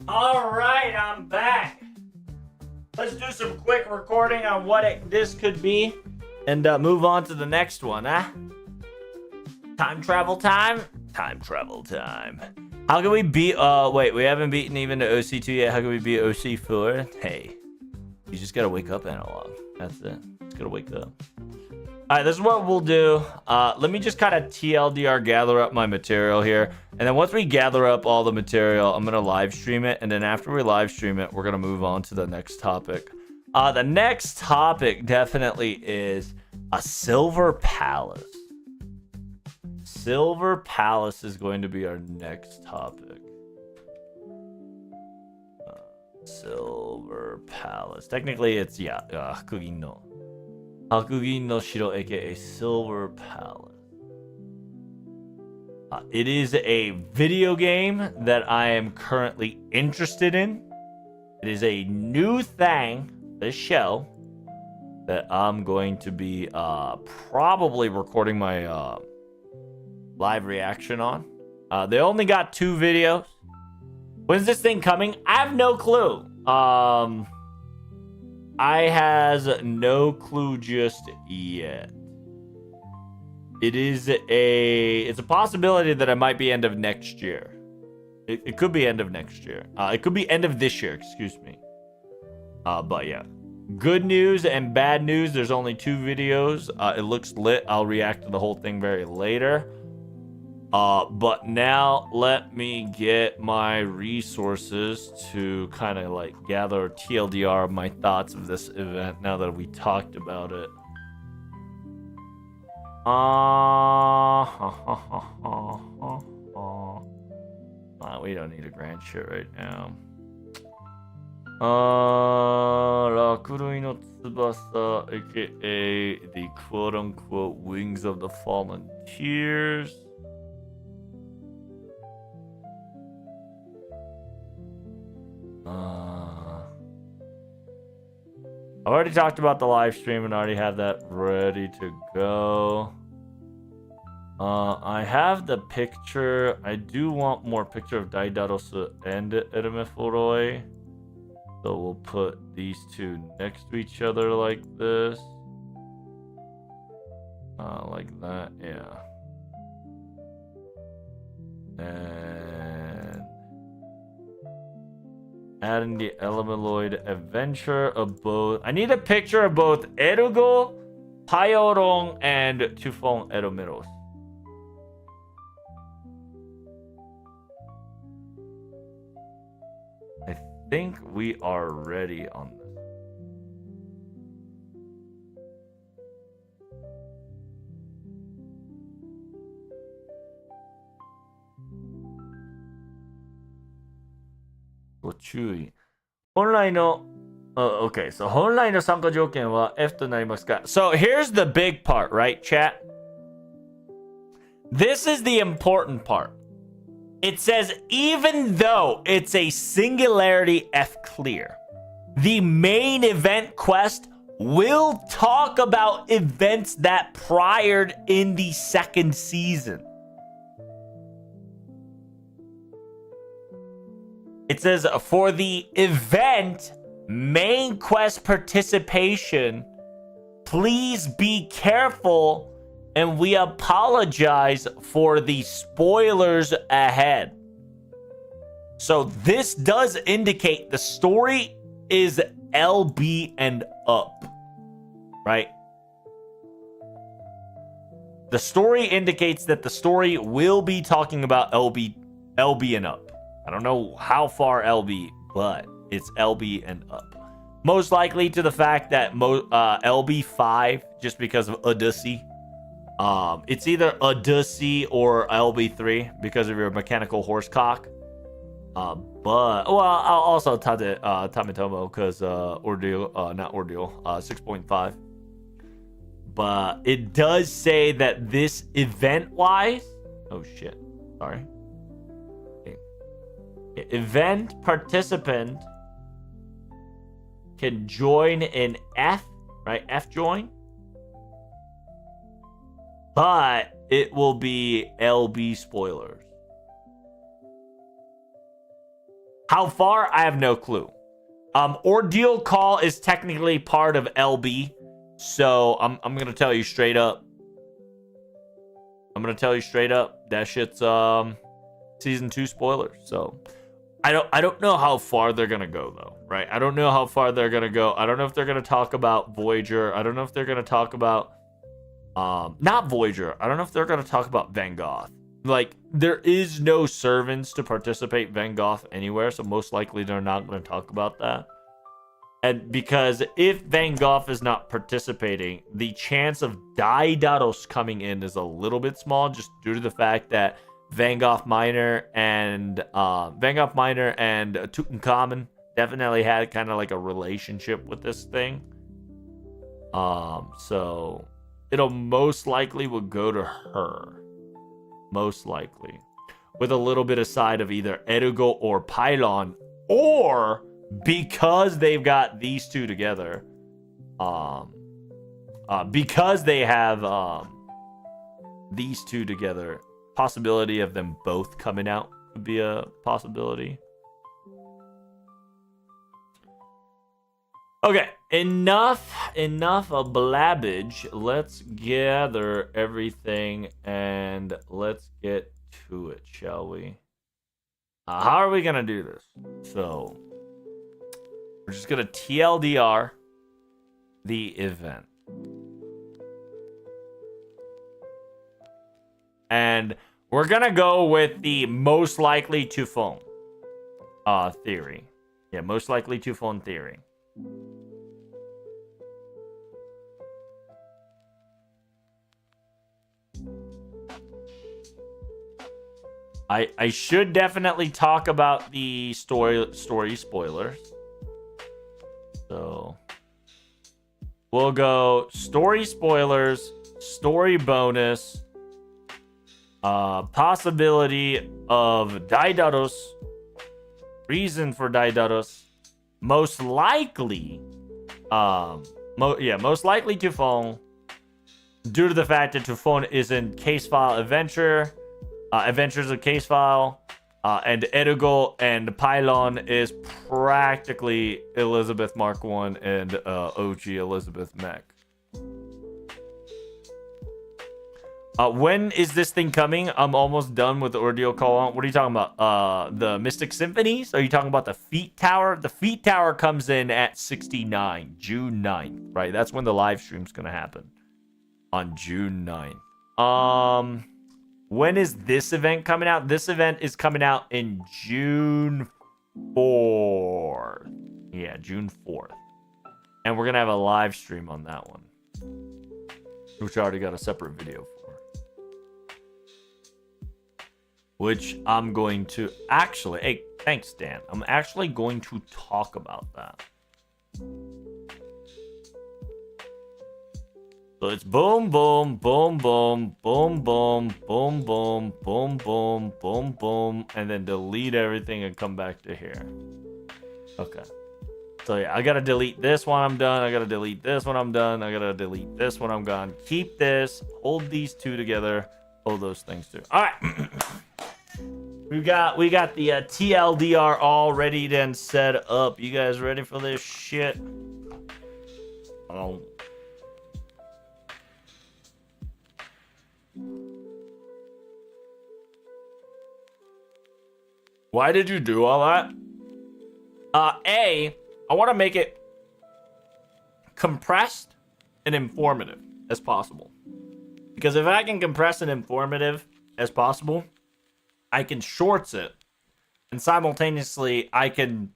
All right, I'm back. Let's do some quick recording on what this could be and move on to the next one, huh? Time travel time? Time travel time. How can we beat, wait, we haven't beaten even the OC2 yet. How can we beat OC4? Hey, you just gotta wake up, Analog. That's it. Just gotta wake up. All right, this is what we'll do. Let me just kind of TLDR gather up my material here. And then once we gather up all the material, I'm going to live stream it. And then after we live stream it, we're going to move on to the next topic. The next topic definitely is a Silver Palace. Silver Palace is going to be our next topic. Silver Palace. Technically, it's, yeah, Hakugin no. Hakugin no Shiro, aka Silver Palace. It is a video game that I am currently interested in. It is a new thing, this show, that I'm going to be probably recording my live reaction on. They only got 2 videos. When's this thing coming? I have no clue. I has no clue just yet. It's a possibility that it might be end of next year. It could be end of next year. It could be end of this year, excuse me. But yeah. Good news and bad news. There's only 2 videos. It looks lit. I'll react to the whole thing very later. But now let me get my resources to kind of like gather TLDR of my thoughts of this event now that we talked about it. We don't need a grand shit right now. Rakurui no Tsubasa, aka the quote-unquote Wings of the Fallen Tears. I've already talked about the live stream and already have that ready to go. I have the picture. I do want more picture of Daidarosu and Ermeforoi. So we'll put these 2 next to each other like this. Like that, yeah. And adding the Elementoid adventure of both. I need a picture of both Erugo, Payorong, and Tufon Eromeros. I think we are ready on this. Okay, so 本来の参加条件は F となりますか? So here's the big part, right, chat? This is the important part. It says, even though it's a singularity F clear, the main event quest will talk about events that priored in the 2nd season. It says, for the event main quest participation, please be careful, and we apologize for the spoilers ahead. So this does indicate the story is LB and up, right? The story indicates that the story will be talking about LB and up. I don't know how far LB, but it's LB and up. Most likely to the fact that LB5, just because of Odyssey. It's either Odyssey or LB3 because of your mechanical horsecock. But, well, I'll also Tamitomo because Ordeal, not Ordeal, 6.5. But it does say that this event-wise... Oh, shit. Sorry. Event participant can join in F, right? F join. But it will be LB spoilers. How far? I have no clue. Ordeal Call is technically part of LB, so I'm gonna tell you straight up. That shit's season 2 spoilers. So I don't know how far they're gonna go though, right? I don't know how far they're gonna go. I don't know if they're gonna talk about Voyager. I don't know if they're gonna talk about not Voyager. I don't know if they're gonna talk about Van Gogh. Like, there is no servants to participate Van Gogh anywhere, so most likely they're not going to talk about that. And because if Van Gogh is not participating, the chance of Daidaros coming in is a little bit small, just due to the fact that Van Gogh Minor and Tutankhamun definitely had kind of like a relationship with this thing. So it'll most likely will go to her. Most likely, with a little bit of side of either Erugo or Pylon, or because they've got these two together, because they have these two together, possibility of them both coming out would be a possibility. Okay, enough of blabbage. Let's gather everything and let's get to it, shall we? How are we gonna do this? So we're just gonna TLDR the event, and we're gonna go with the most likely to phone theory. Yeah, most likely to phone theory. I should definitely talk about the story spoilers. So we'll go story spoilers, story bonus, possibility of Daidaros, reason for Daidaros, most likely most likely Tufon, due to the fact that Tufon is in case file Adventures of Case File, and Erugo and Pylon is practically Elizabeth Mark 1 and OG Elizabeth Mech. When is this thing coming? I'm almost done with the Ordeal Call. What are you talking about? The Mystic Symphonies? Are you talking about the Feet Tower? The Feet Tower comes in at 69, June 9th, right? That's when the live stream's going to happen. On June 9th. When is this event coming out? This event is coming out in June 4th. Yeah, June 4th. And we're going to have a live stream on that one, which I already got a separate video for. Which I'm going to actually... Hey, thanks, Dan. I'm actually going to talk about that. So it's boom, boom, boom, boom, boom, boom, boom, boom, boom, boom, boom, boom, and then delete everything and come back to here. Okay. So yeah, I gotta delete this when I'm done. I gotta delete this when I'm done. I gotta delete this when I'm gone. Keep this. Hold these two together. Hold those things too. All right. we got the TLDR all ready and set up. You guys ready for this shit? Oh. Why did you do all that? I want to make it compressed and informative as possible. Because if I can compress and informative as possible, I can shorts it. And simultaneously, I can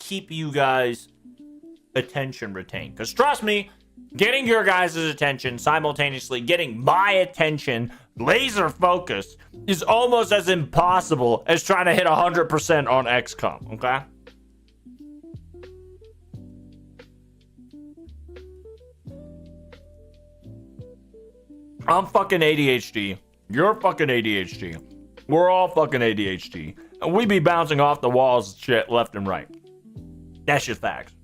keep you guys' attention retained. Because trust me, getting your guys' attention, simultaneously getting my attention laser focused, is almost as impossible as trying to hit 100% on XCOM, okay? I'm fucking ADHD. You're fucking ADHD. We're all fucking ADHD. And we be bouncing off the walls shit left and right. That's just facts.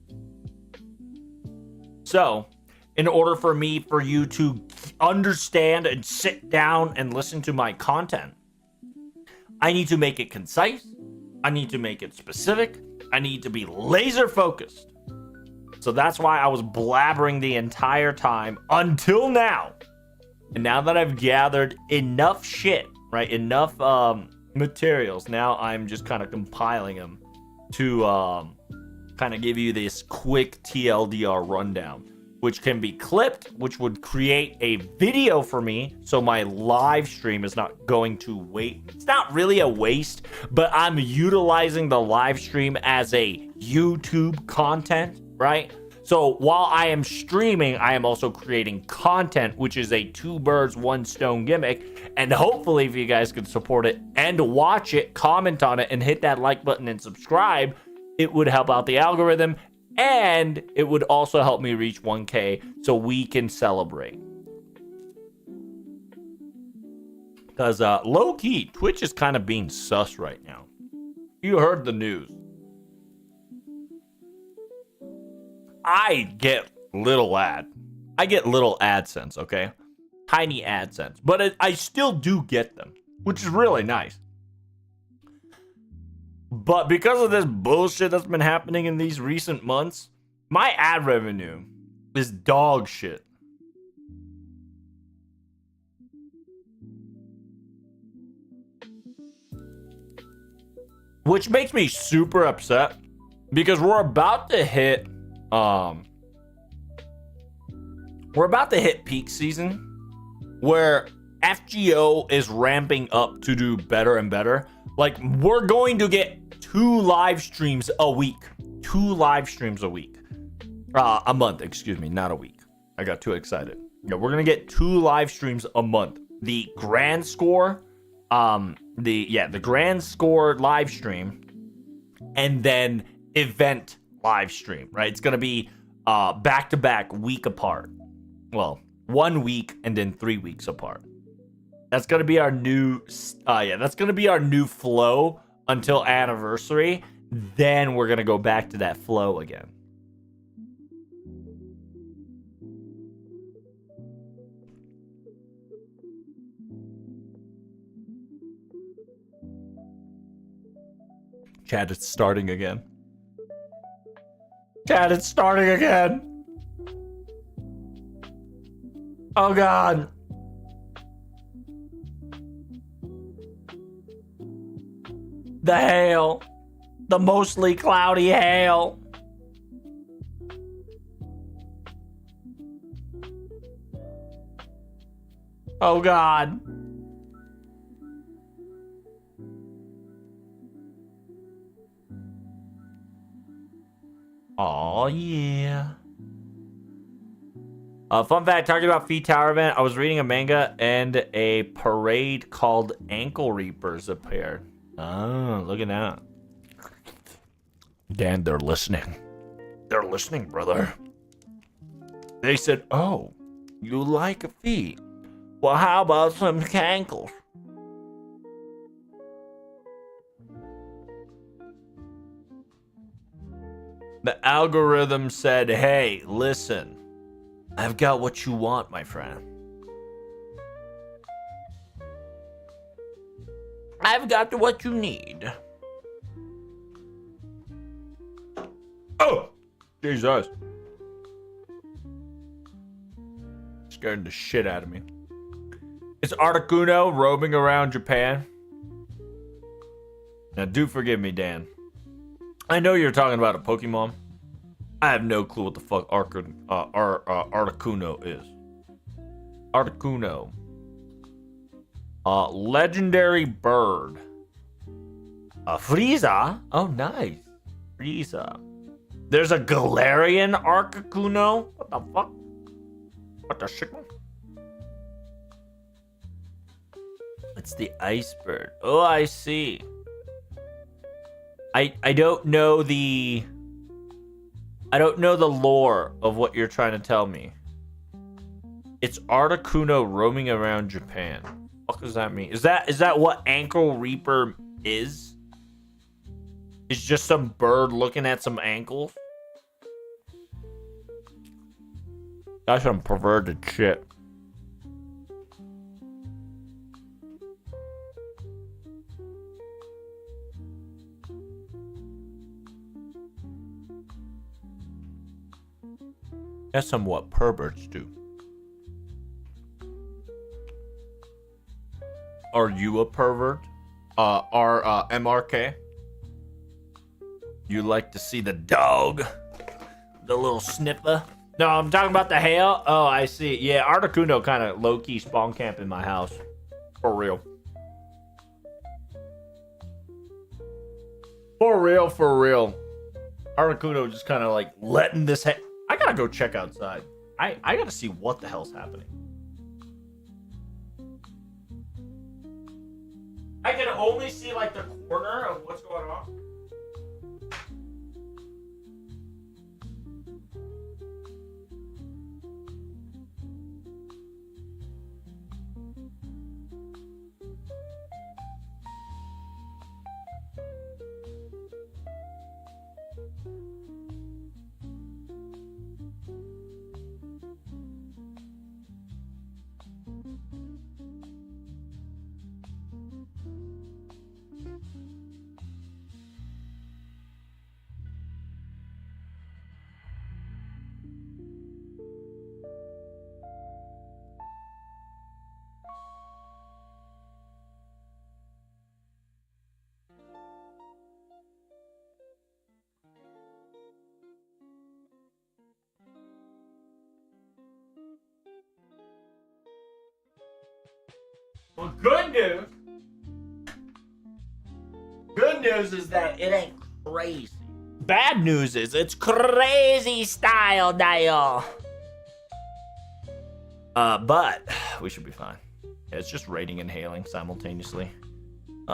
So, in order for you to understand and sit down and listen to my content, I need to make it concise. I need to make it specific. I need to be laser focused. So that's why I was blabbering the entire time until now. And now that I've gathered enough shit, right? Enough materials, now I'm just kind of compiling them to kind of give you this quick TLDR rundown, which can be clipped, which would create a video for me, so my live stream is not going to wait. It's not really a waste, but I'm utilizing the live stream as a YouTube content, right? So while I am streaming, I am also creating content, which is a two birds, one stone gimmick. And hopefully, if you guys can support it and watch it, comment on it, and hit that like button and subscribe, it would help out the algorithm. And it would also help me reach 1K so we can celebrate. Because low-key, Twitch is kind of being sus right now. You heard the news. I get little AdSense, okay? Tiny AdSense. But I still do get them, which is really nice. But because of this bullshit that's been happening in these recent months, my ad revenue is dog shit. Which makes me super upset because we're about to hit peak season where FGO is ramping up to do better and better. Like, we're going to get 2 live streams a week. 2 live streams a week. A month, excuse me, not a week. I got too excited. Yeah, we're going to get 2 live streams a month. The grand score, the grand score live stream, and then event live stream, right? It's going to be back-to-back, week apart. Well, 1 week and then 3 weeks apart. That's gonna be our new, that's gonna be our new flow until anniversary. Then we're gonna go back to that flow again. Chat, it's starting again. Chat, it's starting again. Oh God. The hail. The mostly cloudy hail. Oh God. Oh yeah. Fun fact, talking about Fee Tower event, I was reading a manga and a parade called Ankle Reapers appeared. Oh, look at that. Dan, they're listening. They're listening, brother. They said, oh, you like a feet? Well, how about some cankles? The algorithm said, hey, listen. I've got what you want, my friend. I've got what you need. Oh! Jesus. Scared the shit out of me. Is Articuno roaming around Japan? Now, do forgive me, Dan. I know you're talking about a Pokemon. I have no clue what the fuck Articuno is. Articuno. Legendary bird. Frieza? Oh, nice. Frieza. There's a Galarian Articuno? What the fuck? What the shit? It's the ice bird. Oh, I see. I don't know the lore of what you're trying to tell me. It's Articuno roaming around Japan. What does that mean? Is that what Ankle Reaper is? It's just some bird looking at some ankles? That's some perverted shit. That's somewhat perverts do. Are you a pervert? MRK? You like to see the dog? The little sniffer? No, I'm talking about the hail. Oh, I see. Yeah, Articuno kind of low-key spawn camp in my house. For real. For real, for real. Articuno just kind of like letting this I gotta go check outside. I gotta see what the hell's happening. I can only see like the corner of what's going on. Well, good news. Good news is that it ain't crazy. Bad news is it's crazy style dial. But we should be fine. Yeah, it's just rating and hailing simultaneously.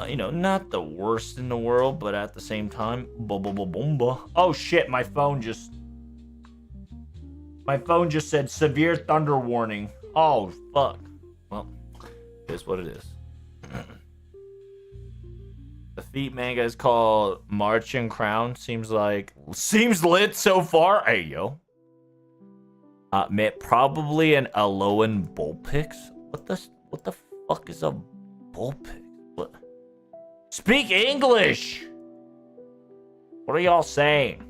You know, not the worst in the world, but at the same time, boomba. Oh shit, my phone just said severe thunder warning. Oh fuck. Well, it is what it is. The feet manga is called March and Crown. Seems lit so far. Hey yo. Probably an Alolan Bullpix. What the fuck is a Bullpix? What? Speak English. What are y'all saying?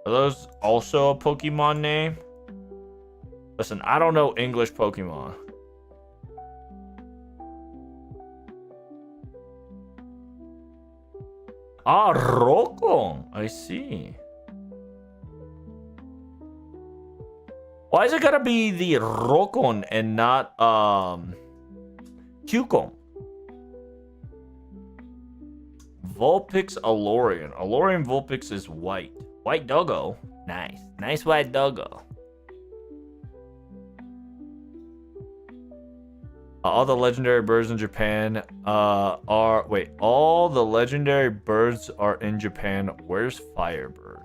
Are those also a Pokemon name? Listen, I don't know English Pokemon. Ah, Roko. I see. Why is it gotta be the Rokon and not Cukon? Vulpix Alolan. Alolan Vulpix is white. White doggo. Nice. Nice white doggo. All the legendary birds in Japan all the legendary birds are in Japan. Where's Firebird?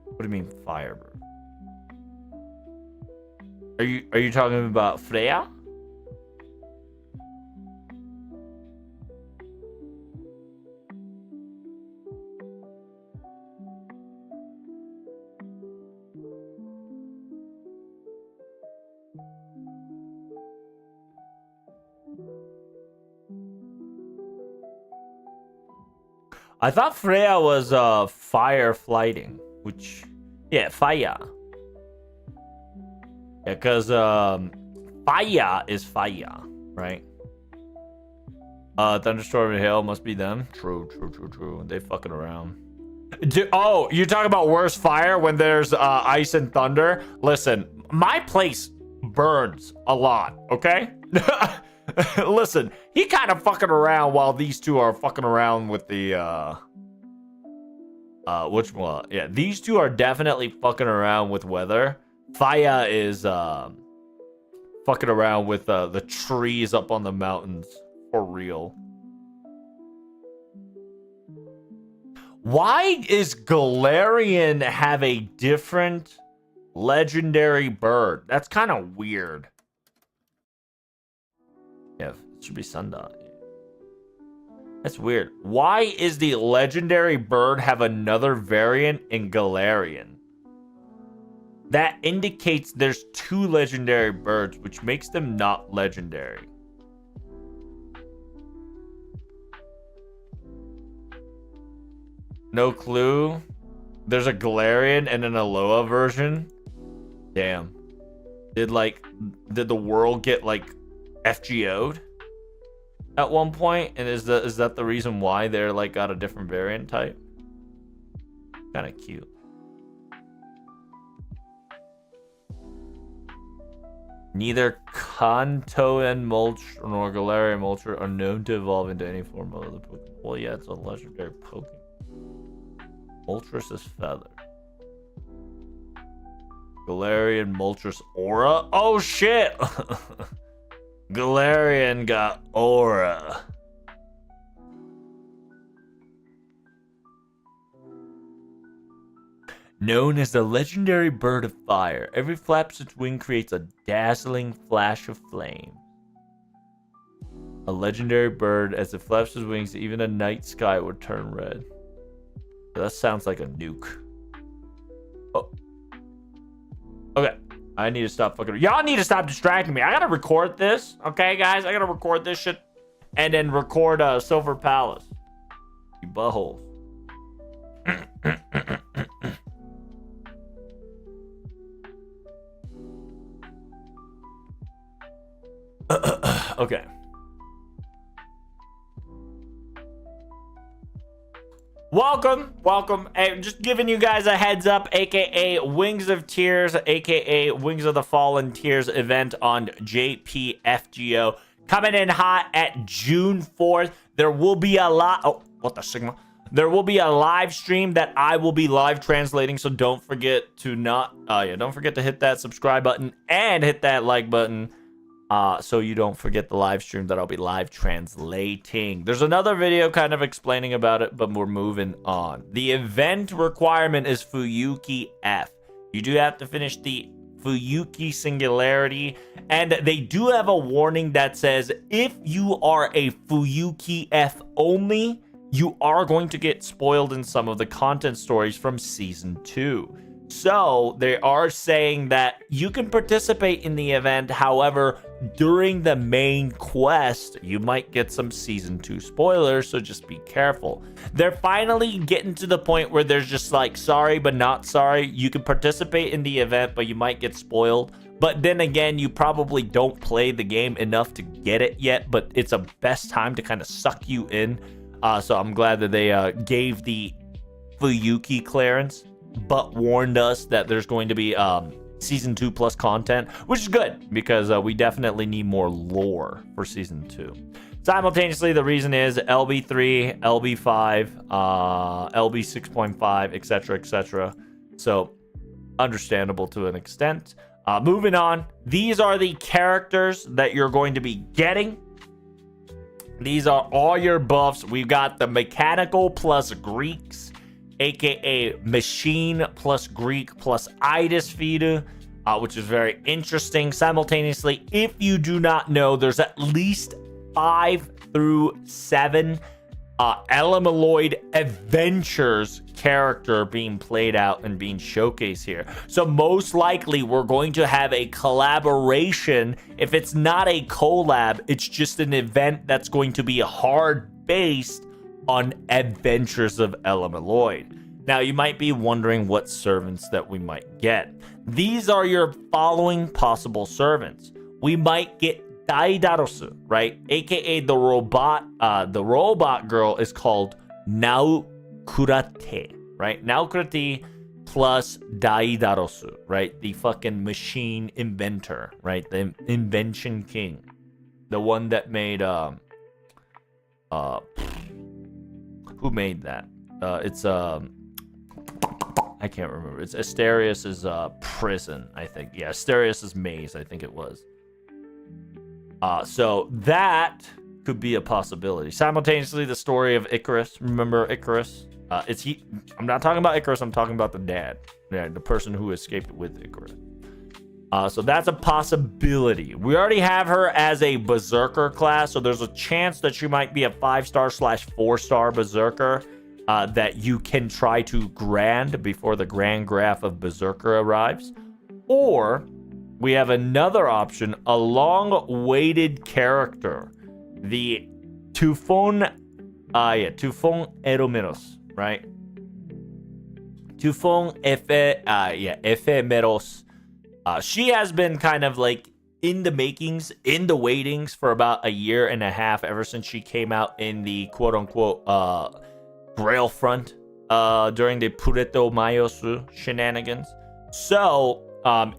What do you mean Firebird? Are you talking about Freya? I thought Freya was fire flighting, which fire. Yeah, because fire is fire, right? Thunderstorm and hail must be them. True. They fucking around. Oh, you're talking about worse fire when there's ice and thunder? Listen, my place burns a lot, okay? Listen, he kind of fucking around while these two are fucking around with the which one? Yeah, these two are definitely fucking around with weather. Faya is fucking around with the trees up on the mountains for real. Why is Galarian have a different legendary bird? That's kind of weird. Yeah, it should be Sundot. That's weird. Why is the legendary bird have another variant in Galarian? That indicates there's two legendary birds, which makes them not legendary. No clue. There's a Galarian and an Alola version. Damn. Did the world get like FGO'd at one point? And is that the reason why they're like got a different variant type? Kind of cute. Neither Kanto and Moltres nor Galarian Moltres are known to evolve into any form of the Pokemon. Well, yeah, it's a legendary Pokemon. Moltres is feather. Galarian Moltres Aura? Oh shit! Galarian got Aura. Known as the legendary bird of fire, every flaps its wing creates a dazzling flash of flame. A legendary bird, as it flaps its wings, even the night sky would turn red. That sounds like a nuke. Oh. Okay. I need to stop fucking... Y'all need to stop distracting me. I gotta record this. Okay, guys? I gotta record this shit. And then record Silver Palace. You buttholes. Okay. Welcome. Hey, just giving you guys a heads up, aka Wings of Tears, aka Wings of the Fallen Tears event on JPFGO. Coming in hot at June 4th. There will be a lot... Oh, what the Sigma? There will be a live stream that I will be live translating, so don't forget to don't forget to hit that subscribe button and hit that like button. So you don't forget the live stream that I'll be live translating. There's another video kind of explaining about it, but we're moving on. The event requirement is Fuyuki F. You do have to finish the Fuyuki Singularity, and they do have a warning that says if you are a Fuyuki F only, you are going to get spoiled in some of the content stories from Season 2. So they are saying that you can participate in the event. However, during the main quest, you might get some Season 2 spoilers, so just be careful. They're finally getting to the point where there's just like, sorry, but not sorry. You can participate in the event, but you might get spoiled. But then again, you probably don't play the game enough to get it yet, but it's a best time to kind of suck you in. So I'm glad that they gave the Fuyuki clearance, but warned us that there's going to be Season 2 plus content, which is good because we definitely need more lore for Season 2. Simultaneously, the reason is LB3, LB5, LB 6.5, etc., etc. So, understandable to an extent. Moving on, these are the characters that you're going to be getting. These are all your buffs. We've got the Mechanical plus Greeks, aka Machine plus Greek plus Idisfeeder, which is very interesting. Simultaneously, if you do not know, there's at least 5 through 7 Elemeloid Adventures character being played out and being showcased here. So most likely we're going to have a collaboration. If it's not a collab, it's just an event that's going to be hard based on Adventures of Elemeloid. Now you might be wondering what servants that we might get. These are your following possible servants. We might get Daidarosu, right? AKA the robot. The robot girl is called Naukurate, right? Naukurate plus Daidarosu, right? The fucking machine inventor, right? The invention king, the one that made who made that? It's I can't remember. It's Asterius's prison, I think. Yeah, Asterius's maze, I think it was. So that could be a possibility. Simultaneously, the story of Icarus. Remember Icarus? I'm not talking about Icarus. I'm talking about the dad. Yeah, the person who escaped with Icarus. So that's a possibility. We already have her as a Berserker class, so there's a chance that she might be a 5-star / 4-star Berserker that you can try to grand before the grand graph of Berserker arrives. Or we have another option, a long-awaited character, the Tufon Eromenos, right? Tufong Efemeros. She has been kind of like in the makings, in the waitings for about a year and a half, ever since she came out in the quote-unquote Grail front during the Pureto Mayosu shenanigans. So,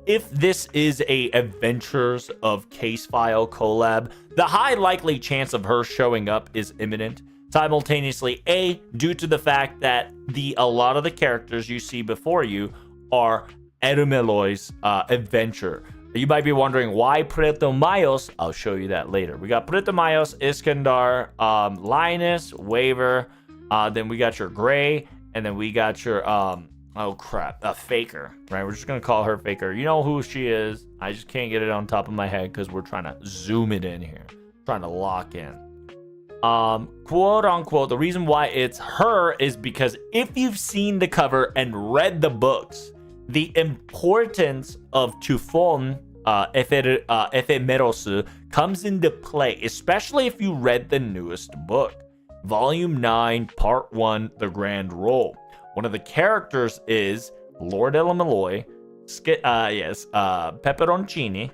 if this is a Adventures of Case File collab, the high likely chance of her showing up is imminent. Simultaneously, A, due to the fact that a lot of the characters you see before you are Erumeloy's adventure. You might be wondering why Preto Mayos. I'll show you that later. We got Preto Mayos, Iskandar, Linus, Waver, then we got your Gray, and then we got your oh crap, Faker, right? We're just gonna call her Faker. You know who she is. I just can't get it on top of my head because we're trying to zoom it in here, trying to lock in. Quote unquote, the reason why it's her is because if you've seen the cover and read the books, the importance of Tufon Efemeros comes into play, especially if you read the newest book, Volume 9, Part 1, The Grand Roll. One of the characters is Lord Elameloy, Peperoncini,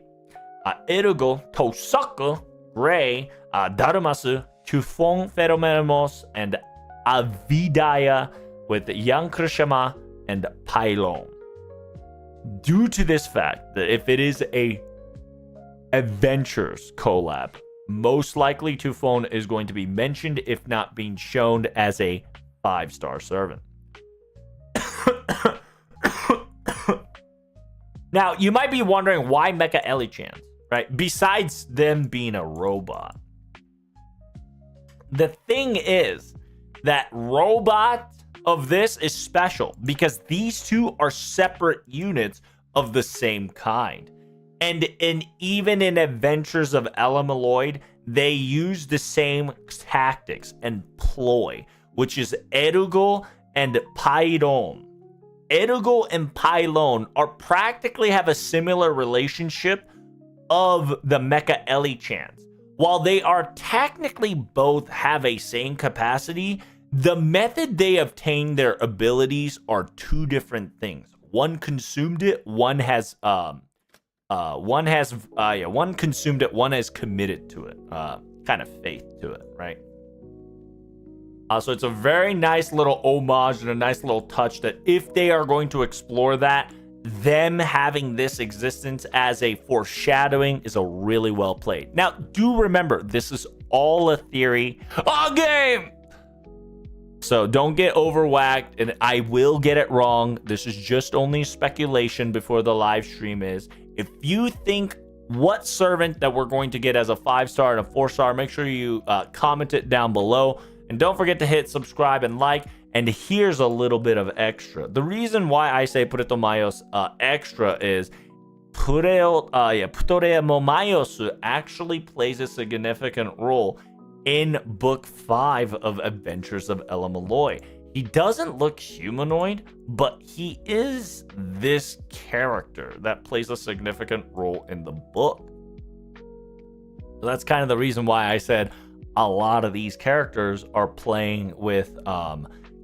Erugo, Tosaka, Gray, Darumasu, Tufon Feromenemos, and Avidaya with Yankrishama and Pylon. Due to this fact that if it is a Adventures collab, most likely Tufon is going to be mentioned, if not being shown as a 5-star servant. Now, you might be wondering why Mecha Ellie-chan, right? Besides them being a robot. The thing is that robot of this is special because these two are separate units of the same kind. And even in Adventures of Elameloid, they use the same tactics and ploy, which is Erugo and Pylon. Erugo and Pylon are practically have a similar relationship of the Mecha Ellie-chans. While they are technically both have a same capacity, the method they obtain their abilities are two different things. One consumed it, one consumed it, one has committed to it. Kind of faith to it, right? So it's a very nice little homage and a nice little touch that if they are going to explore that, them having this existence as a foreshadowing is a really well played. Now, do remember, this is all a theory. Game! So don't get overwhacked, and I will get it wrong. This is just only speculation before the live stream is. If you think what servant that we're going to get as a 5-star and a 4-star, make sure you comment it down below. And don't forget to hit subscribe and like. And here's a little bit of extra. The reason why I say Pureto Mayos extra is Pureto Mayos actually plays a significant role in Book 5 of Adventures of Elameloy. He doesn't look humanoid, but he is this character that plays a significant role in the book. So that's kind of the reason why I said a lot of these characters are playing with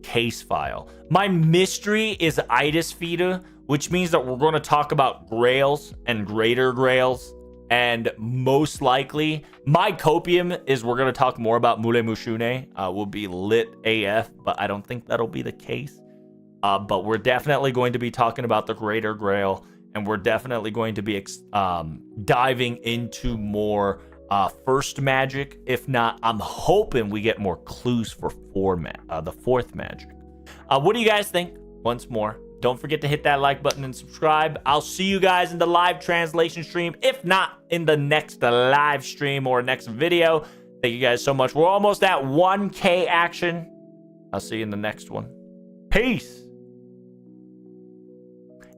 Case File. My mystery is Itis Fida, which means that we're going to talk about Grails and Greater Grails. And most likely, my copium is we're going to talk more about Mure Mushune. Will be lit AF, but I don't think that'll be the case. But we're definitely going to be talking about the Greater Grail, and we're definitely going to be diving into more first magic. If not, I'm hoping we get more clues for the fourth magic. What do you guys think? Once more, don't forget to hit that like button and subscribe. I'll see you guys in the live translation stream, if not in the next live stream or next video. Thank you guys so much. We're almost at 1K action. I'll see you in the next one. Peace.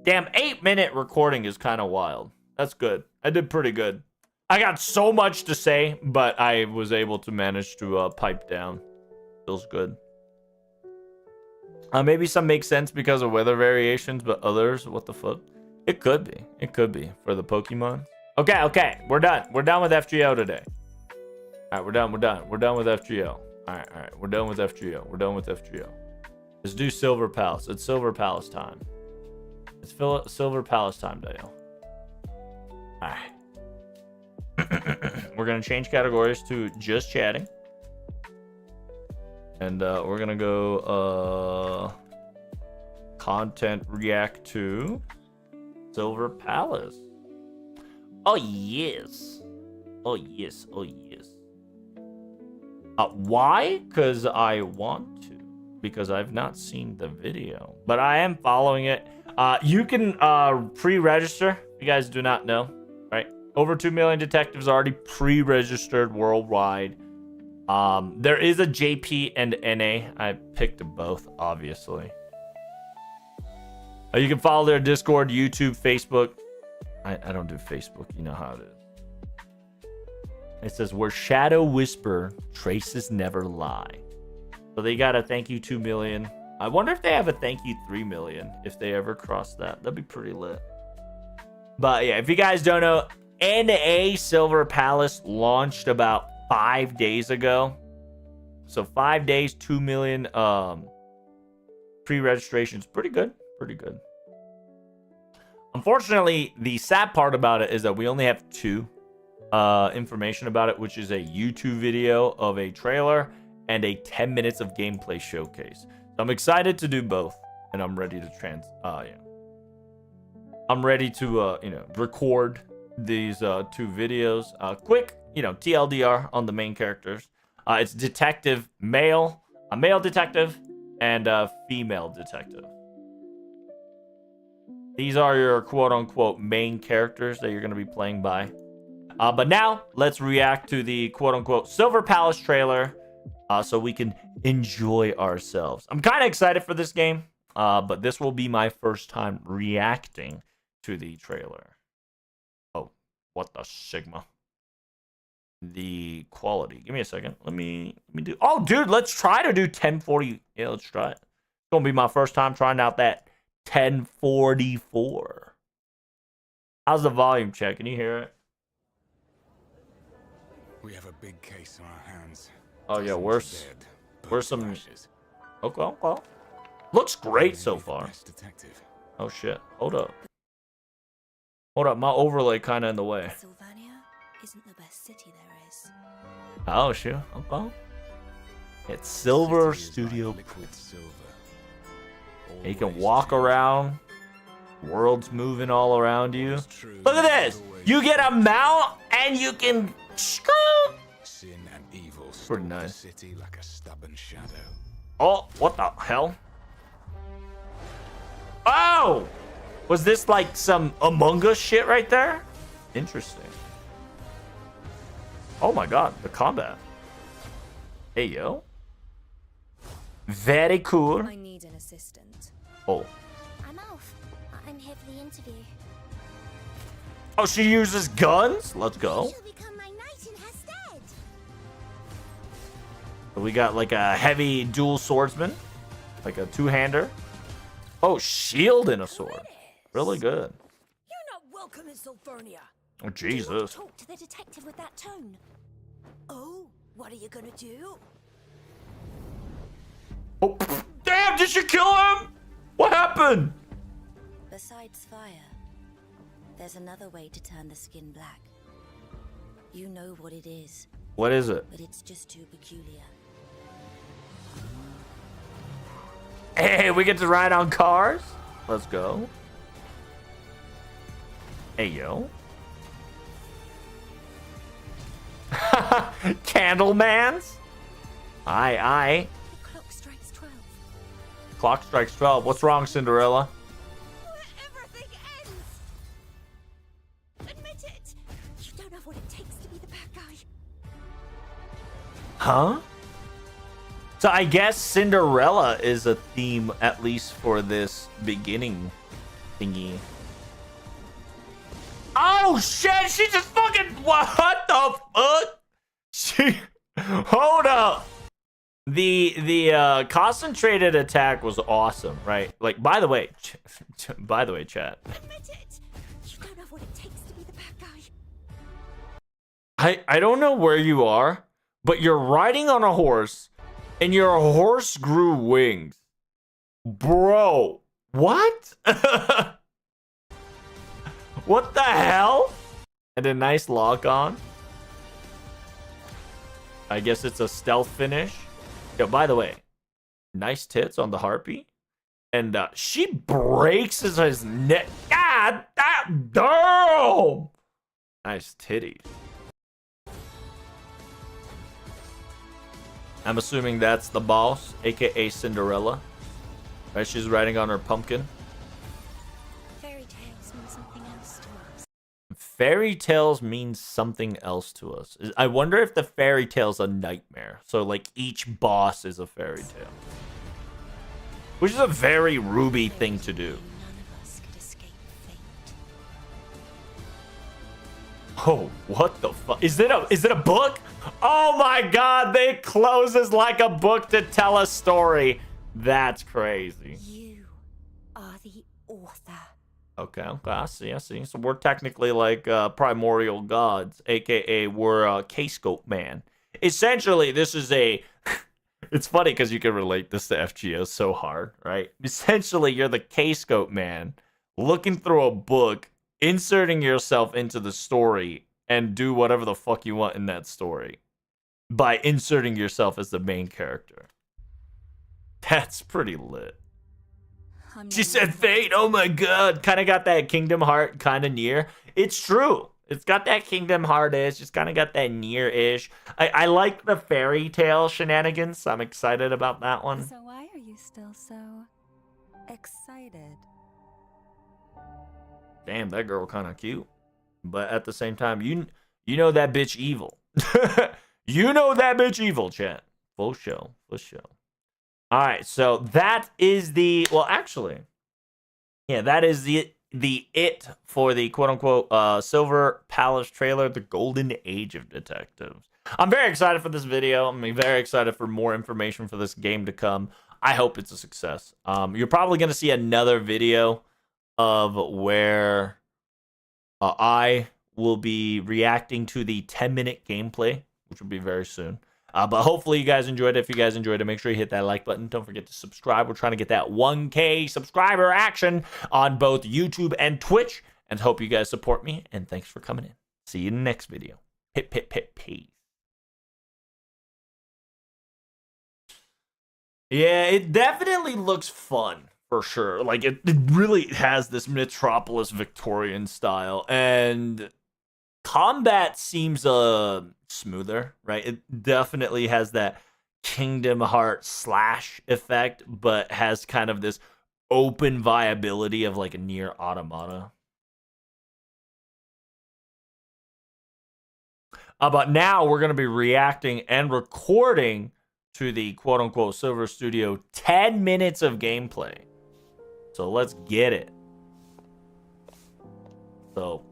Damn, 8-minute recording is kind of wild. That's good. I did pretty good. I got so much to say, but I was able to manage to pipe down. Feels good. Maybe some make sense because of weather variations, but others, what the fuck? It could be. It could be for the Pokemon. Okay. We're done. We're done with FGO today. All right, we're done. We're done with FGO. All right. We're done with FGO. Let's do Silver Palace. It's Silver Palace time. It's Silver Palace time, Dale. Alright. We're going to change categories to just chatting. And we're going to go content react to Silver Palace. Oh, yes. Oh, yes. Oh, yes. Why? Because I want to. Because I've not seen the video. But I am following it. You can pre-register. If you guys do not know. Right? Over 2 million detectives already pre-registered worldwide. There is a JP and NA. I picked both, obviously. You can follow their Discord, YouTube, Facebook. I don't do Facebook. You know how it is. It says, where Shadow Whisper, traces never lie. So they got a thank you 2 million. I wonder if they have a thank you 3 million. If they ever cross that. That'd be pretty lit. But yeah, if you guys don't know, NA Silver Palace launched about 5 days ago. So 5 days, 2 million pre-registrations. Pretty good. Pretty good. Unfortunately, the sad part about it is that we only have 2 information about it, which is a YouTube video of a trailer and a 10 minutes of gameplay showcase. So I'm excited to do both, and I'm ready to I'm ready to record these 2 videos. Quick, TLDR on the main characters. It's detective male, a male detective, and a female detective. These are your quote-unquote main characters that you're going to be playing by. But now, let's react to the quote-unquote Silver Palace trailer so we can enjoy ourselves. I'm kind of excited for this game, but this will be my first time reacting to the trailer. Oh, what the Sigma? The quality. Give me a second. Let me do... Oh, dude, let's try to do 1040. Yeah, let's try it. It's going to be my first time trying out that 1044. How's the volume check? Can you hear it? We have a big case on our hands. Oh yeah, where's some? Okay, well, looks great so far. Oh shit! Hold up. My overlay kind of in the way. Sylvania isn't the best city there is. Oh shit! Okay. It's Silver Studio. You can walk around. World's moving all around you. Look at this! You get a mount and you can. Sin and evil pretty nice. the city like a stubborn shadow. Oh, what the hell? Oh! Was this like some Among Us shit right there? Interesting. Oh my god, the combat. Hey, yo. Very cool. I need an assistant. Oh. I'm Alf. I'm here for the interview. Oh, she uses guns? Let's go. She'll become my knight in her stead. We got like a heavy dual swordsman. Like a two-hander. Oh, shield and a sword. Really good. You're not welcome in Sylvania. Oh, Do you want Jesus. to talk to the detective with that tone? Oh, what are you gonna do? Oh, damn, did she kill him? What happened? Besides fire, there's another way to turn the skin black. You know what it is, What is it? but it's just too peculiar. Hey, we get to ride on cars? Let's go. Hey, yo. Candlemans? Aye. The clock strikes 12. Clock strikes 12. What's wrong, Cinderella? Where everything ends! Admit it! You don't have what it takes to be the bad guy. Huh? So I guess Cinderella is a theme, at least for this beginning thingy. Oh shit! She just fucking what the fuck? She hold up. The concentrated attack was awesome, right? Like, by the way, chat. Admit it! You don't have what it takes to be the bad guy. I don't know where you are, but you're riding on a horse, and your horse grew wings. Bro, what? What the hell? And a nice lock on. I guess it's a stealth finish. Yo, by the way, nice tits on the harpy. And she breaks his neck. God damn! Nice titties. I'm assuming that's the boss, aka Cinderella. Right, she's riding on her pumpkin. Fairy tales mean something else to us. Fairy tales means something else to us. I wonder if the fairy tale's a nightmare. So, like, each boss is a fairy tale. Which is a very Ruby thing to do. None of us could escape fate. Oh, what the fuck? Is it a book? Oh my god, they closes like a book to tell a story. That's crazy. You are the author. Okay, I see. So we're technically like primordial gods, aka we're K-Scope man. Essentially, this is a... It's funny because you can relate this to FGO so hard, right? Essentially, you're the K-Scope man looking through a book, inserting yourself into the story, and do whatever the fuck you want in that story by inserting yourself as the main character. That's pretty lit. She said fate, oh my god. Kind of got that Kingdom Heart kind of near. It's true. It's got that Kingdom Heart-ish. It's kind of got that near-ish. I like the fairy tale shenanigans. I'm excited about that one. So why are you still so excited? Damn, that girl kind of cute. But at the same time, you know that bitch evil. You know that bitch evil, chat. Full show. All right, so that is the... Well, actually, yeah, that is the it for the quote-unquote Silver Palace trailer, the Golden Age of Detectives. I'm very excited for this video. I'm very excited for more information for this game to come. I hope it's a success. You're probably going to see another video of where I will be reacting to the 10-minute gameplay, which will be very soon. But hopefully you guys enjoyed it. If you guys enjoyed it, make sure you hit that like button. Don't forget to subscribe. We're trying to get that 1K subscriber action on both YouTube and Twitch. And hope you guys support me. And thanks for coming in. See you in the next video. Peace. Yeah, it definitely looks fun, for sure. Like, it really has this Metropolis Victorian style. And combat seems smoother, right? It definitely has that Kingdom Hearts slash effect, but has kind of this open viability of like a near automata. But now we're going to be reacting and recording to the quote-unquote Silver Studio 10 minutes of gameplay. So let's get it. So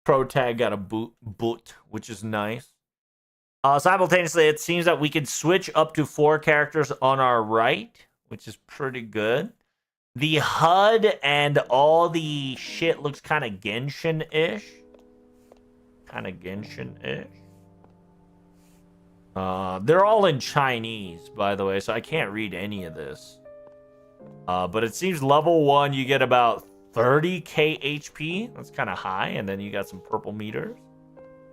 Pro Tag got a boot, which is nice. Simultaneously, it seems that we can switch up to 4 characters on our right, which is pretty good. The HUD and all the shit looks kind of Genshin-ish. They're all in Chinese, by the way, so I can't read any of this. But it seems level 1, you get about 30k HP. That's kind of high. And then you got some purple meters.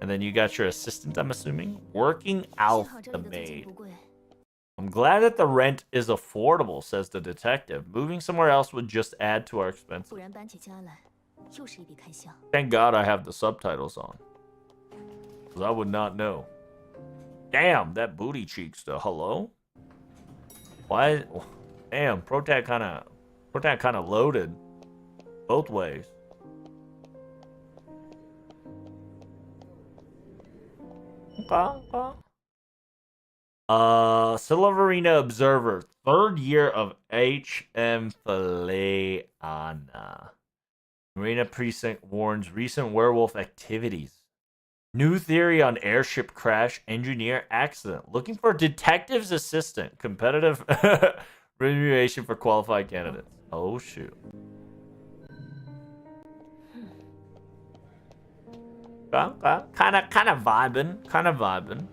And then you got your assistant, I'm assuming. Working out the maid. I'm glad that the rent is affordable, says the detective. Moving somewhere else would just add to our expenses. Thank God I have the subtitles on. Because I would not know. Damn, that booty cheeks though. Hello? Why? Damn, Protag kind of loaded. Both ways. Okay. Silverina Observer. 3rd year of HM Faleana. Marina Precinct warns recent werewolf activities. New theory on airship crash, engineer accident. Looking for detective's assistant. Competitive remuneration for qualified candidates. Oh, shoot. Kind of vibing.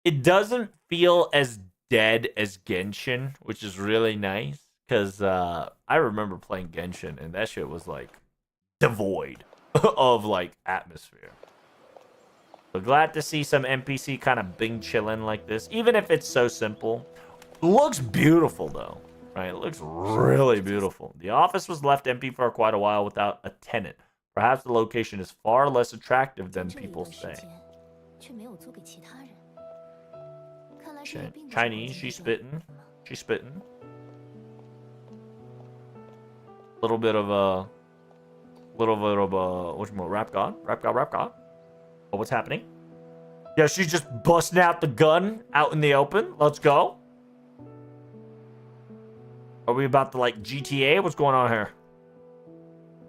It doesn't feel as dead as Genshin, which is really nice because I remember playing Genshin, and that shit was like devoid of like atmosphere. So glad to see some NPC kind of being chilling like this, even if it's so simple. Looks beautiful though, right? It looks really beautiful. The office was left empty for quite a while without a tenant. Perhaps the location is far less attractive than people say. Chinese, she's spitting. She's spitting. Little bit of a what's more, rap god? Rap god. Oh, what's happening? Yeah, she's just busting out the gun out in the open. Let's go. Are we about to like GTA? What's going on here?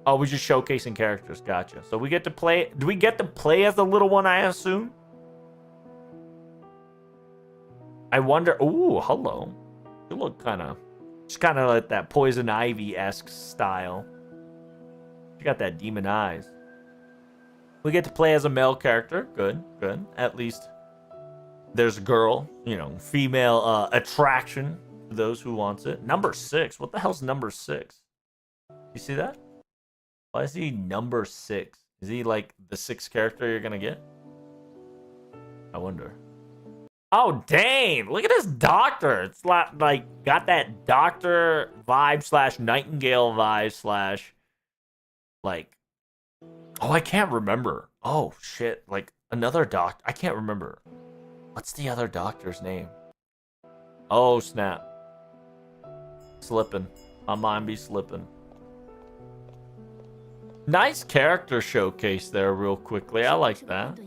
Oh, we're just showcasing characters. Gotcha. So we get to play. Do we get to play as the little one, I assume? I wonder. Ooh, hello. You look kind of... Just kind of like that Poison Ivy-esque style. You got that demon eyes. We get to play as a male character. Good, good. At least there's a girl, you know, female attraction to those who wants it. Number 6. What the hell's number 6? You see that? Why is he number 6? Is he like the 6th character you're gonna get? I wonder. Oh, dang. Look at this doctor. It's like got that doctor vibe slash Nightingale vibe slash like... Oh, I can't remember. Oh, shit. Like, another doctor. I can't remember. What's the other doctor's name? Oh, snap. Slipping. My mind be slipping. Nice character showcase there real quickly. I like that.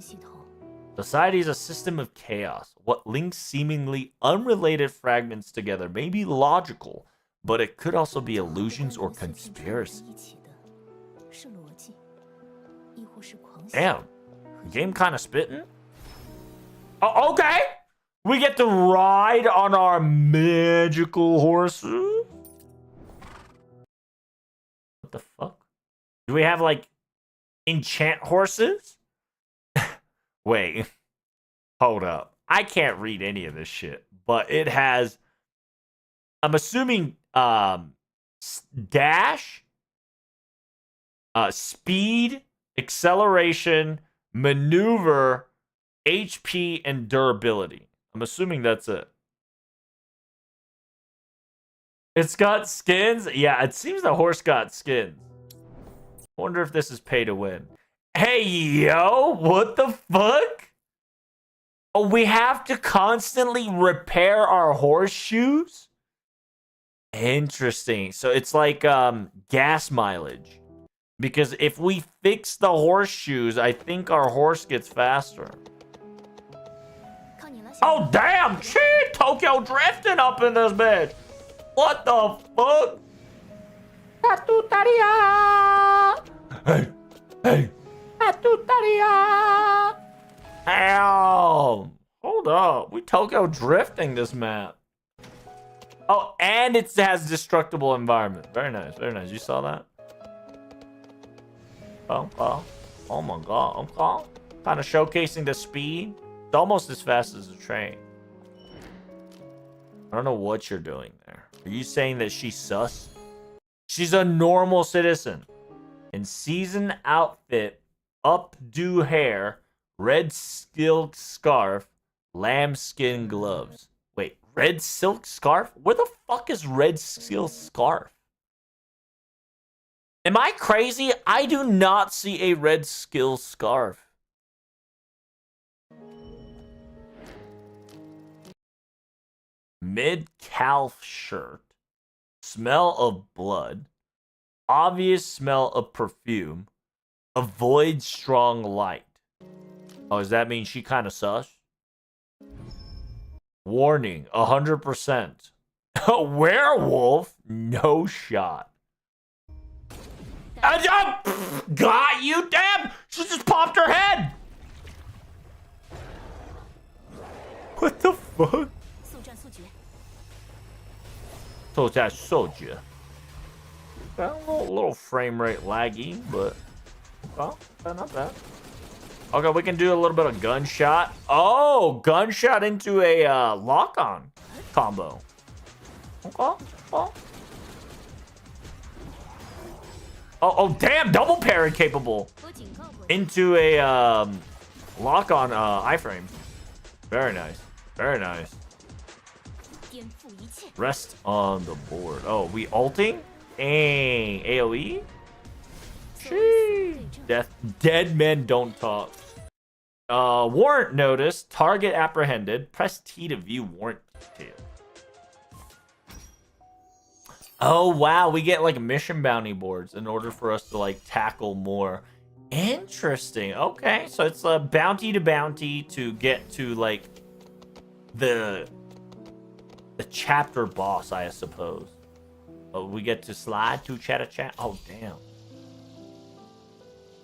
Society is a system of chaos. What links seemingly unrelated fragments together may be logical, but it could also be illusions or conspiracy. Damn. Game kind of spitting? Oh, okay. We get to ride on our magical horses? What the fuck? Do we have, like, enchant horses? Wait. Hold up. I can't read any of this shit, but it has... I'm assuming, dash, speed, acceleration, maneuver, HP, and durability. I'm assuming that's it. It's got skins? Yeah, it seems the horse got skins. Wonder if this is pay to win. Hey, yo, what the fuck? Oh, we have to constantly repair our horseshoes? Interesting. So it's like gas mileage. Because if we fix the horseshoes, I think our horse gets faster. Oh, damn! Shit! Tokyo drifting up in this bitch! What the fuck? Hey! Hey! Damn! Hold up. We Tokyo drifting this map. Oh, and it has destructible environment. Very nice, very nice. You saw that? Oh my god. Okay. Kind of showcasing the speed. It's almost as fast as a train. I don't know what you're doing there. Are you saying that she's sus? She's a normal citizen. In season outfit, updo hair, red silk scarf, lambskin gloves. Wait, red silk scarf? Where the fuck is red silk scarf? Am I crazy? I do not see a red skill scarf. Mid-calf shirt. Smell of blood. Obvious smell of perfume. Avoid strong light. Oh, does that mean she kind of sus? Warning, 100%. A werewolf? No shot. Got you, damn! She just popped her head! What the fuck? 作战速决. A little frame rate laggy, but well, not bad. Okay, we can do a little bit of gunshot. Oh, gunshot into a lock-on combo. Okay, well, Oh, damn, double parry capable. Into a lock on iframe. Very nice. Very nice. Rest on the board. Oh, we ulting? Dang. AoE? Sheesh. Dead men don't talk. Warrant notice. Target apprehended. Press T to view warrant details. Oh, wow. We get like mission bounty boards in order for us to like tackle more. Interesting. Okay. So it's a bounty to bounty to get to like the chapter boss, I suppose. Oh, we get to slide to chat. Oh, damn.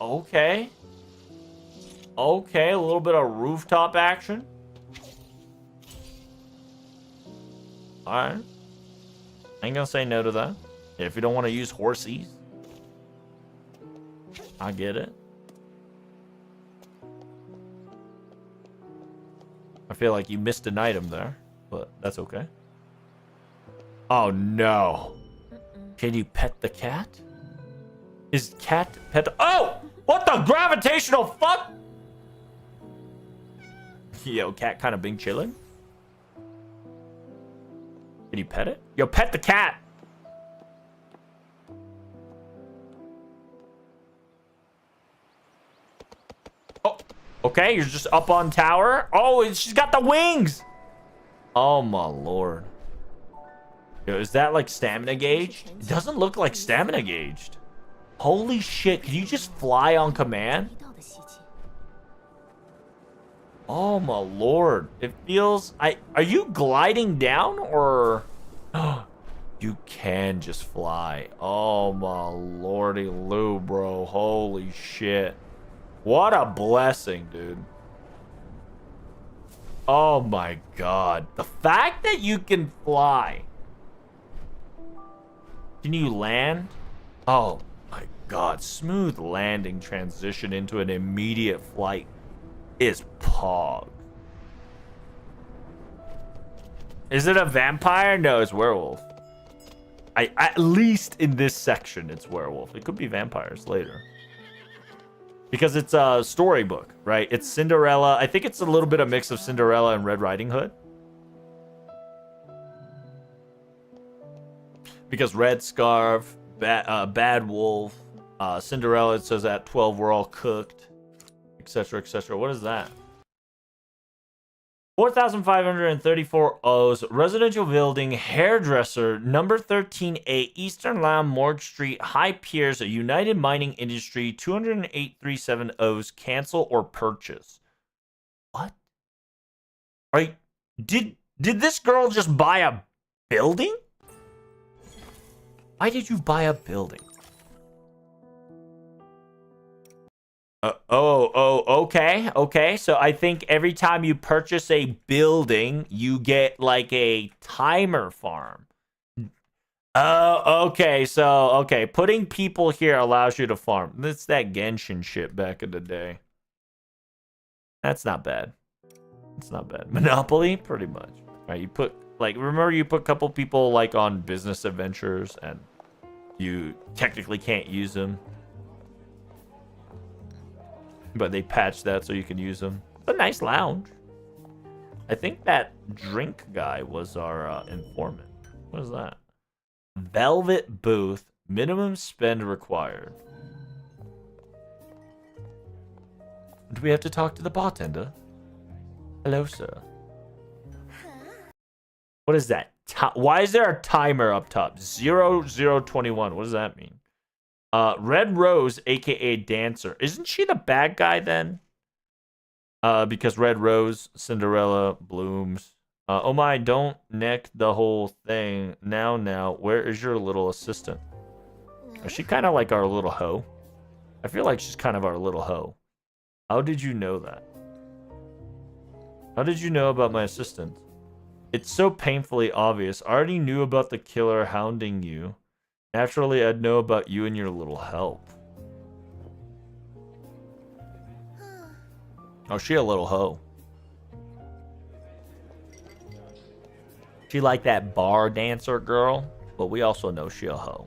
Okay. Okay, a little bit of rooftop action. Alright. Ain't gonna say no to that. If you don't want to use horsies. I get it. I feel like you missed an item there, but that's okay. Oh no. Can you pet the cat? Is cat pet? Oh! What the gravitational fuck? Yo, cat kind of been chilling. Can you pet it? Yo, pet the cat. Oh, okay. You're just up on tower. Oh, she's got the wings. Oh my lord. Yo, is that like stamina gauged? It doesn't look like stamina gauged. Holy shit. Can you just fly on command? Oh my lord. It feels... Are you gliding down or... You can just fly. Oh my lordy Lou, bro. Holy shit. What a blessing, dude. Oh my god. The fact that you can fly. Can you land? Oh my god. Smooth landing transition into an immediate flight is pog. Is it a vampire? No, it's werewolf. At least in this section, it's werewolf. It could be vampires later. Because it's a storybook, right? It's Cinderella. I think it's a little bit of mix of Cinderella and Red Riding Hood. Because Red Scarf, Bad Wolf, Cinderella, it says at 12 we're all cooked, etc., etc. What is that? 4,534 O's, residential building, hairdresser, number 13A, Eastern Lamb, Morgue Street, High Piers, United Mining Industry, 20837 O's, cancel or purchase. What? Right? Did this girl just buy a building? Why did you buy a building? Okay. So I think every time you purchase a building, you get like a timer farm. Okay. So, okay. Putting people here allows you to farm. That's that Genshin shit back in the day. That's not bad. It's not bad. Monopoly, pretty much. Right? You put, like, remember you put a couple people like on business adventures and you technically can't use them. But they patched that so you can use them. It's a nice lounge. I think that drink guy was our informant. What is that? Velvet booth. Minimum spend required. Do we have to talk to the bartender? Hello, sir. What is that? Why is there a timer up top? 0021. What does that mean? Red Rose, aka Dancer. Isn't she the bad guy then? Because Red Rose, Cinderella, blooms. Oh my, don't neck the whole thing. Now, where is your little assistant? Is she kind of like our little hoe? I feel like she's kind of our little hoe. How did you know that? How did you know about my assistant? It's so painfully obvious. I already knew about the killer hounding you. Naturally, I'd know about you and your little help. Oh, she a little hoe. She like that bar dancer girl, but we also know she a hoe.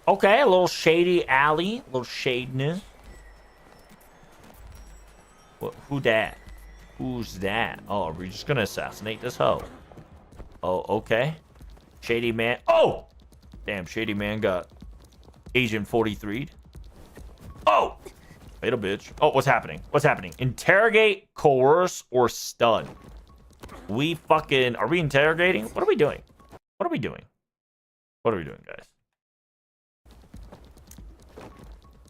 Okay, a little shady alley. A little shadiness. What, who that? Who's that? Oh, are we just gonna assassinate this hoe? Oh, okay. Shady man. Oh! Damn, Shady man got Agent 43'd. Oh! Wait a bitch. Oh, what's happening? What's happening? Interrogate, coerce, or stun. We fucking... Are we interrogating? What are we doing? What are we doing? What are we doing, guys?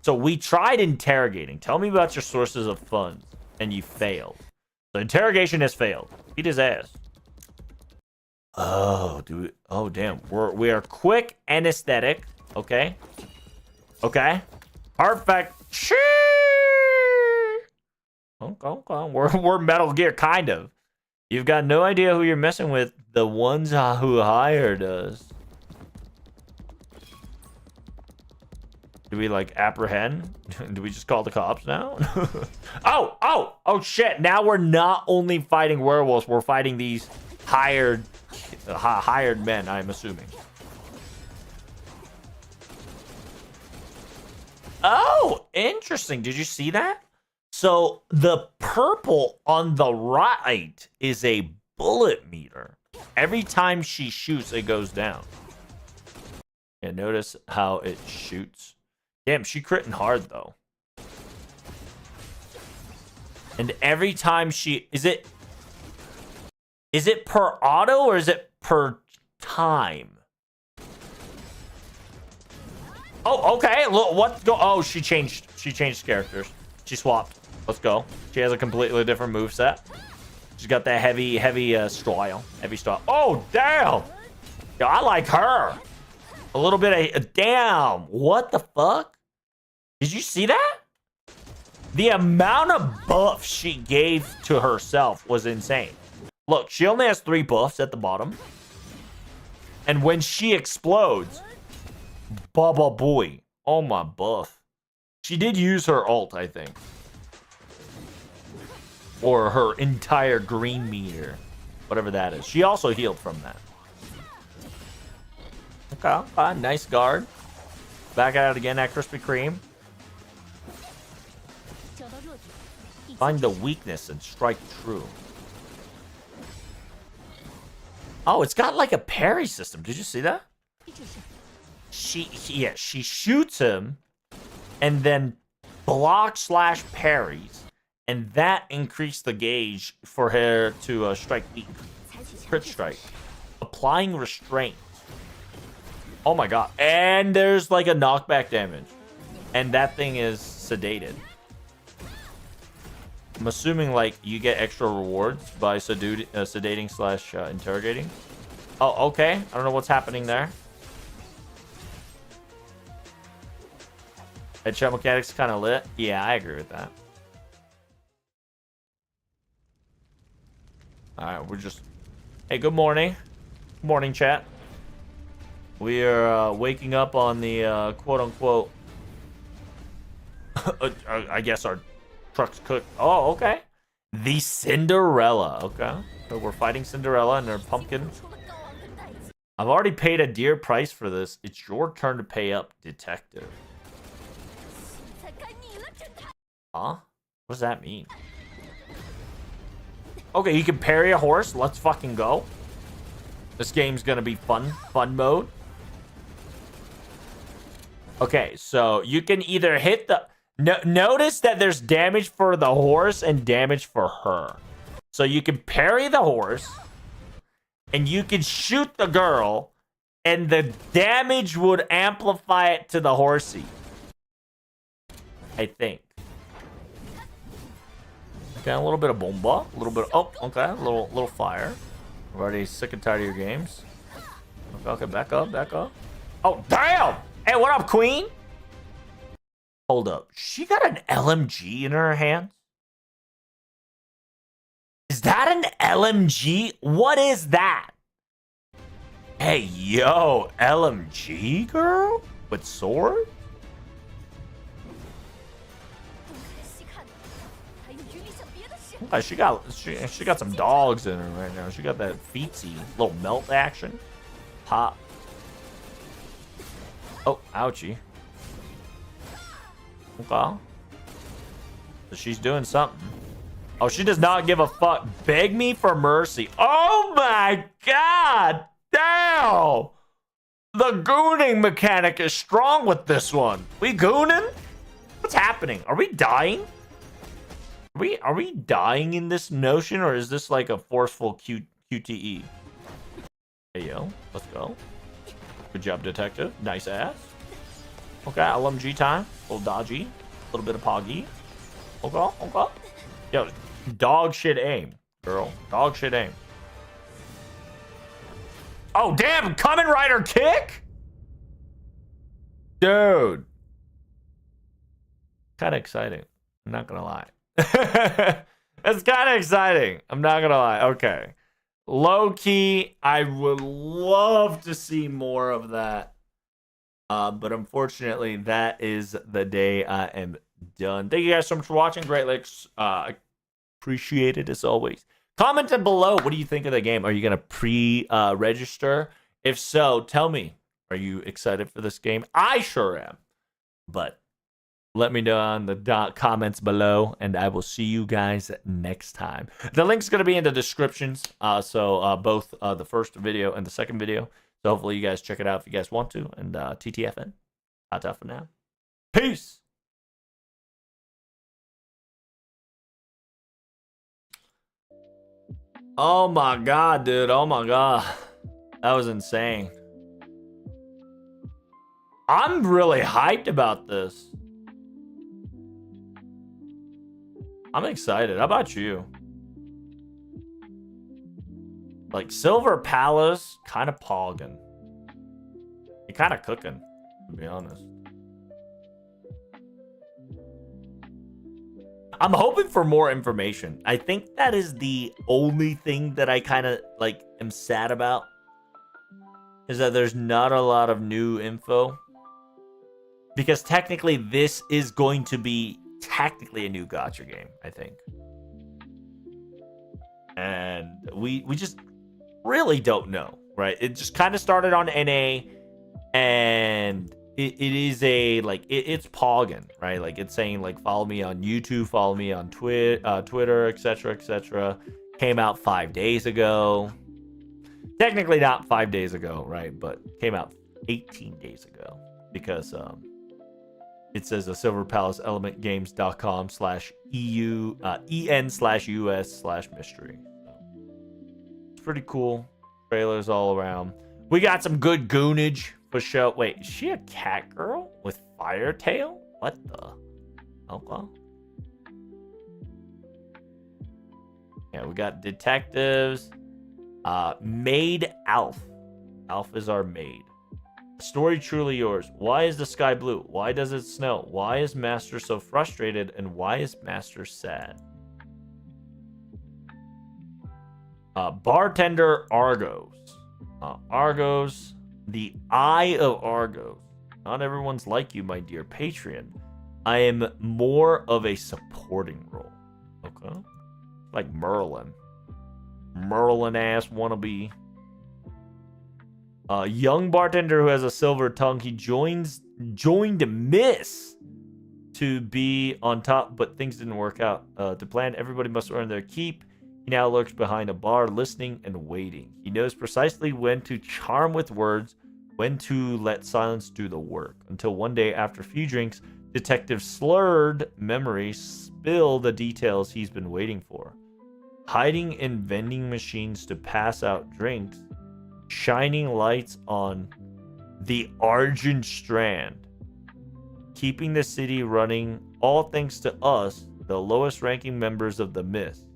So we tried interrogating. Tell me about your sources of funds. And you failed. The interrogation has failed. Beat his ass. Oh, dude. Oh, damn. We are quick and aesthetic. Okay. Okay. Perfect. Okay. We're Metal Gear, kind of. You've got no idea who you're messing with. The ones who hired us. Do we, like, apprehend? Do we just call the cops now? Oh, shit. Now we're not only fighting werewolves. We're fighting these hired men, I'm assuming. Oh, interesting. Did you see that? So the purple on the right is a bullet meter. Every time she shoots, it goes down. And notice how it shoots. Damn, she critting hard, though. And every time she... Is it per auto or is it per time? Oh, okay. Look, what? Go? Oh, she changed characters. She swapped. Let's go. She has a completely different moveset. She's got that heavy style. Heavy style. Oh, damn. Yo, I like her. A little bit of... Damn. What the fuck? Did you see that? The amount of buffs she gave to herself was insane. Look, she only has 3 buffs at the bottom. And when she explodes... Baba boy. Oh, my buff. She did use her ult, I think. Or her entire green meter. Whatever that is. She also healed from that. Okay, nice guard. Back at it again, that Krispy Kreme. Find the weakness and strike true. Oh, it's got like a parry system. Did you see that? She shoots him and then block/parries, and that increased the gauge for her to strike weak. Crit strike. Applying restraint. Oh my god. And there's like a knockback damage. And that thing is sedated. I'm assuming like you get extra rewards by sedating/interrogating. Oh, okay. I don't know what's happening there. Headshot mechanics kind of lit. Yeah, I agree with that. Alright, we're just... Hey, good morning. Good morning, chat. We are waking up on the quote-unquote... I guess our truck's cooked. Oh, okay. The Cinderella. Okay. So we're fighting Cinderella and her pumpkin. I've already paid a dear price for this. It's your turn to pay up, detective. Huh? What does that mean? Okay, you can parry a horse. Let's fucking go. This game's gonna be fun mode. Okay, so you can either hit the... notice that there's damage for the horse and damage for her. So you can parry the horse, and you can shoot the girl, and the damage would amplify it to the horsey. I think. Okay, a little bit of bomba, a little bit of, oh, okay, a little fire. I'm already sick and tired of your games. Okay, back up. Oh, damn! Hey, what up, queen? Hold up. She got an LMG in her hands? Is that an LMG? What is that? Hey, yo, LMG, girl? With sword? Okay, she got some dogs in her right now. She got that feetsy little melt action. Pop. Oh, ouchie. Okay. So she's doing something. Oh, she does not give a fuck. Beg me for mercy. Oh my god! Damn! The gooning mechanic is strong with this one. We gooning? What's happening? Are we dying? Are we dying in this notion, or is this like a forceful QTE? Hey yo, let's go. Good job, detective. Nice ass. Okay, LMG time. A little dodgy. A little bit of poggy. Okay, okay. Yo, dog shit aim, girl. Dog shit aim. Oh, damn. Kamen Rider kick? Dude. Kind of exciting. I'm not going to lie. It's kind of exciting. I'm not going to lie. Okay. Low key, I would love to see more of that. But unfortunately, that is the day I am done. Thank you guys so much for watching. Great Lakes. Appreciate it as always. Comment below. What do you think of the game? Are you going to pre-register? If so, tell me. Are you excited for this game? I sure am. But let me know on the comments below, and I will see you guys next time. The link's going to be in the descriptions. So both the first video and the second video. So hopefully you guys check it out if you guys want to. And TTFN. Ta-ta for now. Peace. Oh my god, dude. Oh my god. That was insane. I'm really hyped about this. I'm excited. How about you? Like, Silver Palace, kind of pogging. You're kind of cooking, to be honest. I'm hoping for more information. I think that is the only thing that I kind of, like, am sad about. Is that there's not a lot of new info. Because technically, this is going to be technically a new gacha game, I think. And we just really don't know, right? It just kind of started on NA, and it is a, like, it's pogging, right? Like, it's saying, like, follow me on YouTube, follow me on Twitter, etc., etc. Came out 5 days ago. Technically not 5 days ago, right? But came out 18 days ago, because it says a Silver Palace elementgames.com/EU EN/US/mystery. So, it's pretty cool. Trailers all around. We got some good goonage for show. Wait, is she a cat girl with fire tail? What the? Okay. Yeah, we got detectives. Maid Alf. Alf is our maid. Story truly yours. Why is the sky blue? Why does it snow? Why is Master so frustrated? And why is Master sad? Bartender Argos. Argos, the Eye of Argos. Not everyone's like you, my dear Patreon. I am more of a supporting role. Okay. Like Merlin. Merlin ass wannabe. Young bartender who has a silver tongue. He joined Miss to be on top, but things didn't work out to plan. Everybody must earn their keep. He now lurks behind a bar, listening and waiting. He knows precisely when to charm with words, when to let silence do the work. Until one day, after a few drinks, Detective slurred memory spill the details he's been waiting for. Hiding in vending machines to pass out drinks, shining lights on the Argent Strand, keeping the city running, all thanks to us, the lowest ranking members of the Mist.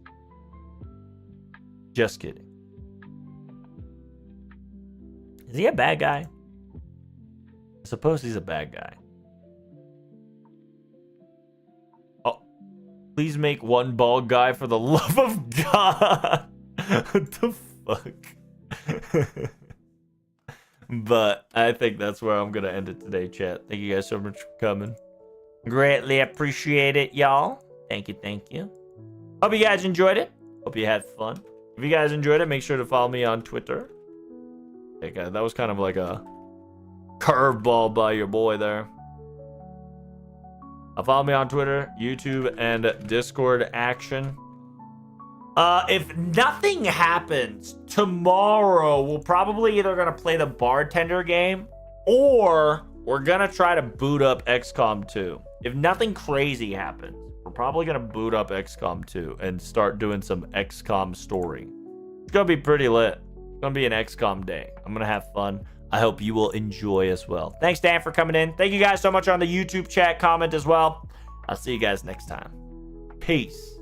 Just kidding. Is he a bad guy? I suppose he's a bad guy. Oh, please make one bald guy for the love of God. What the fuck? But I think that's where I'm gonna end it today, chat. Thank you guys so much for coming. Greatly appreciate it, y'all. Thank you, thank you. Hope you guys enjoyed it. Hope you had fun. If you guys enjoyed it, make sure to follow me on Twitter. Okay, that was kind of like a curveball by your boy there. Follow me on Twitter, YouTube, and Discord action. If nothing happens, tomorrow we're probably either going to play the bartender game or we're going to try to boot up XCOM 2. If nothing crazy happens, we're probably going to boot up XCOM 2 and start doing some XCOM story. It's going to be pretty lit. It's going to be an XCOM day. I'm going to have fun. I hope you will enjoy as well. Thanks, Dan, for coming in. Thank you guys so much on the YouTube chat comment as well. I'll see you guys next time. Peace.